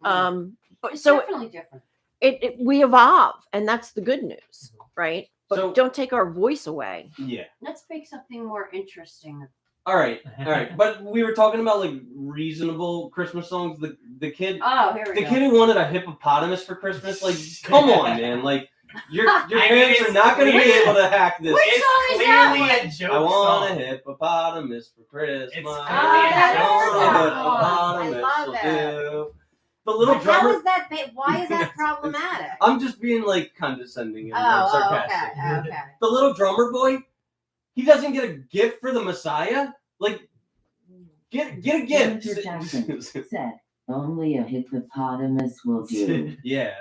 But It's so definitely different. we evolve, and that's the good news, right? But So- don't take our voice away. Yeah. Let's make something more interesting. All right. But we were talking about like reasonable Christmas songs. The kid Oh, here we the go. kid who wanted a hippopotamus for Christmas, like, come on, man. Like, your I mean, parents are it's not going to be clear. able to hack this. Which It's song is that clearly one? a joke I want a song. hippopotamus for Christmas. It's I love will that. do. The little How drummer. is that? Why is that problematic? I'm just being like condescending and Oh, sarcastic. okay. The little drummer boy, he doesn't get a gift for the Messiah. Like, get a gift. Senator Jackson said, only a hippopotamus will do. Yeah,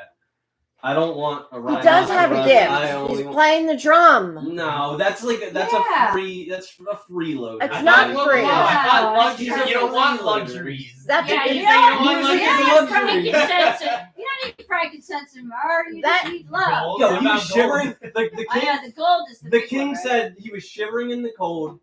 I don't want a He ride. does on have the a run. gift. I only He's want- playing the drum. No, that's like that's Yeah. a freeloader. It's I not thought- free. No, I thought Wow, luxury. that's You don't want true. luxuries. That's Yeah, If you you say don't want need luxuries, frankincense. You don't need frankincense and myrrh. You That- just need love. Gold. Yo, What he was about shivering. gold? The Oh, king, yeah, the gold is the the big king one, right? said he was shivering in the cold.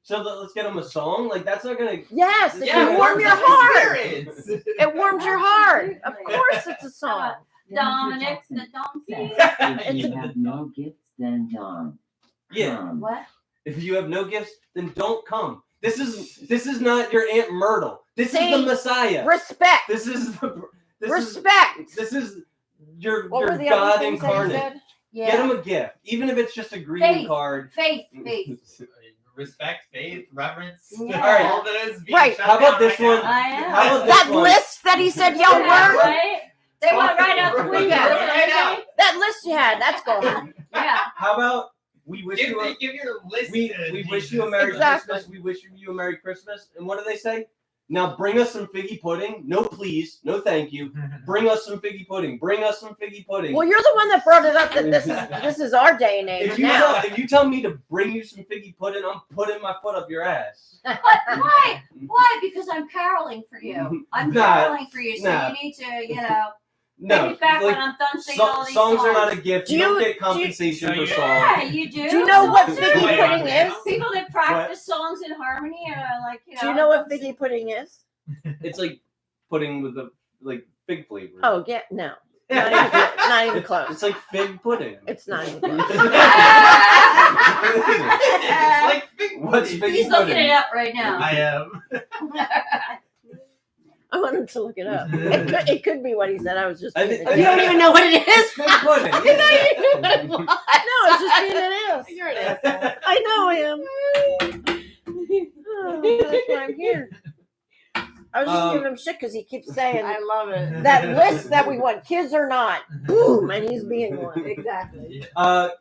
So let's get him a song. Like that's not gonna. Yes, it Yeah, can warm it's your the heart. Experience. It warms your heart. Of Absolutely. course, it's a song. Dominic the Jackson donkey. said, if It's you a- have no gifts, then don't. Yeah. come." What? If you have no gifts, then don't come. This is not your Aunt Myrtle. This is See? the Messiah. Respect. This is the. Respect. This is your What were the God other things that you incarnate. said? Yeah. Get him a gift, even if it's just a greeting Faith. card. Faith. Respect, faith, reverence. Yeah. All right. All that is being Right. shut How about down this right one? now. I am. How about this That one? list that he said, yo, Yeah, word. right? They went right out the window. Yeah. Right out. That list you had, that's gone. Yeah. How about we wish you a Give your list. we to wish you a Jesus. Merry Exactly. Christmas. We wish you a Merry Christmas. And what do they say? Now bring us some figgy pudding. No, please. No, thank you. Bring us some figgy pudding. Bring us some figgy pudding. Well, you're the one that brought it up that this is our day and age if you now. if you tell me to bring you some figgy pudding, I'm putting my foot up your ass. But why? Why? Because I'm caroling for you. I'm Nah, caroling for you, so nah. you need to, No, take me back like, when I'm done singing all these songs are not songs. a gift. Do You don't you- get compensation do you- for Yeah, songs. you do. Do you know what Songs figgy are- pudding is? People that practice songs in harmony are like, Do you know what figgy pudding is? It's like pudding with the like fig flavor. Oh, yeah, no. Not even close. It's like fig pudding. It's not even close. It's like big What's pudding. figgy He's looking pudding? it up right now. I am. I want him to look it up. It could be what he said. I was just I being think- an You don't idiot. even know what it is. Fig pudding. You know you know what it was. No, it's just being an ass. You're an asshole. I know I am. Oh, that's why I'm here. I was just Um, giving him shit because he keeps saying I love it. that list that we want, kids or not. Boom, and he's being one. Exactly.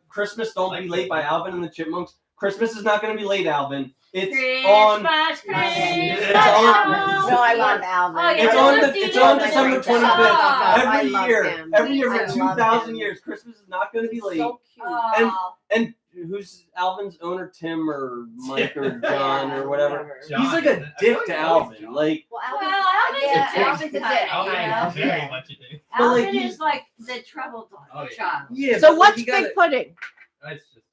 Christmas Don't Be Late by Alvin and the Chipmunks. Christmas is not going to be late, Alvin. It's on. Christmas, It's on- No, I love want Alvin. Oh, yeah, It's I on love It's DJ on Alvin. December Oh, 25th. I Every love year, him. every year I for love 2,000 him. years, Christmas is not going to be late. So cute. Oh, And who's Alvin's owner, Tim or Mike or John or whatever? John, He's like a I feel dick like to it's always Alvin. John. Like, Well, Alvin's yeah, a dick. Alvin's a dick. Alvin Yeah. is very much a dick. But, like, Alvin he's- is like the troubled Oh, yeah. child. yeah. So but, like, what's you Big gotta- Pudding? It's just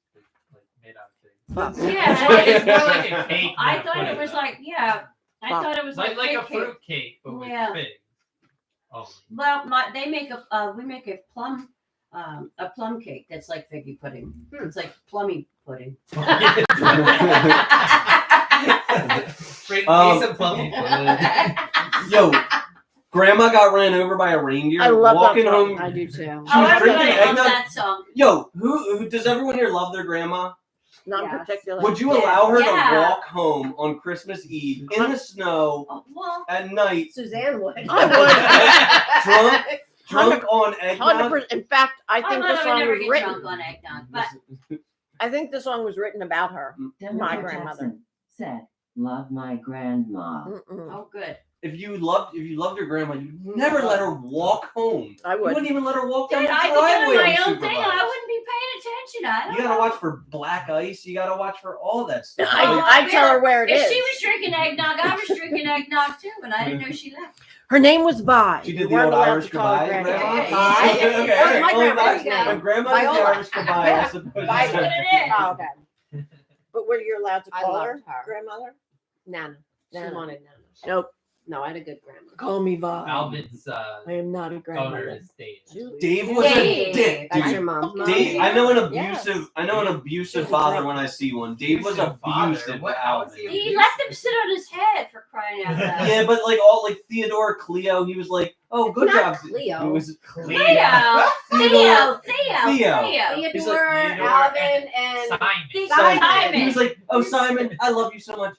like made out of things. Yeah, It's more like a cake. I than a thought it pudding, was though. like, yeah, I Wow. thought it was like like a fig cake. fruit cake, but with Yeah. figs. Oh, Well, they make we make a plum cake that's like figgy pudding. It's like plummy pudding. Bring Um, me some plum. Yo, Grandma got ran over by a reindeer I love walking that song. home. I do too. She Oh, was everybody drinking loves eggnog. that song. Yo, who does everyone here love their grandma? Not Yes. particular. Would you allow her Yeah. to walk home on Christmas Eve in the snow Oh, well, at night, Suzanne would. drunk on eggnog? 100%. In fact, I think the I song never was get written. drunk on eggnog, but I think the song was written about her. Democrat grandmother. Jackson said, "Love my grandma." Mm-mm. oh, good. If you loved your grandma, you'd never let her walk home. I You would. wouldn't even let her walk down Dude, the I driveway. could do my own unsupervised. thing. I wouldn't be paying attention. I don't You gotta know. watch for black ice. You gotta watch for all that stuff. I tell her where it If is. she was drinking eggnog, I was drinking eggnog too, but I didn't know she left. Her name was Vi. She We did the weren't old allowed Irish to call her goodbye. Grandma. Grandma? Vi. Okay, That was okay. my Well, grandma's my name. grandma did the Viola. Irish goodbye. I suppose. Vi. That's what it is. Oh, okay. But were you allowed to I call loved her her. grandmother? Nana. She Nana. wanted Nana. Nope. No, I had a good grandma. Call me Vi. Alvin's I am not a owner grandmother. is Dave. Dave was a Dave. dick, That's dude. your mom's mom. Dave, I know an Yes. abusive father when I see one. Dave was abusive What? to How was Alvin. He let them sit on his head for crying out loud. Yeah, but like all like Theodore, Cleo, he was like, "Oh, good Not job." Cleo. He was Theo, Theodore. Theo. He's like, Theodore, Alvin, and Simon. Simon. He Simon. was like, "Oh, Simon, I love you so much."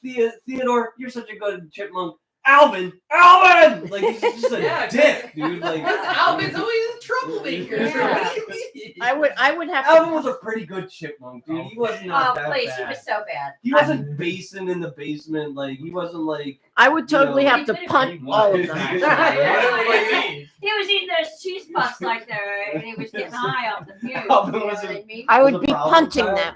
Theodore, you're such a good chipmunk. Alvin! Like he's just a Yeah, dick, dude. Like Because Alvin's always a troublemaker. Yeah. What do you mean? I would have to. Alvin was a pretty good chipmunk, dude. He was Oh, not that please, bad. he was so bad. He wasn't basing in the basement. Like he wasn't like. I would totally No. have to punt all of them. What do you mean? He was eating those cheese puffs like that, and he was getting high off the fumes. Alvin You know was what a- I mean? I would Was a be problem punting child? them.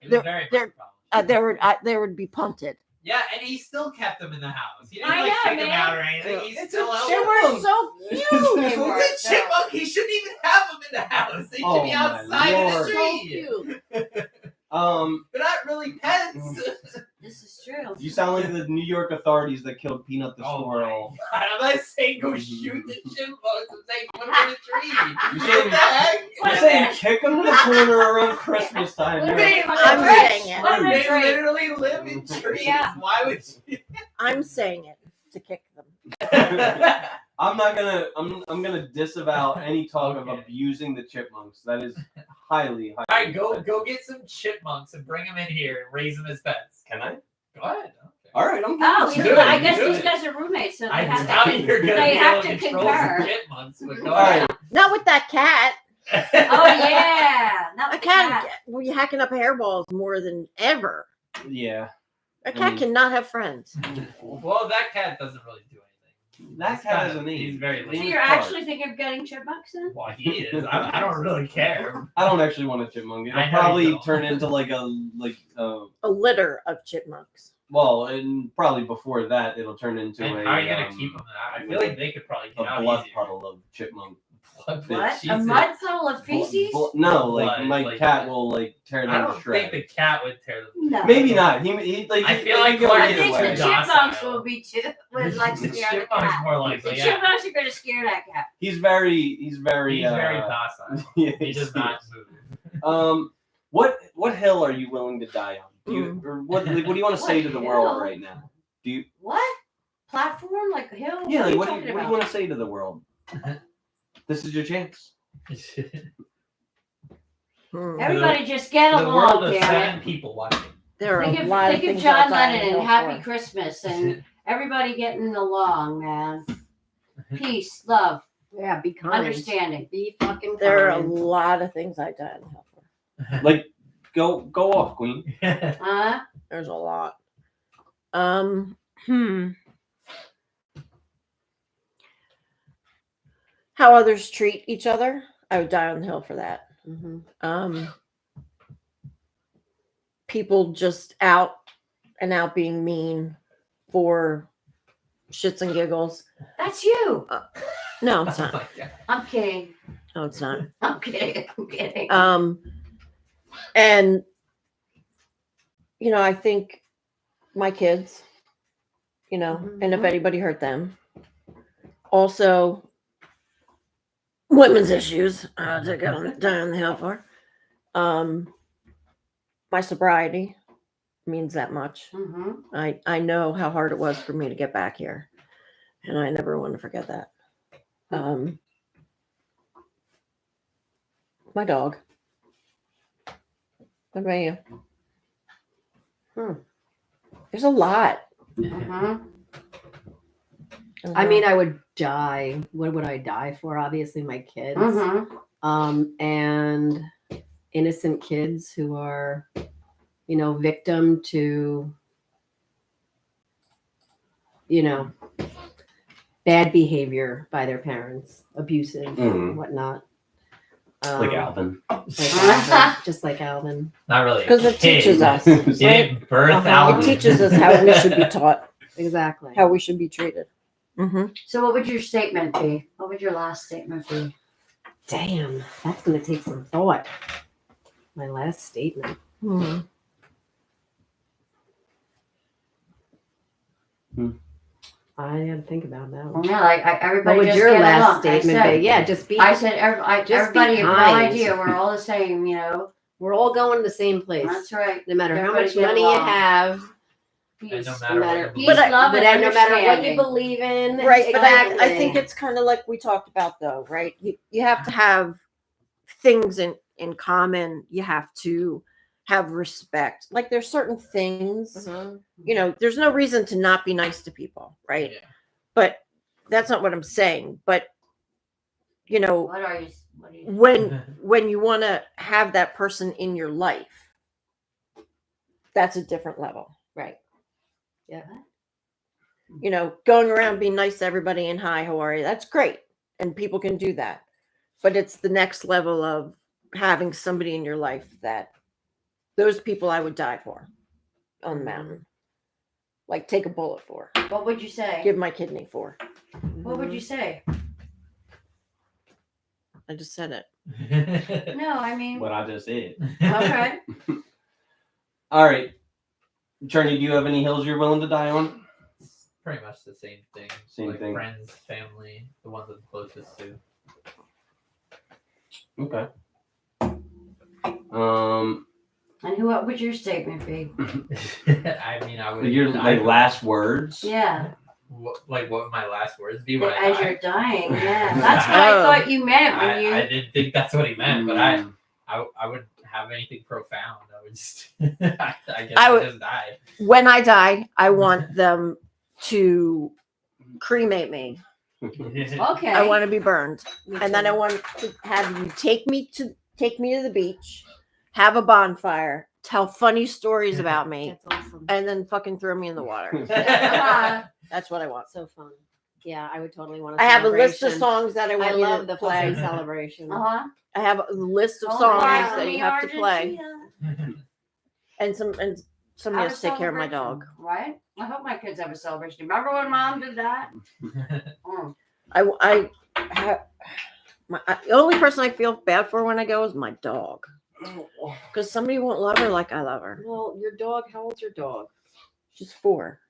He was They're- very they're- problem. They would be punted. Yeah, and he still kept them in the house. He didn't I like know, kick them man. out or anything. He It's still a held They them. were so cute. They were. It's a chipmunk. He shouldn't even have them in the house. They should Oh, be my outside in the Lord. street. They're not really pets. This is true. You sound like the New York authorities that killed Peanut the Oh squirrel. God, I'm not saying go shoot the chipmunks. I'm saying put them in a tree. You're What saying- the heck? You're saying kick them to the corner around Christmas time. What You're- about I'm Rich? saying it. What about They Rich? literally live in trees. Yeah. Why would you? I'm saying it to kick them. I'm not gonna. I'm gonna disavow any talk of Okay. abusing the chipmunks. That is highly. All right, go get some chipmunks and bring them in here and raise them as pets. Can I? Go ahead. Okay. All right. I'm. Oh, Do you- it, I guess do these it. guys are roommates, so they I have doubt to. you're gonna they be have able to to control concur. some chipmunks. But go All ahead. right. Not with that cat. Oh yeah, not A the cat, cat. well, you hacking up hairballs more than ever. Yeah. A cat Mm. cannot have friends. Well, that cat doesn't really do anything. That He's cat kind has a of- name. He's very His So name lame. is you're Clark. actually thinking of getting chipmunks then? Well, he is. I don't really care. I don't actually want a chipmunk. It'll I know you probably don't. turn into like a A litter of chipmunks. well, and probably before that it'll turn into And a. how are you gonna keep them? I feel like they could probably get a out blood easier. puddle of chipmunk. Blood What? A Jesus. mud puddle of feces? No, like Blood, my like- cat will like tear I them to don't think shreds. the cat would tear them. No. Maybe not. He like. I he- feel he like can go Clark I either think way. the is chipmunks docile. will be would like The scare the chipmunk's cat. more The likely. Yeah. chipmunks are gonna scare that cat. He's very. He's very. He's very docile. yeah, He does not move. What hill are you willing to die on? Do you, or what? Like, what do you want to say to the What world hill? right now? Do you? What? Platform? Like a hill? Yeah. What are Like, you what do talking you about? want to say to the world? This is your chance. Hmm. Everybody just get The world along, of damn 7 it. people watching. There are Think a of, lot of think of things John outside Lennon to and go Happy for. Christmas and everybody getting along, man. Peace, love, Yeah, be kind. understanding. Be fucking kind. There are a lot of things I die on hell for. Like, go off, Queen. Huh? There's a lot. How others treat each other, I would die on the hill for that. Mhm. People just out and out being mean for shits and giggles. That's you. No, it's not. I'm kidding. No, it's not. I'm kidding. I'm kidding. And you know, I think my kids, you know, and if Mhm. anybody hurt them, also women's issues to go down the hill for. My sobriety means that much. Mhm. I know how hard it was for me to get back here, and I never want to forget that. My dog. What about you? There's a lot. Mhm. I mean, I would die. What would I die for? Obviously, my kids. Mhm. And innocent kids who are, you know, victim to, you know, bad behavior by their parents, abusive, Mhm. whatnot. Like Alvin. Just like Alvin. Not really. because it Kid. teaches us. You Right? didn't birth Uh-huh. Alvin. It teaches us how we should be taught, Exactly. how we should be treated. Mm-hmm. So, what would your statement be? What would your last statement be? Damn, that's gonna take some thought. My last statement. Mm-hmm. I had to think about that one. Yeah, like everybody What would just your get last along. statement I said, be? Yeah, just be. I said Just be everybody have no kind. idea. We're all the same, you know. We're all going to the same place. That's right. No matter how Everybody much get money you along. have, Peace. no no matter matter, what you Peace, believe. love, but and no matter what you understanding. believe in, Right, but I exactly. think it's kind of like we talked about, though, right? You have to have things in common. You have to have respect. Like there's certain things, Mhm. you know, there's no reason to not be nice to people, right? Yeah. But that's not what I'm saying. But you know, What are you? when you want to have that person in your life, that's a different level. Right. Yeah. You know, going around being nice to everybody and hi, how are you? That's great. And people can do that. But it's the next level of having somebody in your life that those people I would die for on the mountain. Like take a bullet for. What would you say? Give my kidney for. What would you say? I just said it. No, I mean, What I just said. okay. All right. Charlie, do you have any hills you're willing to die on? It's pretty much the same thing. Same like thing. Friends, family, the ones I'm closest to. Okay. And what would your statement be? I mean, I would. Your like last words. Yeah, What would my last words be when I as die? you're dying. Yeah, that's what I thought you meant when you. I didn't think that's what he meant, but Mm. I wouldn't have anything profound. I would just, I guess I I would- would just die. When I die, I want them to cremate me. Okay. I want to be burned. Me And then too. I want to have you take me to the beach, have a bonfire, tell funny stories about me, That's awesome. and then fucking throw me in the water. That's what I want. So fun. Yeah, I would totally want to. I have a list of songs that I want I you love to the play. fucking celebration. Uh-huh. I have a list of Oh, songs wow, that me you have to play, Argentina. and somebody Have has a to take care of my celebration, dog. Right? I hope my kids have a celebration. Remember when Mom did that? Mm. The only person I feel bad for when I go is my dog, because somebody won't love her like I love her. Well, your dog. How old's your dog? She's 4.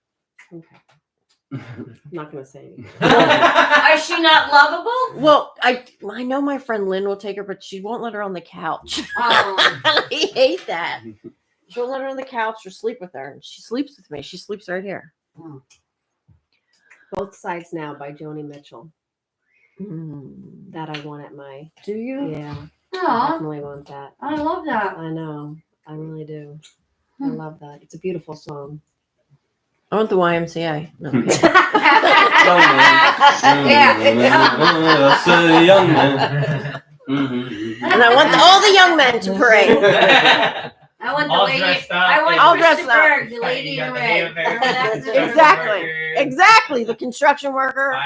I'm not gonna say anything. Is she not lovable? Well, I know my friend Lynn will take her, but she won't let her on the couch. Oh. I hate that. She won't let her on the couch or sleep with her. And she sleeps with me. She sleeps right here. Both Sides Now by Joni Mitchell. That I want at my. Do you? Yeah, I Aw, definitely want that. I love that. I know. I really do. I love that. It's a beautiful song. I want the YMCA. No, I'm kidding. That's a young man. Mhm. And I want all the young men to parade. I want the All lady. dressed up. I want All Krista dressed up. Berg, the You lady got in the red. Native Remember American that? Exactly. Exactly. The construction worker,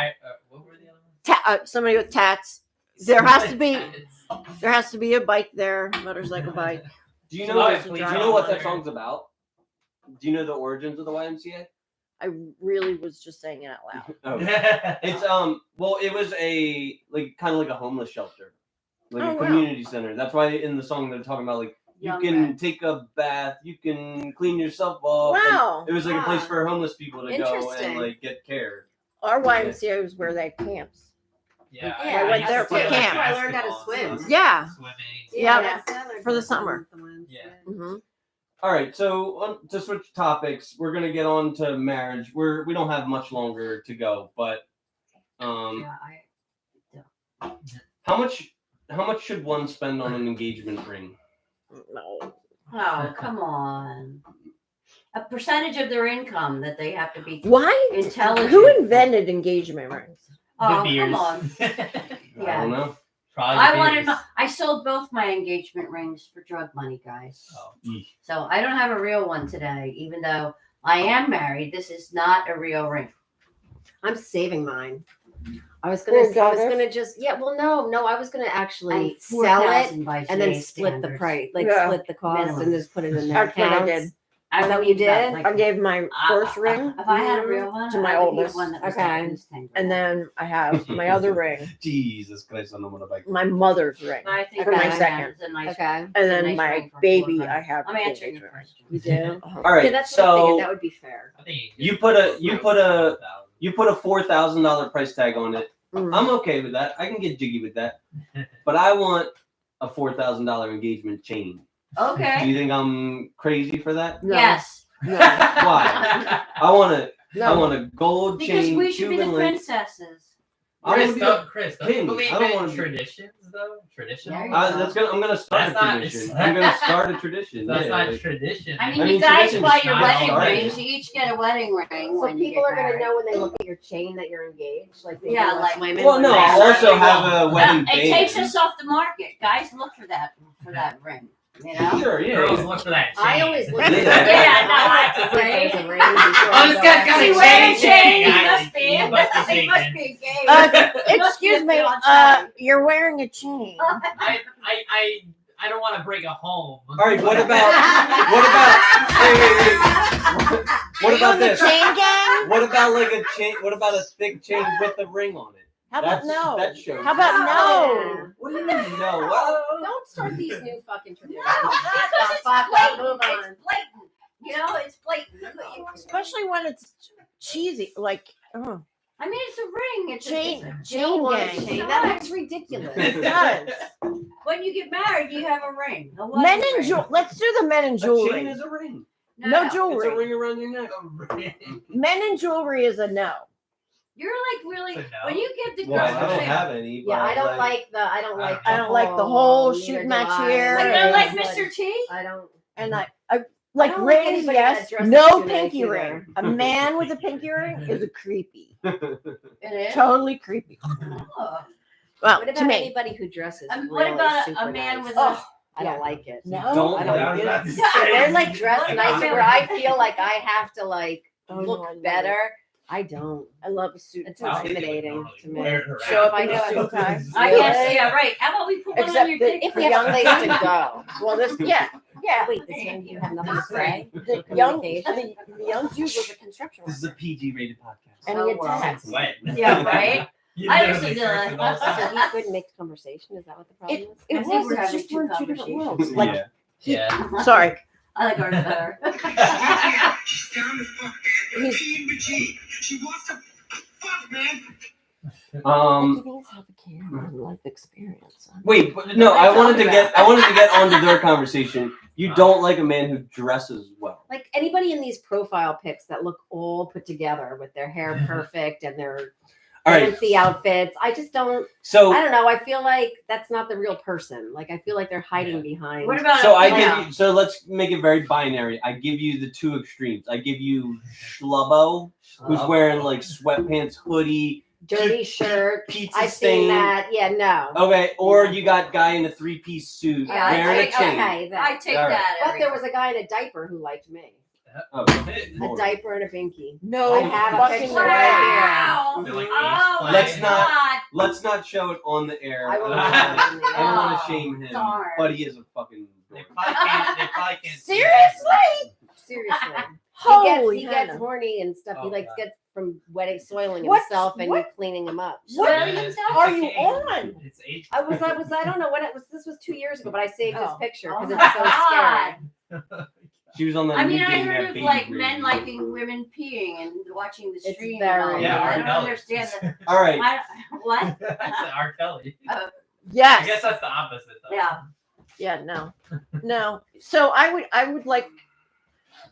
What were the other ones? somebody with tats. There has to be a bike there, motorcycle bike. Do you So know? nice, Do please. you know what that song's about? Do you know the origins of the YMCA? I really was just saying it out loud. Oh, it's well, it was a kind of like a homeless shelter, like Oh, a wow. community center. That's why in the song they're talking about you Young can men. take a bath, you can clean yourself up. and Wow. It was like a place Wow. for homeless people to go Interesting. and get care. Our YMCA was where they had camps. Yeah, I went there for camp. That's why I learned how to basketball swim. and stuff. Yeah. Swimming. Yep. For the summer. Yeah. Mm-hmm. All right, so to switch topics, we're gonna get on to marriage. We don't have much longer to go, but Yeah, how much should one spend on an engagement ring? No. Oh, come on. A percentage of their income that they have to be Why? intelligent. Who invented engagement rings? Oh, The beers. come on. I don't know. Probably I the wanted beers. I sold both my engagement rings for drug money, guys. Oh. So I don't have a real one today, even though I am married. This is not a real ring. I'm saving mine. I was For your gonna daughter? just I was gonna actually And sell it 4,000 by and then today's split the standards. price, Yeah. split the cost Minimum. and just put it in their That's what I accounts. did. I Is that would what you need that, did? like, I gave my first ring If I had a real one, to my I would need oldest. one that was Okay. at least 10 grand. and then I have my other ring, Jesus Christ, on the motorbike. my mother's ring. But I think for my that second. is a nice. Okay. And then nice my ring for baby, 400. I have. I'm the answering your engagement ring. question. You do? Uh-huh. All right, Yeah, that's what I figured. so That would be fair. I think you put a $4,000 price tag on it. Mm. I'm okay with that. I can get jiggy with that. But I want a $4,000 engagement chain. Do Okay. you think I'm crazy for that? No. Yes. No. Why? I want No. a gold Because chain, we should be the Cuban link. princesses. I want to Chris, be don't, Chris, don't king. you believe I don't in wanna be- traditions though? Traditional? There you I'm gonna start That's a not- tradition. I'm gonna start a tradition. That's yeah, not like- tradition. I mean, I you mean, guys tradition's buy your not wedding started. rings. You each get a wedding ring So when you people get are gonna married. know when they look at your chain that you're engaged, like they Yeah, do us like- women. Well, when no, they- I'll also have a wedding It takes band. us off the market. Guys, look for that ring. You know? Sure, yeah. Girls look for that chain. I always look Yeah. at Yeah, no, I that's like to see great. if there's a ring before Oh, I this go guy's out. got a He chain. wearing a chain. He Yeah, must be. he must be He must taken. be gay. Excuse me. You're wearing a chain. I don't want to break a home. All right, what about wait. What Are you about in the this? chain gang? What about like a chain? What about a thick chain with a ring on it? How about no? That shows. How about no? Yeah. What do you mean no? What? Don't start these new fucking traditions. Because it's Fuck, blatant. move on. It's blatant. You know, it's blatant. Especially when it's cheesy. Like, oh, I mean, it's a ring. It's chain, a, chain gang. Chain, that looks ridiculous. It does. when you get married, you have a ring. A wedding Men and ring. jewelry. Let's do the men and A chain jewelry. is a ring. No It's a jewelry. ring around your neck. Men and jewelry is a no. You're like really So no. when you give the Well, girls I don't ring. have any. Yeah, but I don't like the. I don't like. I don't like the whole neither shoot do match I. here. Like, you and- don't like Mr. T? I don't. And I I like don't like ladies, anybody yes. that dresses No too nice pinky either. ring. A man with a pinky ring is a creepy. It is. Totally creepy. Oh. Well, What to about me. anybody who dresses? What really about super a man nice? with Oh, I don't like it. no. Don't I don't like like it. They're like dressed What nicer about- where I feel like I have to like Oh, no, look I love better. I don't. I love a suit. It's and tie. intimidating to me. Show up I in know a it. suit and tie. I Really? guess, yeah, right. How about we put one on Except your that dick? if for we have young place ladies to go. Well, this, yeah. Wait, this young you have nothing to say. The young dude was a construction This is worker. a PG-rated podcast. And he had Oh, wow. tats. Yeah, right. I used to do So that. he couldn't make conversation. Is that what the problem is? It I think was. we're It's having just two we're in two different conversations. worlds. Like, Yeah. Yeah. sorry. I like ours better. She's down to fuck, man. She in between. She wants to fuck, man. He needs to have a camera and life experience. Wait, but no, I wanted to get onto their conversation. You don't like a man who dresses well. Like anybody in these profile pics that look all put together with their hair perfect and their All right. fancy outfits. I just don't. So I don't know. I feel like that's not the real person. Like I feel like they're hiding behind. What about So a I female? give you. So let's make it very binary. I give you the two extremes. I give you Schlubbo, who's wearing like sweatpants, hoodie, dirty shirt? pizza I've stain. seen that. Yeah, no. Okay, or you got guy in a 3-piece suit Yeah, I wearing a take- chain. Okay, that. I take All right. that. But every- there was a guy in a diaper who liked me. Oh, A Lord. diaper and a binky. No, I have a fucking picture way. Wow. They're like Oh my Let's not- God. Let's not show it on the air. I will I not don't on the air. want to Oh, shame him, darn. but he is a fucking. They dork. probably can't. They probably can't. see Seriously? Seriously. Holy he gets Hannah. horny and stuff. Oh, he likes God. gets from wetting, soiling What's- himself and what- you cleaning him up. it. What Yeah, it's are a you game. on? It's age. I don't know when it was. This was 2 years ago, but I saved Oh. this picture Oh because my it's so scary. God. She was on that. I new mean, I dating app, heard of Baby like Green. men liking women peeing and watching the It's stream. very- and all Yeah, that. I R. don't Kelly. understand that. All right. What? That's R. Kelly. I Yes. guess that's the opposite though. Yeah. Yeah, no. So I would like,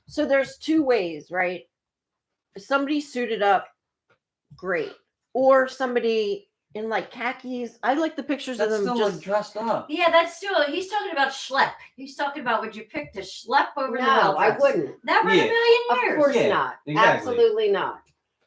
so there's two ways, right? Somebody suited up, great. Or somebody in like khakis. I like the pictures That's of them still just dressed up. Yeah, that's still. He's talking about schlep. He's talking about would you pick to schlep over the No, well I dress? wouldn't. Never in Yeah. a million Of years. course Yeah, not. exactly. Absolutely not.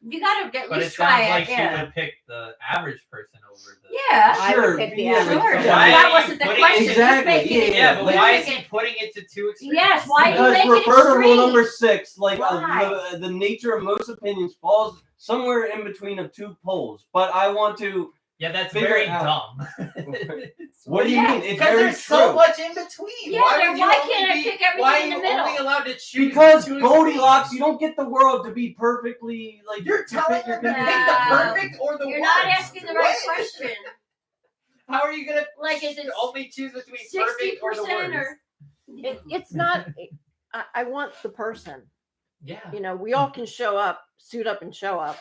You got to at But it least try sounds like it. she Yeah. would pick the average person over the. Yeah. I Sure, would pick the yeah, average. but Sure. so why are That you wasn't the putting- question. Exactly, Just making it. yeah, but we're why is making- he putting it to two extremes? Yes, why do you Because make it refer to rule extreme? number 6, like Why? the nature of most opinions falls somewhere in between of two poles. But I want to. Yeah, that's Figure very it out. dumb. What do you Yeah, mean? It's Because very there's true. so much in between. Yeah, why then would you why only can't I be- pick everything why in the are you middle? only allowed to choose Because two Goldilocks, extremes? you don't get the world to be perfectly like. You're to telling fit your her to pick conditions. the No. perfect or the You're worst. not asking the right What? question. How are you gonna Like, is it only choose between 60% perfect or the worst? or it's not. I want the person. Yeah. You know, we all can show up, suit up, and show up,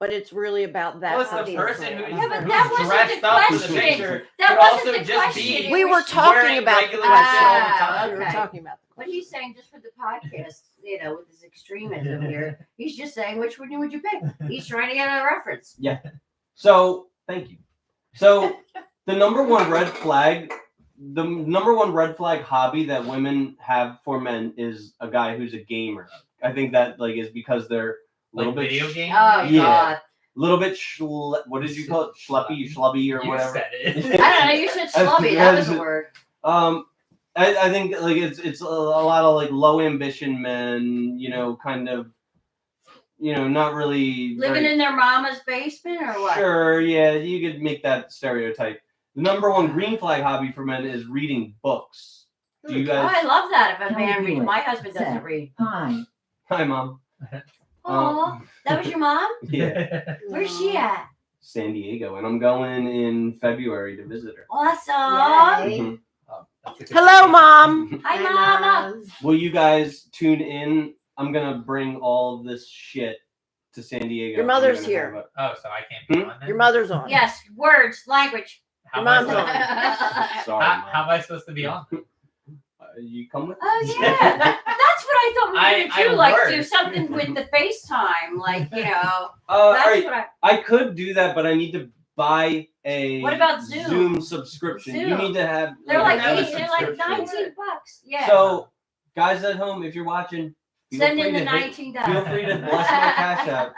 but it's really about that. Well, it's the obviously. person who's, Yeah, but who's that wasn't dressed the up in the question. picture That could wasn't also the just question. be It We were was talking wearing about the regular question. shit all the time. We were Okay. talking about the what are you saying just for the podcast? You know, with his extremism here, he's just saying which one would you pick? He's trying to get a reference. So thank you. So the number one red flag hobby that women have for men is a guy who's a gamer. I think that like is because they're a little Like bit video game. Oh Yeah. God! little bit what did you call it? Schlubby or You whatever. said it. I don't know. You said slubby. That was the word. I think like it's a lot of like low ambition men, you know, kind of, you know, not really Living in their mama's basement or what? Sure, yeah, you could make that stereotype. The number one green flag hobby for men is reading books. Do you Oh, guys? I love that. If a Kelly man reads, Hewitt my husband doesn't said- read. Hi. Hi, mom. Oh, that was your mom? Yeah, Where's she at? San Diego, and I'm going in February to visit her. Awesome. Yay. Mhm. Oh, that's a good Hello, thing. Mom. Hi, mama. Will you guys tune in? I'm gonna bring all of this shit to San Diego. Your mother's I'm gonna here. have Oh, so I can't be on then? Your mother's on. Yes, words, language. How Your am I mom's supposed- a- Sorry, how, Mom. how am I supposed to be on? You come with? Oh yeah, that's what I thought we were I gonna do. Like do work. something with the FaceTime, like you know. All That's right. what I. I could do that, but I need to buy a What about Zoom? subscription. You Zoom. need to have. They're like have a they're like subscription. $19. Yeah. So, guys at home, if you're watching, feel Send free in the to hit- $19. Feel free to bless my cash app.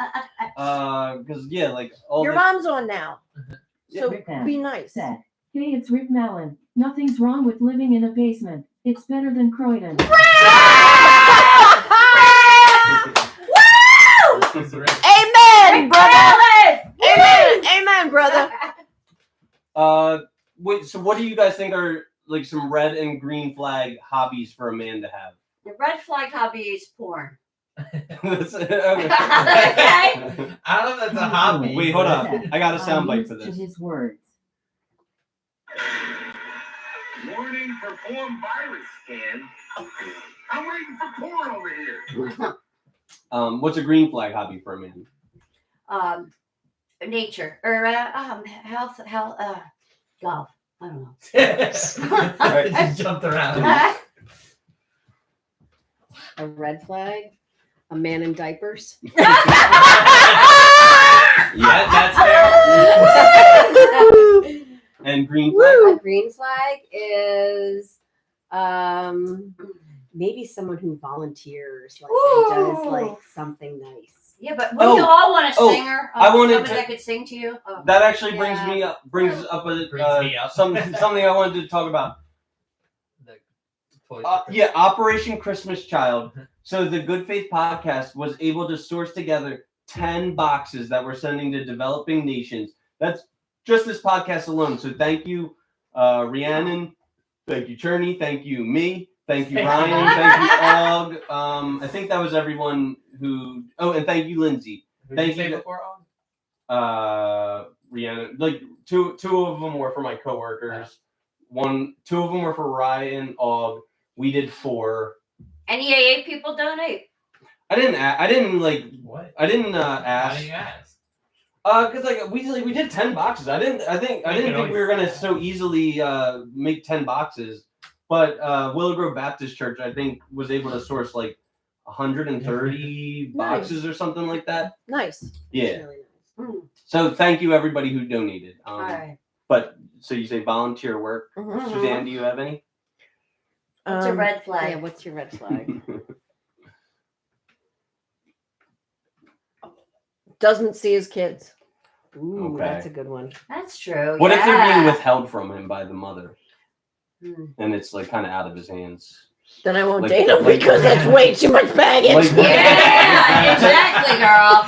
Because yeah, like all Your this- mom's on now. So Rick Van be nice. said, "Hey, it's Rick Mallon. Nothing's wrong with living in a basement. It's better than Croydon." This is Rick. Amen, brother. Ellen! Amen. Amen, brother. Wait. So, what do you guys think are like some red and green flag hobbies for a man to have? The red flag hobby is porn. That's- okay. Okay. I don't know if that's a hobby. Wait, hold but- on. I got a soundbite used for to this. his words. Warning, perform virus scan. I'm waiting for porn over here. What's a green flag hobby for a man? Nature or health, golf. I don't know. Right. Just jumped around. A red flag. A man in diapers. Yeah, That's And green flag. A green flag is maybe someone who volunteers, like and does like something nice. Yeah, but wouldn't you all want a oh, singer? I wanted somebody to- that could sing to you. Oh. That actually brings Yeah. me up. Brings up up. something I wanted to talk about. The toys for Yeah, Operation Christmas Child. So the Good Faith Podcast was able to source together 10 boxes that we're sending to developing nations. That's just this podcast alone. So thank you, Rhiannon. Thank you, Cherney. Thank you, me. Thank you, Ryan. Thank you, Og. I think that was everyone who. Oh, and thank you, Lindsay. Who Thank did you say you. before? Og? Rhiannon. Like two of them were for my coworkers. Two of them were for Ryan, Og. We did 4. Any AA people donate? I didn't What? ask. Why didn't you ask? Cause like we did 10 boxes. I didn't think we were gonna so easily make 10 boxes. But Willow Grove Baptist Church, I think, was able to source like 130 boxes or something like that. Nice. Yeah. It's really nice. Mm. So thank you everybody who donated. All right. But so you say volunteer work. Mhm. Suzanne, do you have any? What's a red Yeah, flag? what's your red flag? Doesn't see his kids. Ooh, Okay. that's a good one. That's true. What if they're being yeah. withheld from him by the mother, Hmm. and it's like kind of out of his hands? Then I won't Like- date him like- because that's way too much baggage. Like- Yeah, exactly, girl.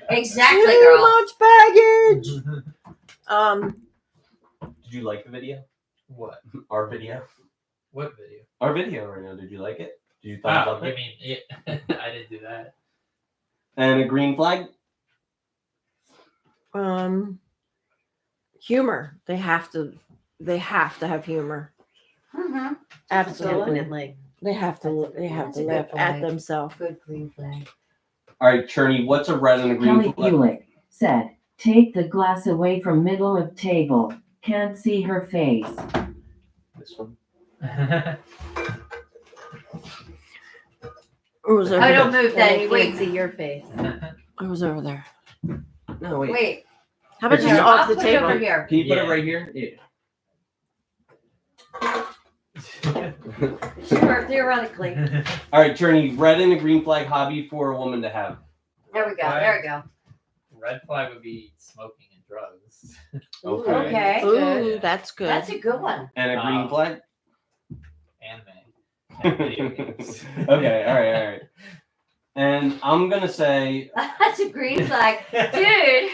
Exactly, Too girl. much baggage. Did you like the video? What? Our video? What video? Our video right now. Did you like it? Did you thumbs Oh, up you it? mean I didn't do that. And a green flag? Humor. They have to have humor. Mm-hmm. Absolutely. Definitely. They have to That's a good laugh at flag. themselves. Good green flag. All right, Cherney, what's a red and a green Kelly flag? Buick said, take the glass away from middle of table. Can't see her face. This one. It was over I don't there. move Then that. you Wait, can't see your face. It was over there. No, wait. wait. How about Here, just I'll off I'll the put it over table? here. Can you put it Yeah. right here? Yeah. Sure, theoretically. All right, Cherney, red and a green flag hobby for a woman to have. There we go. There we go. Red flag would be smoking and drugs. Okay. Okay. Ooh, Yeah. that's good. That's a good one. And a green Oh. flag? Anime. And video games. Okay, all right. And I'm going to say, That's a green flag. Dude.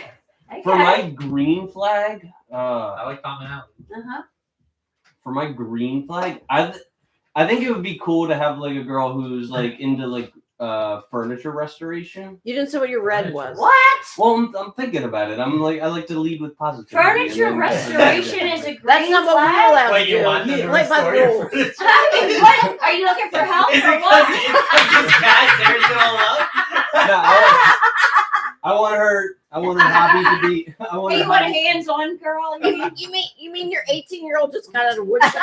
for Okay. my green flag, I like commonality. Uh-huh. for my green flag, I think it would be cool to have like a girl who's like into like furniture restoration. You didn't say what your red was. What? Well, I'm thinking about it. I like to lead with positivity. Furniture and then- restoration is a green That's not what we're flag? allowed Wait, to you do. want them to Play by restore the your rules. furniture? I mean, what? Are you looking for help Is or it what? because his cat tears it all up? No, I want her hobby to be. I want Hey, her you want a hobby. hands-on girl? You mean your 18-year-old just got out of wood shop? It's the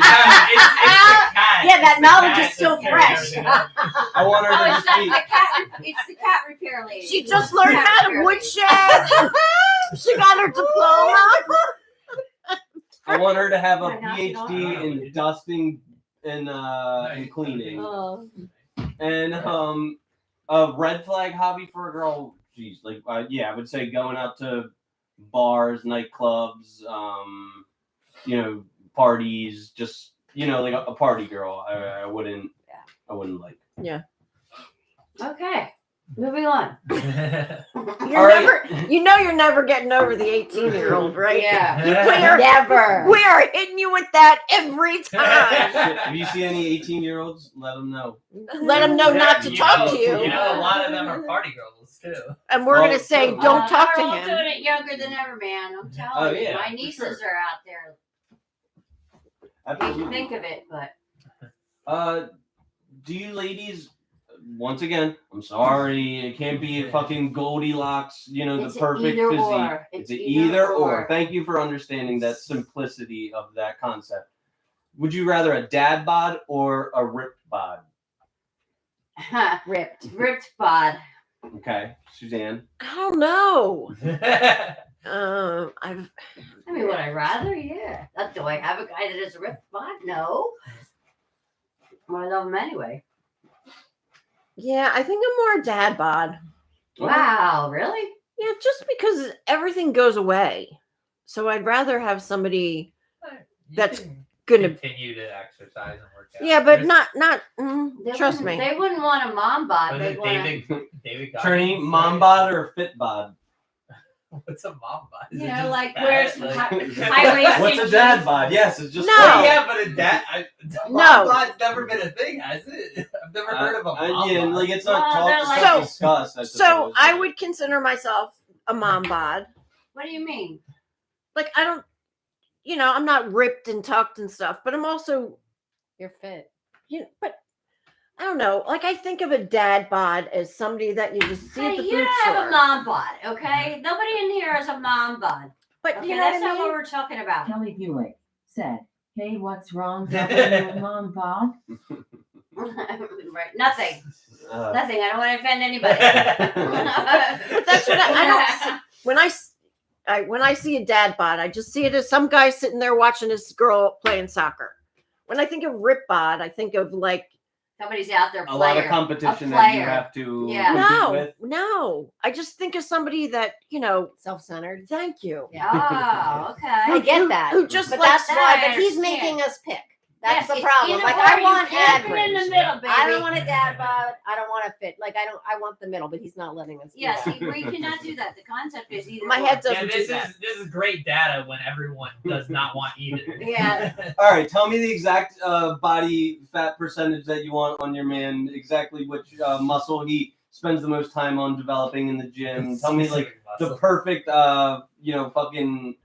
cat. Yeah, that It's the knowledge cat is still that's tearing fresh. everything up. I want her Oh, to it's just be. the cat. It's the cat repair lady. She just learned how to woodshed. She got her diploma. I want her to have a Why not? PhD in dusting and cleaning. Oh. And a red flag hobby for a girl. Geez, like yeah, I would say going out to bars, nightclubs, parties. Just like a party girl. I wouldn't like. Okay. Moving on. All right. You're never getting over the 18-year-old, right? Yeah. We're, Never. we are hitting you with that every time. If you see any 18-year-olds, let them know. Let them know not to talk to you. You know, a lot of them are party girls too. And we're Well, going to say, true. don't talk to They're all him. doing it younger than ever, man. I'm telling Oh, you. yeah, My for nieces sure. are out there. Hate to Absolutely. think of it, but Do you ladies? Once again, I'm sorry, it can't be a fucking Goldilocks. it's The perfect either physique. or. It's an either or. Thank you for understanding that simplicity of that concept. Would you rather a dad bod or a ripped bod? Ripped. Ripped bod. Okay, Suzanne. I don't know. I I've mean, me what I'd rather. Yeah. Do I have a guy that is a rip bod? No. Well, I love him anyway. Yeah, I think I'm more a dad bod. Wow, really? Yeah, just because everything goes away. So I'd rather have somebody You That's can gonna. continue to exercise and work out. Yeah, but There's- trust wouldn't- me. They wouldn't want a mom bod. was They it want David Trini, Goggins, mom right? bod or fit bod? What's a mom bod? Is You it know, just like fat? wears Like- high-waisted What's a dad bod? Yes, it's just. No. Well, yeah, but a dad. No. Mom bod's never been a thing, has it? I've never heard of a mom Yeah, bod. like it's not Well, they're talked like- about, discussed. I So suppose. I would consider myself a mom bod. What do you mean? Like I don't, I'm not ripped and tucked and stuff, but I'm also, You're fit. but I don't know. Like I think of a dad bod as somebody that you just see Hey, at the you food don't store. have a mom bod, okay? Nobody in here has a mom bod. But Okay, you know that's what I not what mean? we're talking about. Kelly Buick said, "Hey, what's wrong? Dubbing you Mom Bob?" Right. Nothing. Uh, Nothing. I don't want to offend anybody. But that's what I don't. When I see a dad bod, I just see it as some guy sitting there watching his girl playing soccer. When I think of rip bod, I think of like Somebody's out there a lot of player. competition A that you player. have to Yeah. compete with. no. I just think of somebody that Self-centered. Thank you. Oh, okay. I get that. Who just but likes that's why. I But he's understand. making us pick. That's Yes, the it's problem. either Like or. I You want can't put it in average. the middle, baby. I don't want a dad bod. I don't want to fit. Like I want the middle, but he's not letting us. do Yes, that. we cannot do that. The concept is either My or. head Yeah, doesn't do this that. is great data when everyone does not want either. Yeah. All right, tell me the exact body fat percentage that you want on your man. Exactly which muscle he spends the most time on developing in the gym. Tell me like the perfect, fucking.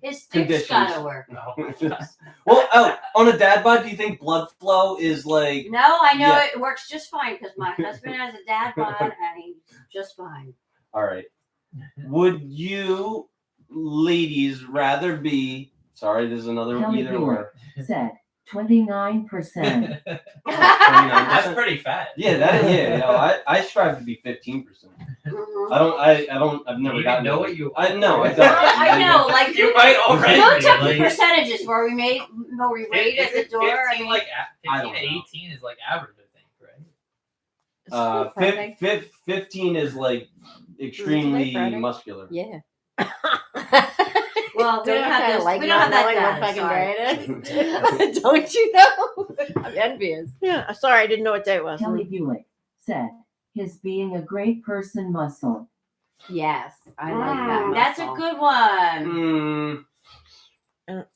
His dick's conditions. gotta work. Oh my God. Well, on a dad bod, do you think blood flow is like? No, I know Yeah. it works just fine because my husband has a dad bod and he's just fine. All right. Would you ladies rather be? Sorry, this is another Kelly either or. said, 29%. That's pretty fat. I strive to be 15%. Mhm. I've You never even gotten know it. what you. I know. I don't. I know, like You might already. Who took the like, percentages where we rate at the isn't door? 15 like I 15 don't to know. 18 is like average, I think, right? 15 is like extremely Friday? muscular. Yeah. Well, we don't have this. We don't have that data. Sorry. Don't you know? I'm envious. Yeah. Sorry, I didn't know what day it was. Kelly Buick said, "His being a great person muscle." Yes, I like that. That's a muscle. good one. Hmm.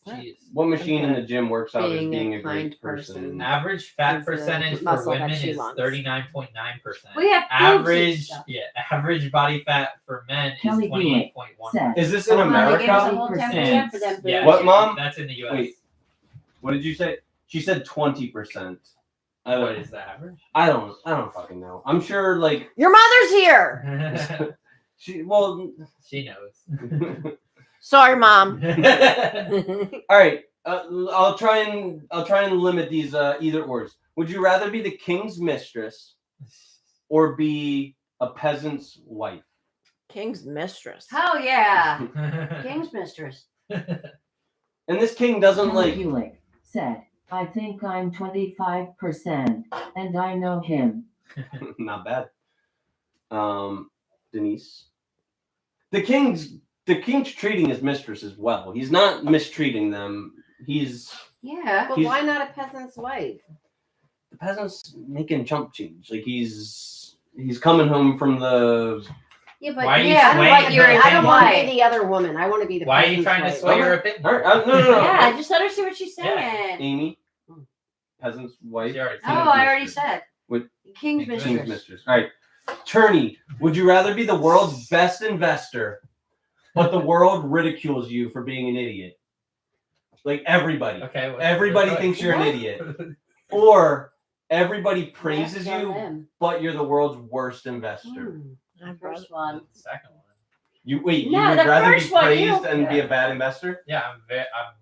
Jeez. What machine in the gym works out as Being a being a kind great person? person. Average fat Is the percentage for muscle that women she is wants. 39.9%. We have boobs and average, stuff. average body fat for men Kelly is Buick 28.1%. said, Is this in Hold on, they give us a America? whole 10%. 10% for them Yeah, boobs. What, Mom? That's in the US. Wait. What did you say? She said 20%. What is the average? I don't fucking know. I'm sure like Your mother's here. she She knows. Sorry, Mom. All right. I'll try and limit these either ors. Would you rather be the king's mistress or be a peasant's wife? King's mistress. Oh yeah, King's mistress. And this king doesn't Kelly like. Buick said, "I think I'm 25%, and I know him." Not bad. Denise. The king's treating his mistresses well. He's not mistreating them. He's Yeah. But He's- why not a peasant's wife? the peasant's making chump change. Like he's coming home from the. Yeah, but Why are you yeah, swaying but you're her I don't want to wife. be the other woman. I want to be the. Why are you peasant's trying to wife. sway her All opinion? right, no. Yeah, just let her see what she's saying. Yeah. Amy, peasant's wife. She already Oh, said it. I already said. With- King's King's mistress. King's mistress. All right. Turney, would you rather be the world's best investor, but the world ridicules you for being an idiot? Like everybody. Okay. Everybody what's thinks you're an What? idiot. Or everybody praises Yes, you, them. but you're the world's worst investor. The first one. The second one. You wait, No, you would the rather be first one, you praised don't- and be a bad investor? Yeah, I'm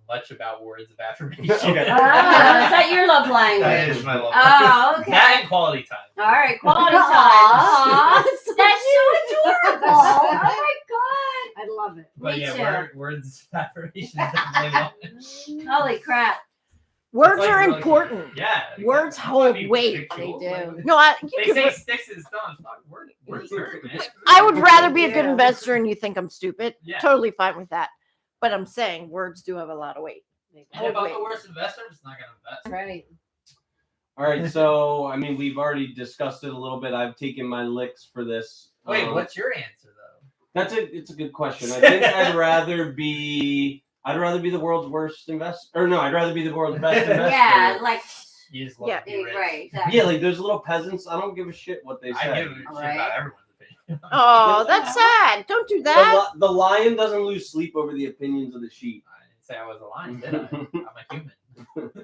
much about words of affirmation. Okay. Oh, is that your love That language? is my love. Oh, okay. That and quality time. All right, quality time. Aw, That's so adorable. Oh my god. I love it. But Me yeah, too. words of affirmation is definitely one. Holy crap. Words It's like are really- important. Yeah. Words I wanna hold be weight. ridicule, They do. like, No, They you say could, sticks and stones. Fuck, words hurt, man. I would rather be a good Yeah. investor and you think I'm stupid. Yeah. Totally fine with that. But I'm saying words do have a lot of weight. And if I'm the worst investor, I'm just not gonna invest. Right. All right, so I mean, we've already discussed it a little bit. I've taken my licks for this. Wait, what's your answer though? It's a good question. I think I'd rather be the world's worst investor, or no, I'd rather be the world's best investor. Yeah, like You just love Yeah. to be rich. right, exactly. Yeah, like those little peasants. I don't give a shit what they I say. give a shit Right. about everyone's opinion. Oh, that's sad. Don't do that. The lion doesn't lose sleep over the opinions of the sheep. I didn't say I was a lion, did I? I'm a human.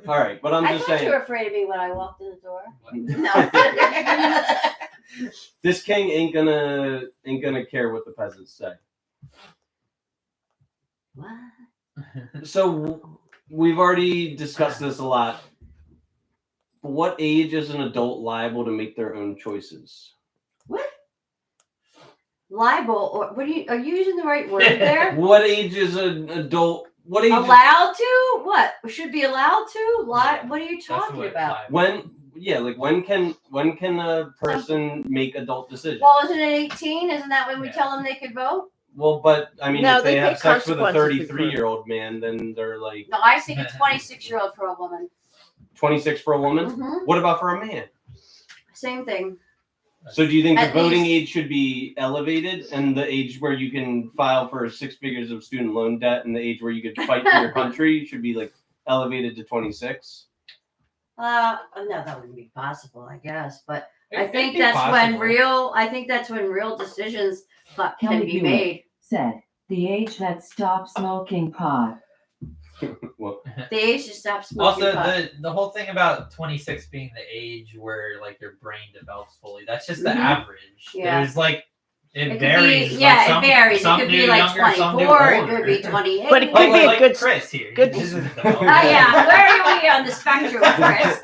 All right, but I'm I just thought saying. you were afraid of me when I walked in the door. What? No. This king ain't gonna care what the peasants say. What? So we've already discussed this a lot. What age is an adult liable to make their own choices? What? Libel or what are you using the right word there? What age is an adult? What age? Allowed to? What? Should be allowed to? What are you That's talking what about? live- When can a person make adult decisions? Well, isn't it 18? Isn't that when we Yeah. tell them they could vote? Well, but I mean, No, if they they have pay sex with a consequences before. 33-year-old man, then they're like No, I think a 26-year-old for a woman. 26 for a woman. Mhm. What about for a man? Same thing. So do you think the At voting least- age should be elevated, and the age where you can file for 6 figures of student loan debt, and the age where you could fight for your country should be like elevated to 26? No, that wouldn't be possible, I guess. But I It'd think be that's when possible. real decisions can Kelly be Hewitt made. said, the age that stopped smoking pot. Well, The age to stop smoking Also, pot. the whole thing about 26 being the age where like your brain develops fully, that's just the Mhm. average. Yeah. There's like it It could varies. be, like, yeah, some- it varies. It some could do be like younger, some do 24. It older. could be 28. But it could be a like good- Chris here. good- This is the Oh yeah, where are we on the spectrum, Chris?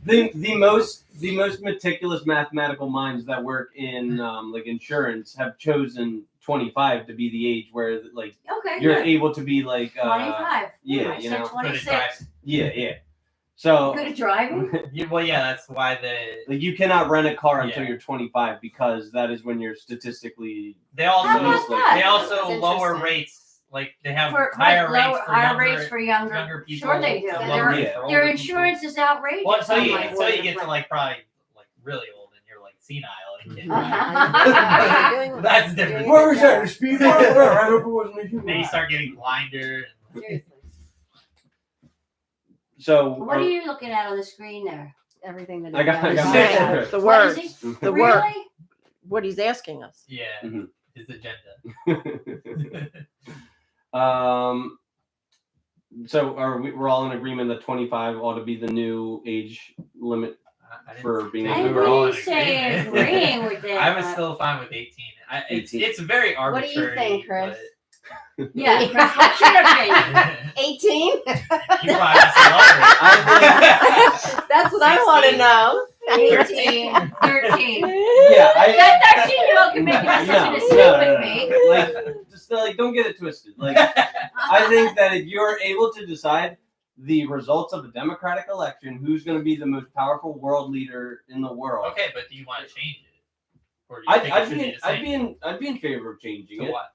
the most meticulous mathematical minds that work in like insurance have chosen 25 to be the age where like Okay, you're good. able to be like 25. yeah, I you said know, 26. yeah. So Good at driving. Well, yeah, that's why like you cannot rent a car until Yeah. you're 25 because that is when you're statistically they also How about that? they also That's lower interesting. rates. Like they have For higher lower, rates for higher younger, rates for younger. younger people. Sure they do. and Their, lower rates Yeah. for their older insurance is outrageous. People. Well, until you unlike until you what get it's to like probably like really old and you're like senile and can't Uh-huh. Doing- That's different. Where was that, the speed limit? I hope it wasn't a human. Then you start getting blinder. And, Seriously. So What are you looking at on the screen there? Everything that I got he does. my Saying answer. the What is words. he? The really? word. What he's asking us. yeah, Mhm. his agenda. So we're all in agreement that 25 ought to be the new age limit. I didn't For being think I we we were all in wouldn't say agreement. agreeing with that. I was still fine with 18. It's 18. it's very What do you arbitrary. think, Chris? Yeah, Chris, what's your opinion? but- 18? You probably have to lower it. That's what I want to 16. know. 18, 13. Yeah, That 13-year-old can make a decision to sleep with me. Like, just like, don't get it twisted. Like, I think that if you're able to decide the results of a democratic election, who's going to be the most powerful world leader in the world, Okay, but do you want to change it? Or do you think it I'd should be the same? be in favor of changing To it. what?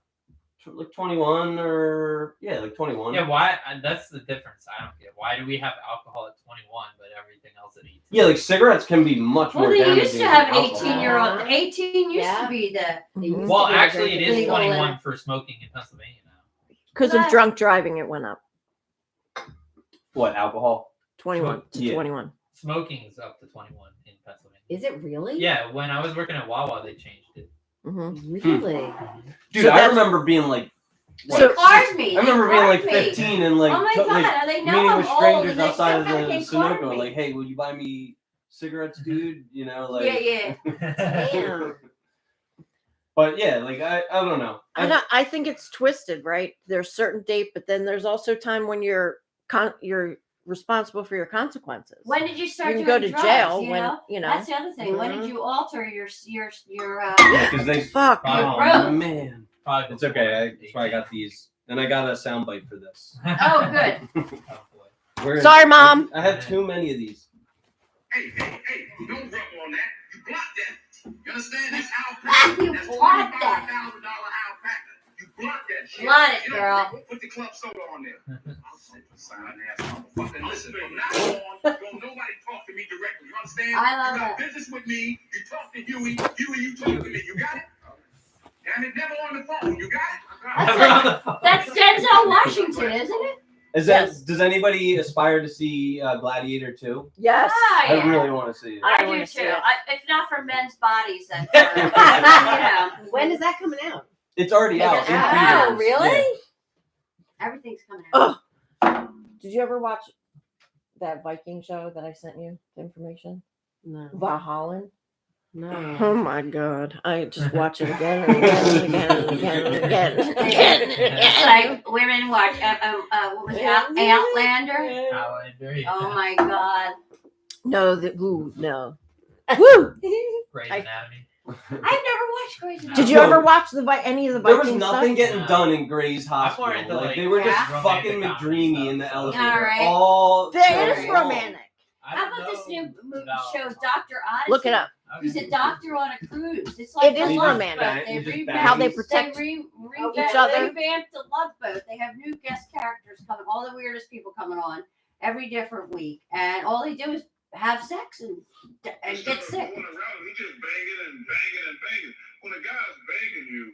Like 21 or like 21. Yeah, why? That's the difference. I don't get. Why do we have alcohol at 21 but everything else at 18? Yeah, like cigarettes can be much Well, more they damaging. used to than have alcohol. 18-year-old. 18 used Yeah. to be the. They used to Well, be actually, it very is legal 21 in- for smoking in Pennsylvania now. Because of drunk driving, it went up. What, alcohol? 21 to Yeah. 21. Smoking's up to 21 in Pennsylvania. Is it really? Yeah, when I was working at Wawa, they changed it. hmm Really? Dude, So I that's- remember being like, what, So- Cars me. I remember being like Cars me. 15 and like, Oh my God, like they know meeting I'm with old strangers and they outside of still the fucking card Sunoco, me. like, hey, will you buy me cigarettes, dude? You know, like. Yeah, yeah. Damn. But yeah, like I don't know. I think it's twisted, right? There's certain date, but then there's also time when you're responsible for your consequences. When did you start you can doing go to drugs, jail you when know? you know. That's the other thing. When Mhm. did you alter your Yeah, because they. Fuck. Oh growth. man. Probably It's okay. That's why I got these, and I got a soundbite for this. Oh, good. Oh, boy. Where is Sorry, it? Mom. I have too many of these. Hey, don't rub on that. You blocked that. You understand? That's alpaca. You That's blocked that. $25,000 alpaca. You blocked that shit. Blot it, You know, girl. Put the club soda on there. I'll set the sign ass motherfucker. Listen, from now on, don't nobody talk to me directly. You understand? I love you got that. business with me. You talk to Huey. Huey, you talk to me. You got it? Damn it, never on the phone. You got it? That's Denzel Washington, isn't it? Is that? Yes. Does anybody aspire to see Gladiator 2? Yes. Ah, I yeah. really want to see it. I I do wanna too. see it. If not for men's bodies, then for, you know, When is that coming out? It's already Make out. it in out. Oh, theaters. really? everything's coming out. Oh. Did you ever watch that Viking show that I sent you the information? No. Valhalla. No. Oh my god! I just watch it again and again and again and again and again and again. And It's again. like women watch. What was it? Outlander. Highlander, yeah. Oh my god! No, no. Woo! Grey's I- Anatomy. I've never watched Grey's Anatomy. Did you ever watch any of the There was Viking nothing stuff? getting No. done in Gray's I'm more hospital. into, Like, like, they were just yeah. fucking romantic McDreamy comedy in the stuff. elevator. Alright. All There is so long. romantic. I How don't about this know new movie about- show, Doctor Odyssey? Look it up. He's a doctor on a cruise. It's like It is the Love romantic. Boat. He They just revamped, How they bangs. protect revamped, other. revamped the Love Boat. They have new guest characters coming, all the weirdest people coming on every different week, and all they do is have sex and get sick. Going around, he just banging and banging and banging. When a guy's banging you,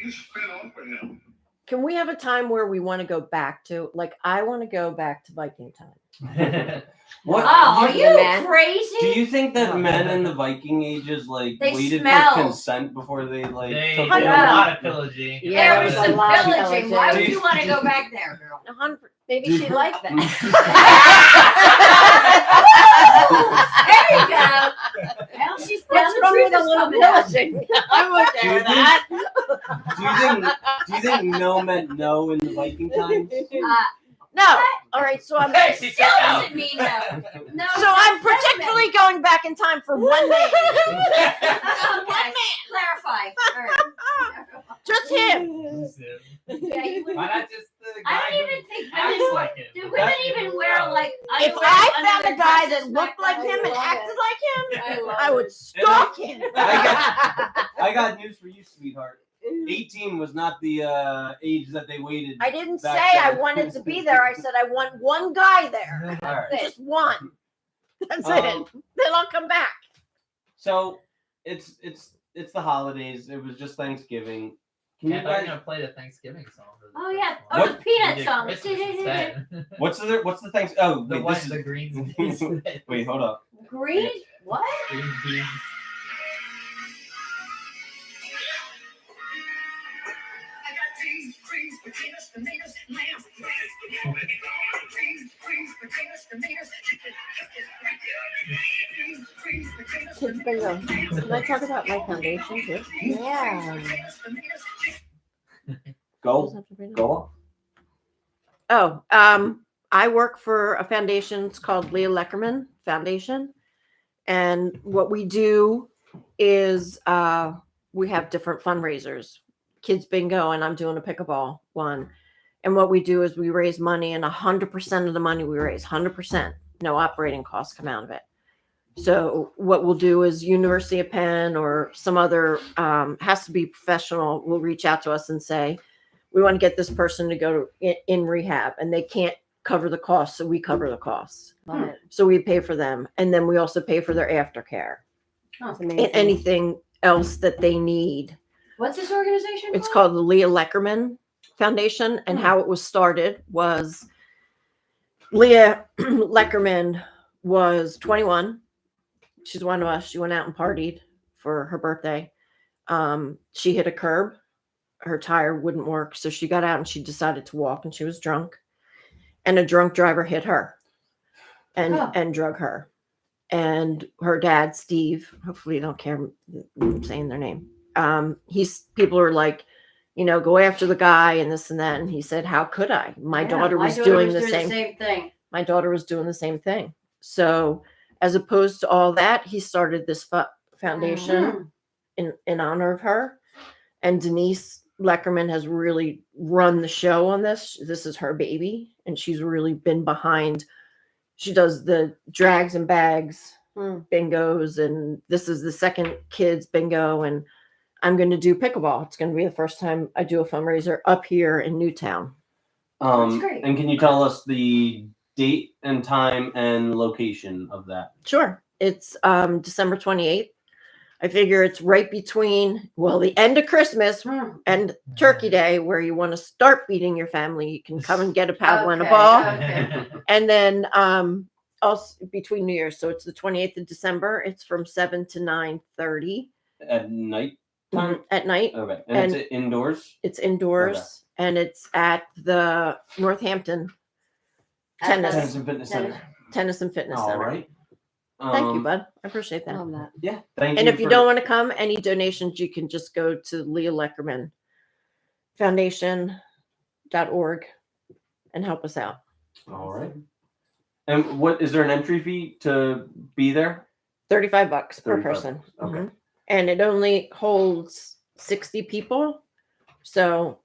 you spin off of him. Can we have a time where we want to go back to, like, I want to go back to Viking time. What? Oh, are do you man. crazy? Do you think that No. men in the Viking ages like They waited smell. for consent before they like They took did it? a Yeah. lot of pillaging. Yeah, there was there's a some lot of pillaging. Why would pillaging. you want to go back there, girl? 100. Maybe she liked that. There you go. Well, she's What's wrong with a little pillaging? I'm okay Do you with that. Do you think no meant no in the Viking times? No. All right. So I'm. That still doesn't mean no. No. So I'm particularly going back in time for one man. Okay. Clarify. All right. Just him. Yeah, you Why wouldn't. not just the guy I don't who even think acts women. like him? Do women even wear like? If underwear I under found their a guy dresses that looked like back him then? and acted like him, love I would it. stalk him. I got news for you, sweetheart. 18 was not the age that they waited. I didn't say back I then. wanted to be there. I said I want one guy there. All right. Just one. That's Um, it. Then I'll come back. So it's the holidays. It was just Thanksgiving. Can Yeah, you I thought you guys, were gonna play the Thanksgiving song. For the Oh first yeah. one. Oh, What? the peanut We did song. Christmas instead. what's the thanks? Oh, The wait, white, this is the greens and beans. wait, hold up. Green. What? Green beans. I got beans, greens, potatoes, tomatoes, lamb, beans, greens, potatoes, tomatoes, chicken, beans, greens, potatoes, Kids bingo. Can I talk about my foundation too? Yeah. Go on. Oh, I work for a foundation. It's called Leah Leckerman Foundation. And what we do is we have different fundraisers. Kids bingo, and I'm doing a pickleball one. And what we do is we raise money, and 100% of the money we raise, 100%, no operating costs come out of it. So what we'll do is University of Penn or some other, has to be professional, will reach out to us and say, we want to get this person to go in rehab, and they can't cover the costs, so we cover the costs. Love it. So we pay for them, and then we also pay for their aftercare That's and amazing. anything else that they need. What's this organization It's called the Leah Leckerman Foundation, and how it was started was Leah Leckerman was 21. She's one of us. She went out and partied for her birthday. She hit a curb. Her tire wouldn't work, so she got out and she decided to walk, and she was drunk. And a drunk driver hit her and drug her. And her dad, Steve, hopefully you don't care I'm saying their name. People are like, go after the guy and this and that. And he said, how could I? My daughter was doing the same thing. My daughter was doing the same thing. So as opposed to all that, he started this foundation in honor of her. And Denise Leckerman has really run the show on this. This is her baby, and she's really been behind. She does the drags and bags bingos, and this is the second kids bingo, and I'm going to do pickleball. It's going to be the first time I do a fundraiser up here in Newtown. That's great. And can you tell us the date and time and location of that? Sure. It's December 28th. I figure it's right between, well, the end of Christmas and Turkey Day, where you want to start feeding your family. You can come and get a paddle and a Okay, ball. okay. And then also between New Year's. So it's the 28th of December. It's from 7 to 9:30 At night time? at night. Okay. And And- it's indoors? It's indoors and it's at the Northampton Tennis. Tennis and Fitness Center. Tennis and Fitness All Center. right. Thank you, bud. I appreciate that. Love that. Yeah. Thank And you. if you for- don't want to come, any donations, you can just go to Leah Leckerman Foundation.org and help us out. All right. And what is there an entry fee to be there? $35 per 35 person. bucks. Okay. Mhm. And it only holds 60 people. So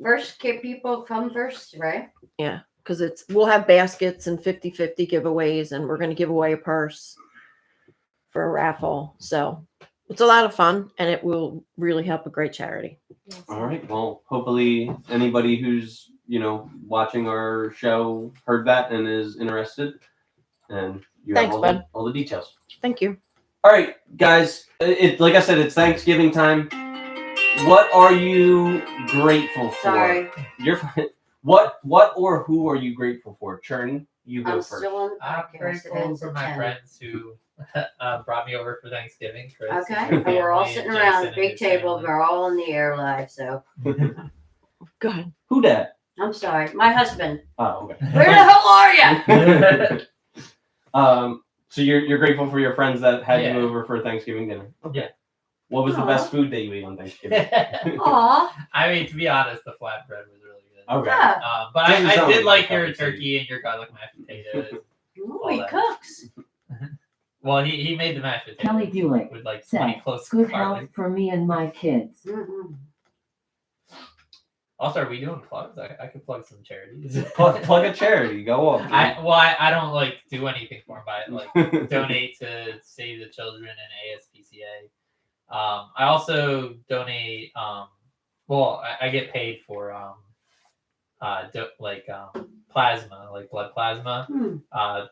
First kid people come first, right? yeah, because we'll have baskets and 50-50 giveaways, and we're going to give away a purse for a raffle. So it's a lot of fun, and it will really help a great charity. All right. Well, hopefully anybody who's, watching our show heard that and is interested. And you Thanks, have bud. all the details. Thank you. All right, guys. Like I said, it's Thanksgiving time. What are you grateful for? Sorry, You're fine. What or who are you grateful for? Churney, you go I'm first. still on the I'm podcast. It grateful ends for at my 10. friends who brought me over for Thanksgiving. Chris, Okay, your and we're all family, sitting and around Jason the and big his table. family. We're all on the air live, so Go ahead. Who dat? I'm sorry. My husband. Oh, okay. Where the hell are you? So you're grateful for your friends that had Yeah. you over for Thanksgiving dinner. Okay. Yeah. What was the Aw. best food that you ate on Thanksgiving? Aw, I mean, to be honest, the flatbread was really good. Okay. yeah. But Doesn't I sound did like like your conversation. turkey and your garlic mashed potatoes. Ooh, All he that. cooks. Well, he made the mashed potatoes. Kelly Buick with like said, 20 close Good garlic. health for me and my kids. Mhm. Also, are we doing plugs? I could plug some charities. Plug a charity. Go on. I don't like do anything for them, but like donate to Save the Children and ASPCA. I also donate. I get paid for plasma, like blood plasma. Hmm.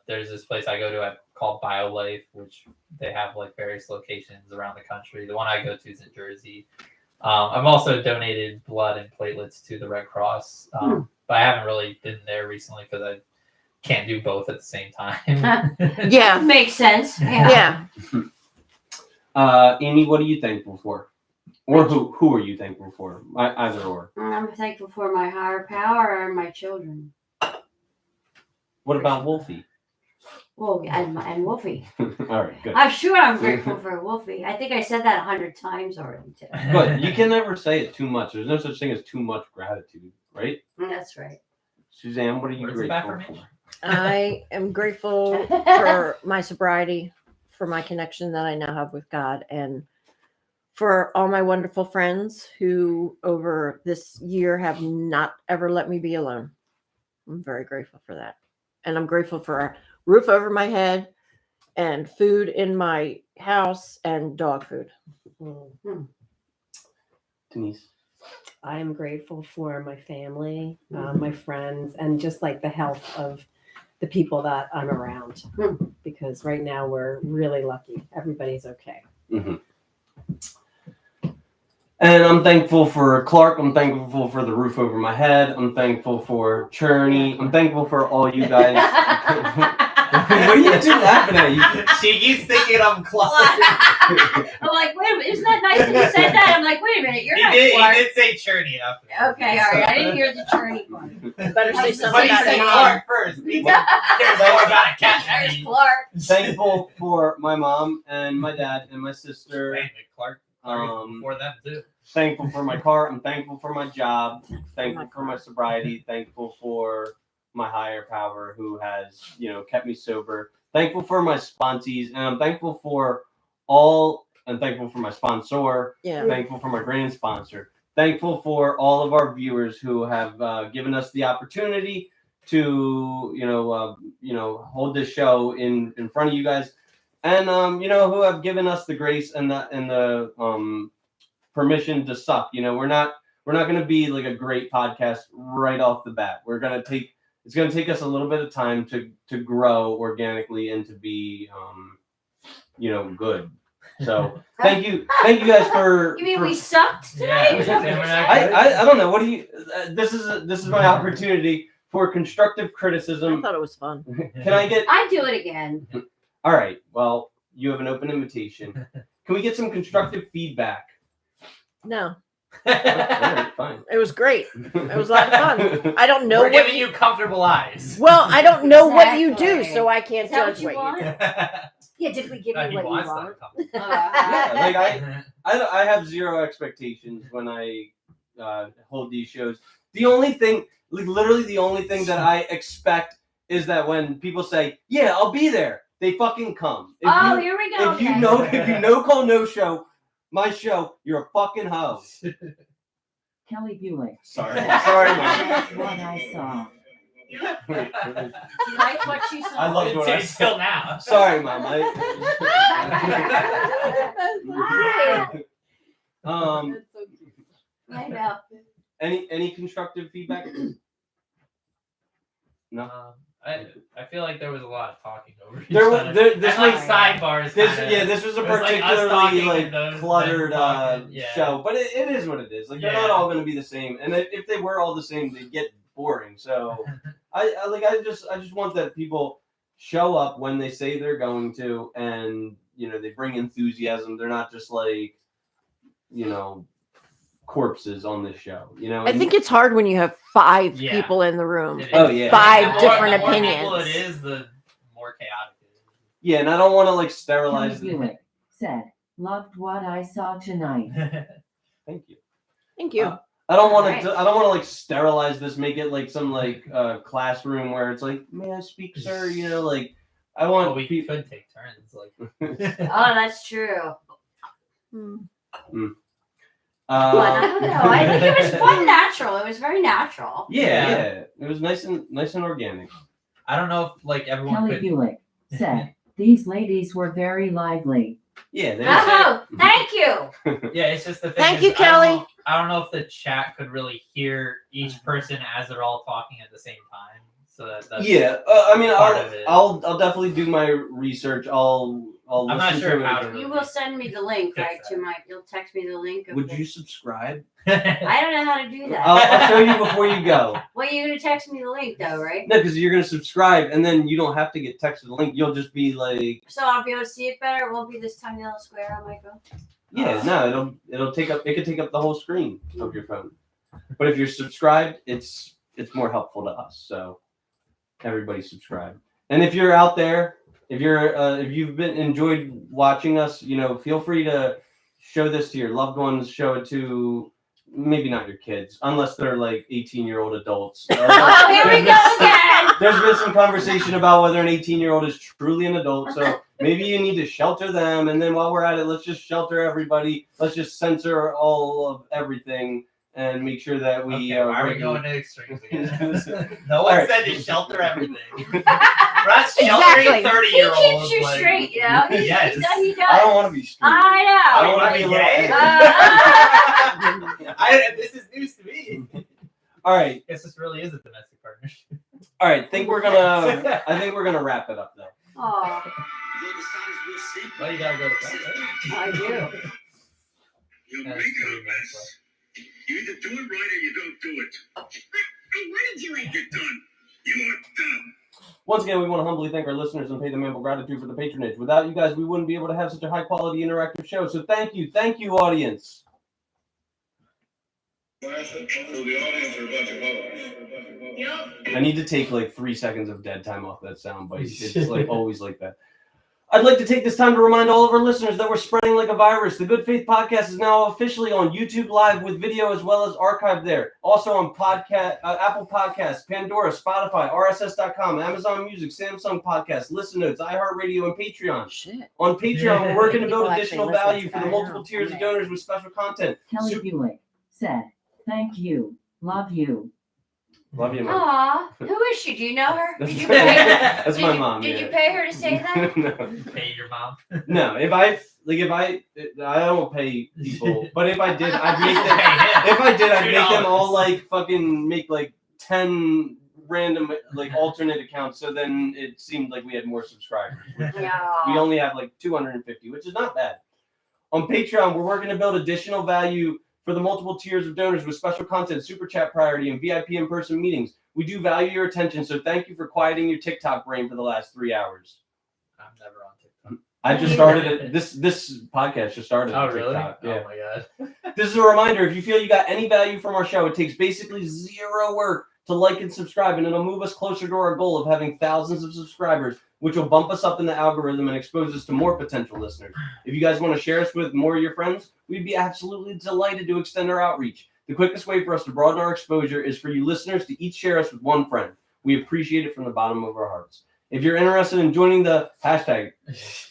There's this place I go to called BioLife, which they have like various locations around the country. The one I go to is in Jersey. I've also donated blood and platelets to the Red Cross, but I haven't really been there recently because I can't do both at the same time. Yeah. Makes sense. Yeah. Yeah. Amy, what are you thankful for? Or who are you thankful for? Either or. I'm thankful for my higher power and my children. What about Wolfie? Well, and Wolfie. All right, good. I'm sure I'm grateful for Wolfie. I think I said that 100 times already today. But you can never say it too much. There's no such thing as too much gratitude, right? That's right. Suzanne, what are you Words of grateful affirmation. for? I am grateful for my sobriety, for my connection that I now have with God, and for all my wonderful friends who over this year have not ever let me be alone. I'm very grateful for that. And I'm grateful for a roof over my head and food in my house and dog food. Denise. I am grateful for my family, my friends, and just like the health of the people that I'm around. Because right now we're really lucky. Everybody's okay. And I'm thankful for Clark. I'm thankful for the roof over my head. I'm thankful for Churney. I'm thankful for all you guys. What are you two laughing at? She keeps thinking I'm Clark. I'm like, wait a minute, isn't that nice that you said that? I'm like, wait a minute, you're He not did, Clark. he did say Churney after that. Okay, all right. I didn't hear the journey part. Better say But something But he about said it. Clark first. He cares more about a cat. There's Clark. Thankful for my mom and my dad and my sister. Wait, Clark before them too. Thankful for my car. I'm thankful for my job. Thankful for my sobriety. Thankful for my higher power who has, kept me sober. Thankful for my sponsees. And I'm thankful for all I'm thankful for my sponsor. Yeah. Thankful for my grand sponsor. Thankful for all of our viewers who have given us the opportunity to, hold this show in front of you guys, and who have given us the grace and the permission to suck. We're not going to be like a great podcast right off the bat. It's going to take us a little bit of time to grow organically and to be good. So thank you guys for. You mean we sucked Yeah, tonight? I don't know. What do you? This is my opportunity for constructive I criticism. thought it was fun. Can I get? I'd do it again. All right. Well, you have an open invitation. Can we get some constructive feedback? No, All right, fine. it was great. It was a lot of fun. I don't know We're what giving you comfortable eyes. Well, I don't know what you do, Exactly. so I can't Is that judge what you what you want? do. Yeah, did we give No, you he what you wants want? that comfortable. Yeah, like I have zero expectations when I hold these shows. The only thing, literally the only thing that I expect is that when people say, "Yeah, I'll be there," they fucking come. Here we go. If you no call no show, my show, you're a fucking hoe. Kelly Buick. Sorry, said, sorry, "Loved Mom. what I saw." You like what you saw? I love what I Until now. Sorry, Mom. I know. Any constructive feedback? No. I feel like there was a lot of talking over each There other. was this And, like was sidebars. this was a it was like us particularly talking like and those cluttered them talking, yeah. show, but it is what it is. Like they're not Yeah. all going to be the same, and if they were all the same, they'd get boring. So I just want that people show up when they say they're going to, and they bring enthusiasm. They're not just like corpses on this show. I think it's hard when you have 5 Yeah. people in the room. It is. Oh, yeah. 5 The more- different the more opinions. people it is, the more chaotic it is. yeah, and I don't want to like Kelly sterilize. Buick said, "Loved what I saw tonight." Thank you. Thank you. I don't want Alright. to. I don't want to like sterilize this. Make it like some like classroom where it's like, "May I speak, sir?" Like I want Well, we people. could take turns. Like, Oh, that's true. Hmm. But I don't know. I think it was fun, natural. It was very natural. Yeah. It was nice and organic. I don't know if like everyone Kelly could. Buick said, "These ladies were very lively." Yeah, they Oh, thank you. Yeah, it's just the thing. Thank is, you, Kelly. I don't know if the chat could really hear each person as they're all talking at the same time. So that's yeah. I mean, part of it. I'll definitely do my research. I'll I'm not listen sure to how it. to. You will send me the link, Fix right? You'll text me the link. Of Would the- you subscribe? I don't know how to do that. I'll show you before you go. Well, you're gonna text me the link though, right? No, because you're gonna subscribe, and then you don't have to get texted the link. You'll just be like, So I'll be able to see it better. It won't be this tiny little square on my phone. yeah, no, it'll take up. It could take up the whole screen of your phone. But if you're subscribed, it's more helpful to us. So everybody subscribe. And if you're out there, if you've been enjoyed watching us, feel free to show this to your loved ones. Show it to maybe not your kids, unless they're like 18-year-old adults. Oh, here we go again. There's been some conversation about whether an 18-year-old is truly an adult. So maybe you need to shelter them. And then while we're at it, let's just shelter everybody. Let's just censor all of everything and make sure that we. Okay, why are we going to extremes again? No one Alright. said to shelter everything. We're not sheltering Exactly. 30-year-olds. He keeps you like- straight, you know. He Yes. does. He does. I don't want to be straight. I know. I want to be a little. Uh, This is news to me. All right, Guess this really is a domestic partnership. all right. I think we're gonna wrap it up though. Aw, Well, you gotta go to bed, right? I do. You That's make it 3 a minutes mess. You either do it right or you don't do it. I want to do it. You're done. You are done. Once again, we want to humbly thank our listeners and pay them ample gratitude for the patronage. Without you guys, we wouldn't be able to have such a high quality interactive show. So thank you, audience. So the audience are a bunch of hoes. Yup. I need to take like 3 seconds of dead time off that sound bite. It's like always like that. I'd like to take this time to remind all of our listeners that we're spreading like a virus. The Good Faith Podcast is now officially on YouTube Live with video as well as archived there. Also on podcast, Apple Podcasts, Pandora, Spotify, RSS.com, Amazon Music, Samsung Podcasts, Listen Notes, iHeartRadio, and Patreon. Shit. On Patreon, we're working to build People additional actually listen value to for the that. multiple tiers of donors with special content. Kelly Buick said, "Thank you, love you." Love you, man. Aw, who is she? Do you know her? Did you That's did my you- mom. Did yeah. you pay her to say that? No. Pay your mom. No, if I don't pay people, but if I did, I'd make them. Pay him. If I did, I'd make them $2. all like fucking make like 10 random like alternate accounts. So then it seemed like we had more subscribers. We Yeah. only have like 250, which is not bad. On Patreon, we're working to build additional value for the multiple tiers of donors with special content, super chat priority, and VIP in-person meetings. We do value your attention, so thank you for quieting your TikTok brain for the last 3 hours. I'm never on TikTok. I just started it. This podcast just started. Oh, on really? TikTok. Yeah. Oh, my God. This is a reminder. If you feel you got any value from our show, it takes basically zero work to like and subscribe, and it'll move us closer to our goal of having thousands of subscribers, which will bump us up in the algorithm and expose us to more potential listeners. If you guys want to share us with more of your friends, we'd be absolutely delighted to extend our outreach. The quickest way for us to broaden our exposure is for you listeners to each share us with one friend. We appreciate it from the bottom of our hearts. If you're interested in joining the hashtag,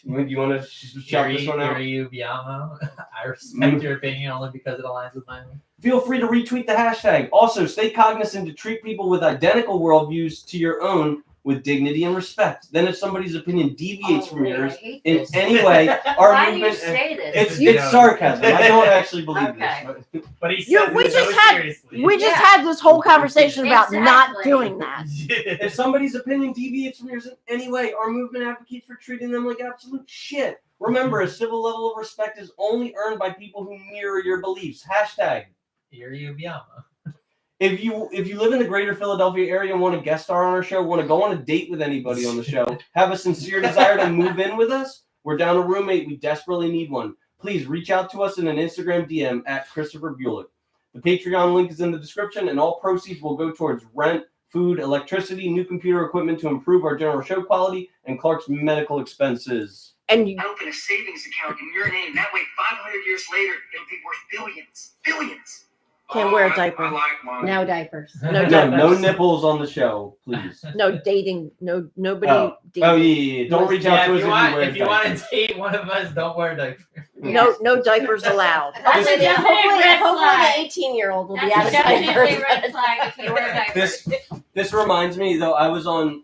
you want to shout this one out? You, Biamo. I respect your opinion only because it aligns with mine. Feel free to retweet the hashtag. Also, stay cognizant to treat people with identical worldviews to your own with dignity and respect. Then if somebody's opinion deviates from wait, I yours hate in this. any way, our Why do you movement... say this? It's sarcasm. I don't actually believe Okay. this. But he You- says we it so just had- seriously. We just Yeah. had this whole conversation about not Exactly. doing that. If somebody's opinion deviates from yours in any way, our movement advocates for treating them like absolute shit. Remember, a civil level of respect is only earned by people who mirror your beliefs. Hashtag. Here you, Biamo. If you live in the greater Philadelphia area and want to guest star on our show, want to go on a date with anybody on the show, have a sincere desire to move in with us, we're down a roommate. We desperately need one. Please reach out to us in an Instagram DM at Christopher Bulick. The Patreon link is in the description, and all proceeds will go towards rent, food, electricity, new computer equipment to improve our general show quality, and Clark's medical expenses. And you, I open a savings account in your name. That way, 500 years later, it'll be worth billions. Billions. can't wear a diaper. I like mine. No diapers. No No, diapers. no nipples on the show, please. No dating. No nobody. Oh. dating. Oh, yeah. Don't reach out to us if you want wear to date one of us, don't wear a diaper. No diapers allowed. That's a Hopefully, definite hopefully, red hopefully flag. the 18-year-old will be That's out of definitely diapers. a red flag if you wear diapers. This reminds me though. I was on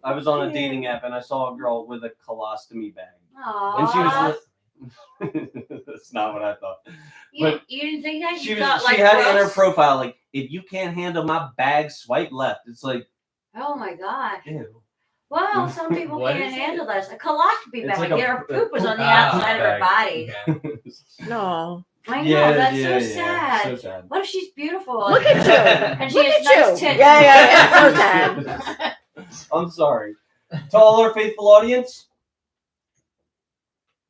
a dating app and I saw a girl with a colostomy bag. And she Aww. was. That's not what I thought. You didn't think that? She You was. thought, She like, had it in her gross? profile like, if you can't handle my bag, swipe left. It's like, Oh my god. ew. Well, some people What can't is it? handle this. A colostomy It's bag. like Her a poop was on the poop outside of her bag. body. Okay. No. I know, that's so sad. So sad. What if she's beautiful? Look at you. And she Look has at nice you. tits. Yeah. So sad. I'm sorry. To all our faithful audience,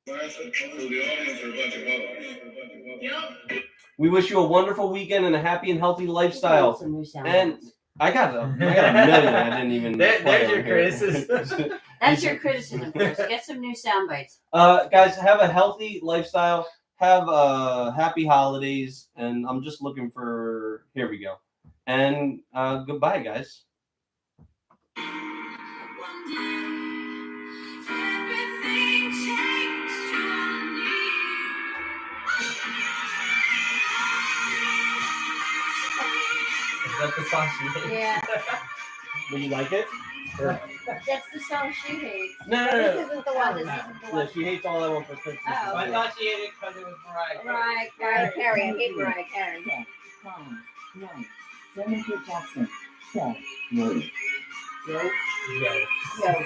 To the audience are a bunch of hoes. we wish you a wonderful weekend and a happy and healthy lifestyle. Some new sound And bites. I got a million. I didn't even. There's play your on here. criticism. That's your criticism, Chris. Get some new sound bites. Guys, have a healthy lifestyle. Have happy holidays, and I'm just looking for. Here we go. And goodbye, guys. Is that the song she hates? Yeah, Will you like it? that's the song she hates. No. This isn't the one. This No. isn't the Yeah, one. she hates all I want for Christmas. Oh. I thought she hated it because it was Mariah. Mariah Mariah Carey. Carey. I hate Mariah Carey. 5, 1. Jennifer Jackson said, "No." Yo. No.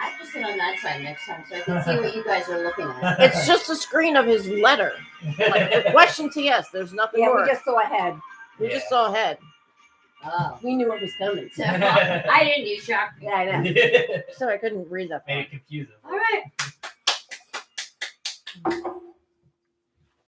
I have to sit on that side next time so I can see what you guys are looking at. It's just a screen of his letter. Like the question to yes. There's nothing Yeah, more. we just saw ahead. We just saw ahead. Oh. We knew it was coming. So, I didn't use shock. Yeah, I know. Made So I couldn't read that. it confusing. All right.